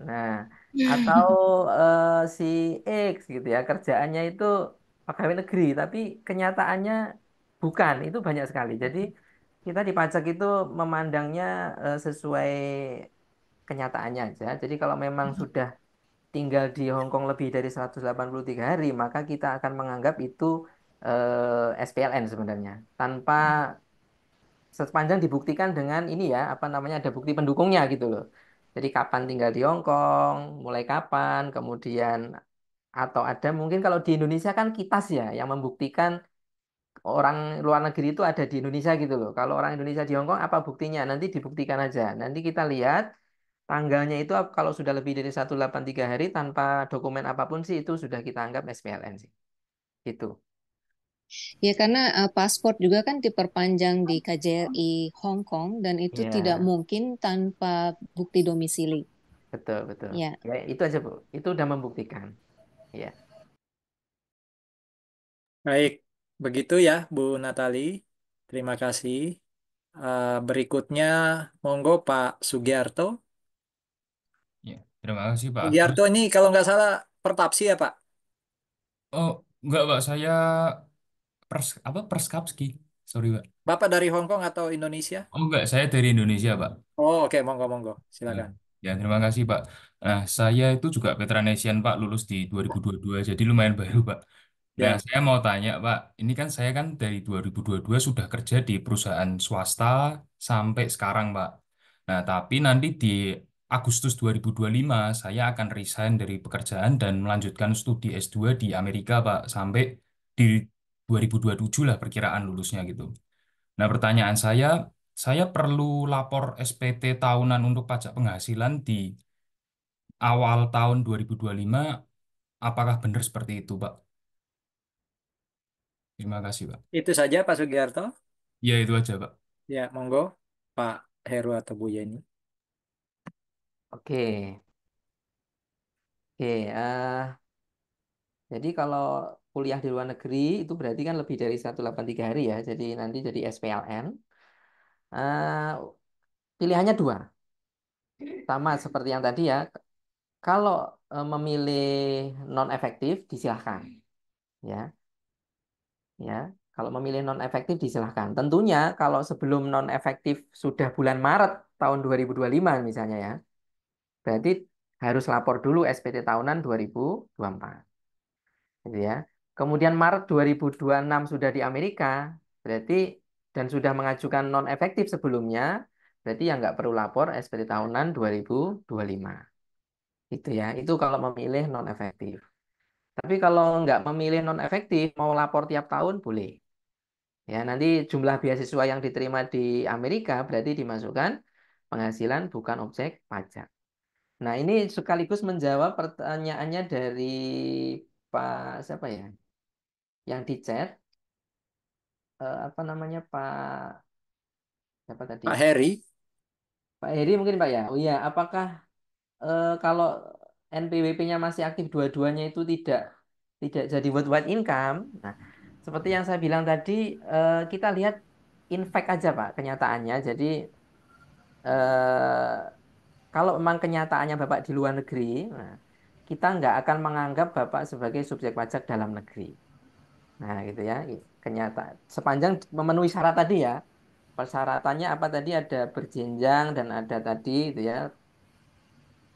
Nah, atau si X gitu ya, kerjaannya itu pegawai negeri, tapi kenyataannya bukan, itu banyak sekali. Jadi kita di pajak itu memandangnya sesuai kenyataannya aja. Jadi kalau memang sudah tinggal di Hong Kong lebih dari 183 hari, maka kita akan menganggap itu SPLN sebenarnya. Tanpa sepanjang dibuktikan dengan ini ya, apa namanya, ada bukti pendukungnya gitu loh. Jadi kapan tinggal di Hong Kong, mulai kapan, kemudian atau ada mungkin kalau di Indonesia kan kitas ya yang membuktikan orang luar negeri itu ada di Indonesia gitu loh. Kalau orang Indonesia di Hong Kong apa buktinya? Nanti dibuktikan aja. Nanti kita lihat tanggalnya itu kalau sudah lebih dari 183 hari tanpa dokumen apapun sih itu sudah kita anggap SPLN sih. Gitu. Ya, karena paspor juga kan diperpanjang di KJRI Hong Kong dan itu tidak Iya, mungkin tanpa bukti domisili. betul betul. Ya, Ya itu aja Bu. Itu udah membuktikan. Ya. Baik, begitu ya Bu Natali. Terima kasih. Berikutnya, monggo Pak Sugiarto. Ya, terima kasih Pak Agus. Sugiarto ini kalau nggak salah Pertapsi ya Pak? Oh, enggak Pak, saya Perskapski. Sorry Pak. Bapak dari Hong Kong atau Indonesia? Oh enggak, saya dari Indonesia Pak. Oh oke, monggo monggo. Ya, Silakan. ya, terima kasih Pak. Nah, saya itu juga veteran Asian Pak, lulus di 2022, jadi lumayan baru Pak. Nah, Ya, saya mau tanya Pak, ini kan saya kan dari 2022 sudah kerja di perusahaan swasta sampai sekarang Pak. Nah, tapi nanti di Agustus 2025 saya akan resign dari pekerjaan dan melanjutkan studi S2 di Amerika Pak, sampai di 2027 lah perkiraan lulusnya gitu. Nah, pertanyaan saya perlu lapor SPT tahunan untuk pajak penghasilan di awal tahun 2025. Apakah benar seperti itu, Pak? Terima kasih, Pak. itu saja Pak Sugiarto. Ya, itu aja, Pak. Ya, monggo Pak Heru atau Bu Yeni. Oke. Oke, jadi kalau kuliah di luar negeri itu berarti kan lebih dari 183 hari ya. Jadi nanti jadi SPLN. Eh, Pilihannya dua. Sama seperti yang tadi ya. Kalau memilih non efektif disilahkan ya. Ya. Kalau memilih non efektif disilahkan. Tentunya kalau sebelum non efektif sudah bulan Maret tahun 2025 misalnya ya. Berarti harus lapor dulu SPT tahunan 2024. Gitu ya. Kemudian Maret 2026 sudah di Amerika, berarti dan sudah mengajukan non efektif sebelumnya, berarti yang nggak perlu lapor SPT tahunan 2025. Itu ya, itu kalau memilih non efektif. Tapi kalau nggak memilih non efektif, mau lapor tiap tahun boleh. Ya, nanti jumlah beasiswa yang diterima di Amerika berarti dimasukkan penghasilan bukan objek pajak. Nah, ini sekaligus menjawab pertanyaannya dari Pak siapa ya? Yang di chat apa namanya Pak siapa tadi? Pak Heri. Pak Heri mungkin Pak ya. Oh iya, apakah kalau NPWP-nya masih aktif dua-duanya itu tidak jadi worldwide income? Nah, seperti yang saya bilang tadi, kita lihat in fact aja Pak kenyataannya. Jadi kalau memang kenyataannya Bapak di luar negeri, nah, kita nggak akan menganggap Bapak sebagai subjek pajak dalam negeri. Nah, gitu ya. Kenyataan sepanjang memenuhi syarat tadi ya. Persyaratannya apa tadi ada berjenjang dan ada tadi itu ya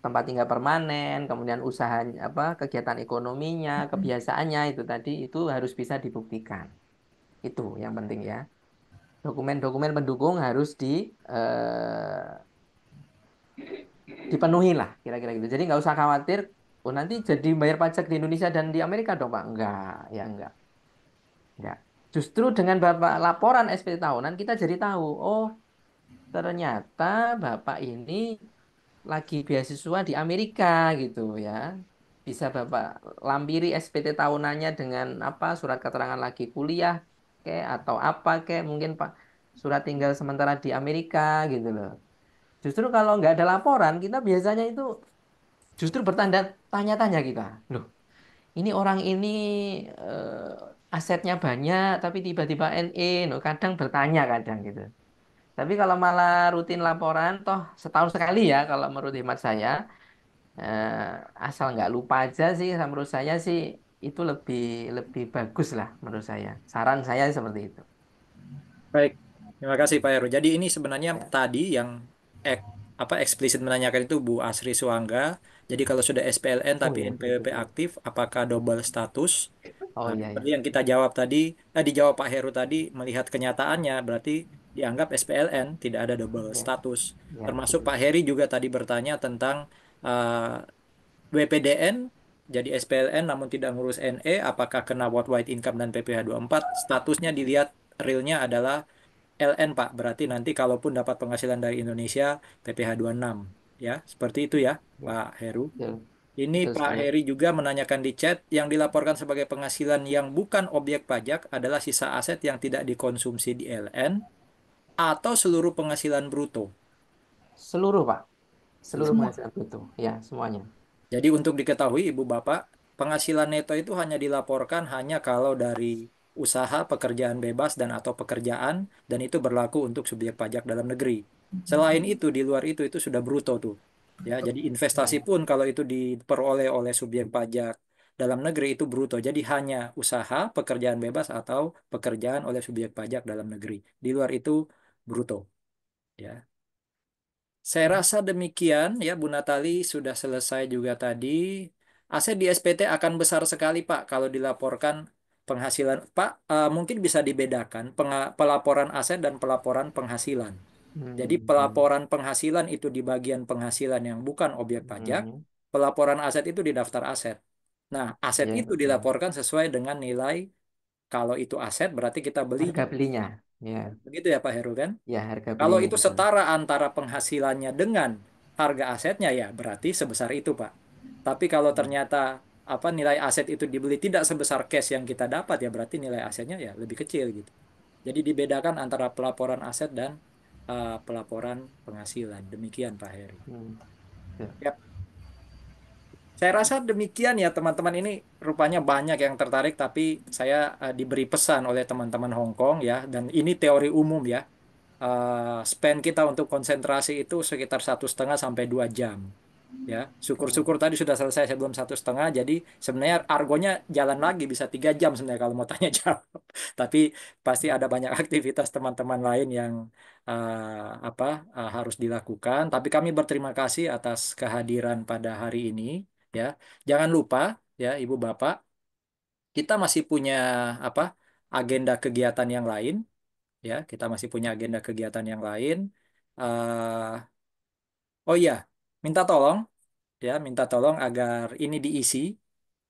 tempat tinggal permanen, kemudian usahanya apa kegiatan ekonominya, kebiasaannya itu tadi itu harus bisa dibuktikan. Itu yang penting ya. Dokumen-dokumen pendukung harus dipenuhi lah kira-kira gitu. Jadi nggak usah khawatir, oh nanti jadi bayar pajak di Indonesia dan di Amerika dong Pak. Enggak, ya enggak. Enggak. Justru dengan Bapak laporan SPT tahunan kita jadi tahu, oh ternyata Bapak ini lagi beasiswa di Amerika gitu ya. Bisa Bapak lampiri SPT tahunannya dengan apa surat keterangan lagi kuliah kayak atau apa kayak mungkin Pak surat tinggal sementara di Amerika gitu loh. Justru kalau nggak ada laporan kita biasanya itu justru bertanda tanya-tanya kita. Loh, ini orang ini asetnya banyak tapi tiba-tiba NE, loh, kadang bertanya kadang gitu. Tapi kalau malah rutin laporan, toh setahun sekali ya kalau menurut hemat saya, asal nggak lupa aja sih, menurut saya sih itu lebih lebih bagus lah menurut saya. Saran saya seperti itu. Baik, terima kasih Pak Heru. Jadi ini sebenarnya Ya. tadi yang ek, eksplisit menanyakan itu Bu Asri Suangga. Jadi kalau sudah SPLN Oh tapi ya, NPWP aktif, apakah double status? oh Nah, iya seperti ya, yang kita jawab tadi, dijawab Pak Heru tadi, melihat kenyataannya berarti dianggap SPLN, tidak ada double ya, status. ya, Termasuk betul. Pak Heri juga tadi bertanya tentang WPDN, jadi SPLN namun tidak ngurus NE, apakah kena worldwide income dan PPh empat? Statusnya dilihat realnya adalah LN Pak, berarti nanti kalaupun dapat penghasilan dari Indonesia PPh enam, ya, seperti itu ya Ya, Pak Heru. betul, Ini betul Pak sekali. Heri juga menanyakan di chat, yang dilaporkan sebagai penghasilan yang bukan objek pajak adalah sisa aset yang tidak dikonsumsi di LN atau seluruh penghasilan bruto. Seluruh Pak, seluruh Semua. penghasilan bruto, ya semuanya. Jadi untuk diketahui Ibu Bapak, penghasilan neto itu hanya dilaporkan hanya kalau dari usaha pekerjaan bebas dan atau pekerjaan dan itu berlaku untuk subjek pajak dalam negeri. Selain itu di luar itu sudah bruto tuh. Ya, jadi investasi Ya. pun kalau itu diperoleh oleh subjek pajak dalam negeri itu bruto. Jadi hanya usaha pekerjaan bebas atau pekerjaan oleh subjek pajak dalam negeri. Di luar itu bruto, ya. Saya rasa demikian ya Bu Natali sudah selesai juga tadi. Aset di SPT akan besar sekali Pak kalau dilaporkan penghasilan. Pak, mungkin bisa dibedakan pelaporan aset dan pelaporan penghasilan. Jadi Hmm, hmm, pelaporan penghasilan itu di bagian penghasilan yang bukan objek pajak, hmm. pelaporan aset itu di daftar aset. Nah, aset Ya itu betul. dilaporkan sesuai dengan nilai, kalau itu aset berarti kita Harga belinya. belinya, ya, Begitu ya Pak Heru kan? ya harga Kalau belinya itu betul. setara antara penghasilannya dengan harga asetnya ya berarti sebesar itu, Pak. Tapi kalau Hmm, ternyata nilai aset itu dibeli tidak sebesar cash yang kita dapat ya berarti nilai asetnya ya lebih kecil gitu. Jadi dibedakan antara pelaporan aset dan pelaporan penghasilan. Demikian Pak Heri. hmm, betul. Yap. Saya rasa demikian ya teman-teman, ini rupanya banyak yang tertarik tapi saya diberi pesan oleh teman-teman Hong Kong ya, dan ini teori umum ya. Spend kita untuk konsentrasi itu sekitar 1,5 sampai 2 jam. Ya, Hmm, syukur-syukur tadi sudah selesai sebelum 1,5. Jadi sebenarnya argonya jalan lagi bisa 3 jam sebenarnya kalau mau tanya jawab. Tapi pasti ada banyak aktivitas teman-teman lain yang harus dilakukan. Tapi kami berterima kasih atas kehadiran pada hari ini. Ya, jangan lupa ya Ibu Bapak, kita masih punya apa agenda kegiatan yang lain. Ya, kita masih punya agenda kegiatan yang lain. eh oh iya, minta tolong minta tolong agar ini diisi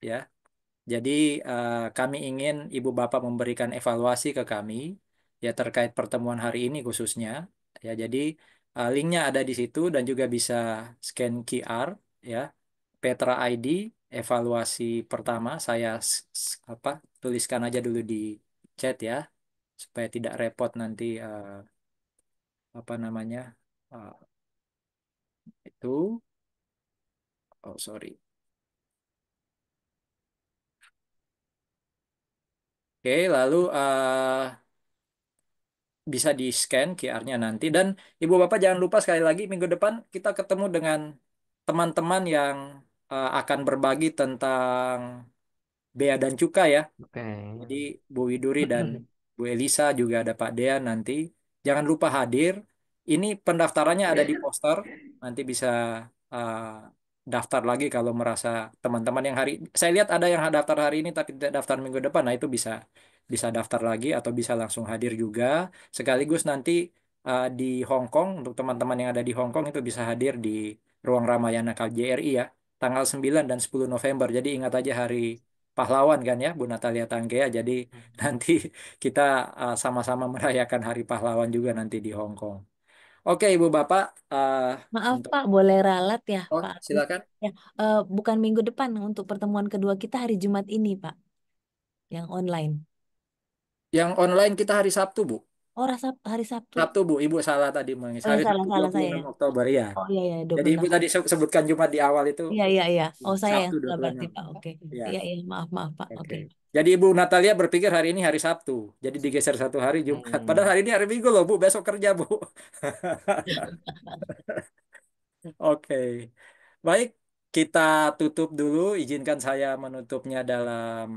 ya. Jadi kami ingin Ibu Bapak memberikan evaluasi ke kami ya terkait pertemuan hari ini khususnya ya. Jadi linknya ada di situ dan juga bisa scan QR ya. Petra ID evaluasi pertama saya tuliskan aja dulu di chat ya supaya tidak repot nanti apa namanya eh, itu. Oh sorry. Oke, lalu bisa di scan QR-nya nanti, dan Ibu Bapak jangan lupa sekali lagi minggu depan kita ketemu dengan teman-teman yang akan berbagi tentang bea dan cukai ya. Oke. Jadi Bu Widuri dan Bu Elisa juga ada Pak Dea nanti. Jangan lupa hadir. Ini pendaftarannya ada di poster. Nanti bisa uh, daftar lagi kalau merasa teman-teman yang saya lihat ada yang daftar hari ini tapi tidak daftar minggu depan. Nah itu bisa bisa daftar lagi atau bisa langsung hadir juga. Sekaligus nanti di Hong Kong untuk teman-teman yang ada di Hong Kong itu bisa hadir di Ruang Ramayana KJRI ya. Tanggal 9 dan 10 November. Jadi ingat aja hari pahlawan kan ya Bu Natalia Tanggea. Jadi nanti kita sama-sama merayakan Hari Pahlawan juga nanti di Hong Kong. Oke Ibu Bapak, Maaf untuk Pak, boleh ralat ya Pak Agus? silakan. Ya, bukan minggu depan untuk pertemuan kedua kita hari Jumat ini Pak, yang online. Yang online kita hari Sabtu Bu. Oh, hari Sabtu. Sabtu Bu, Ibu salah tadi Oh ya hari salah Sabtu salah saya 26 ya. Oktober ya. Oh iya ya Jadi Ibu 26. tadi sebutkan Jumat di awal itu Iya iya iya. Oh saya yang Sabtu salah berarti 26. Pak. Oke. Ya. Iya iya maaf maaf Pak. Oke. Oke. Jadi Ibu Natalia berpikir hari ini hari Sabtu. Jadi digeser satu hari Jumat. Padahal hari ini hari Minggu loh Bu, besok kerja Bu. Oke. Baik, kita tutup dulu. Izinkan saya menutupnya dalam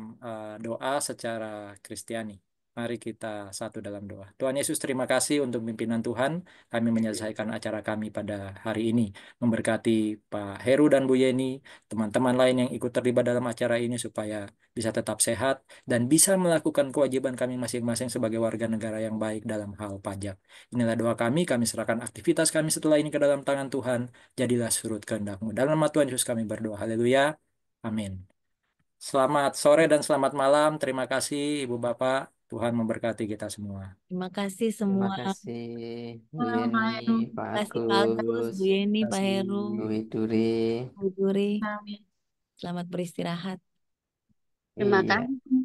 doa secara Kristiani. Mari kita satu dalam doa. Tuhan Yesus, terima kasih untuk pimpinan Tuhan. Kami menyelesaikan acara kami pada hari ini. Memberkati Pak Heru dan Bu Yeni, teman-teman lain yang ikut terlibat dalam acara ini supaya bisa tetap sehat dan bisa melakukan kewajiban kami masing-masing sebagai warga negara yang baik dalam hal pajak. Inilah doa kami serahkan aktivitas kami setelah ini ke dalam tangan Tuhan. Jadilah surut kehendak-Mu. Dalam nama Tuhan Yesus kami berdoa. Haleluya. Amin. Selamat sore dan selamat malam. Terima kasih Ibu Bapak. Tuhan memberkati kita semua. Terima kasih Terima semua. kasih Bu Terima Yeni, Pak kasih Pak Agus, Agus, Bu Yeni, Terima Pak Heru, Bu kasih. Widuri. Bu Duri. Selamat beristirahat. Terima Iya. kasih.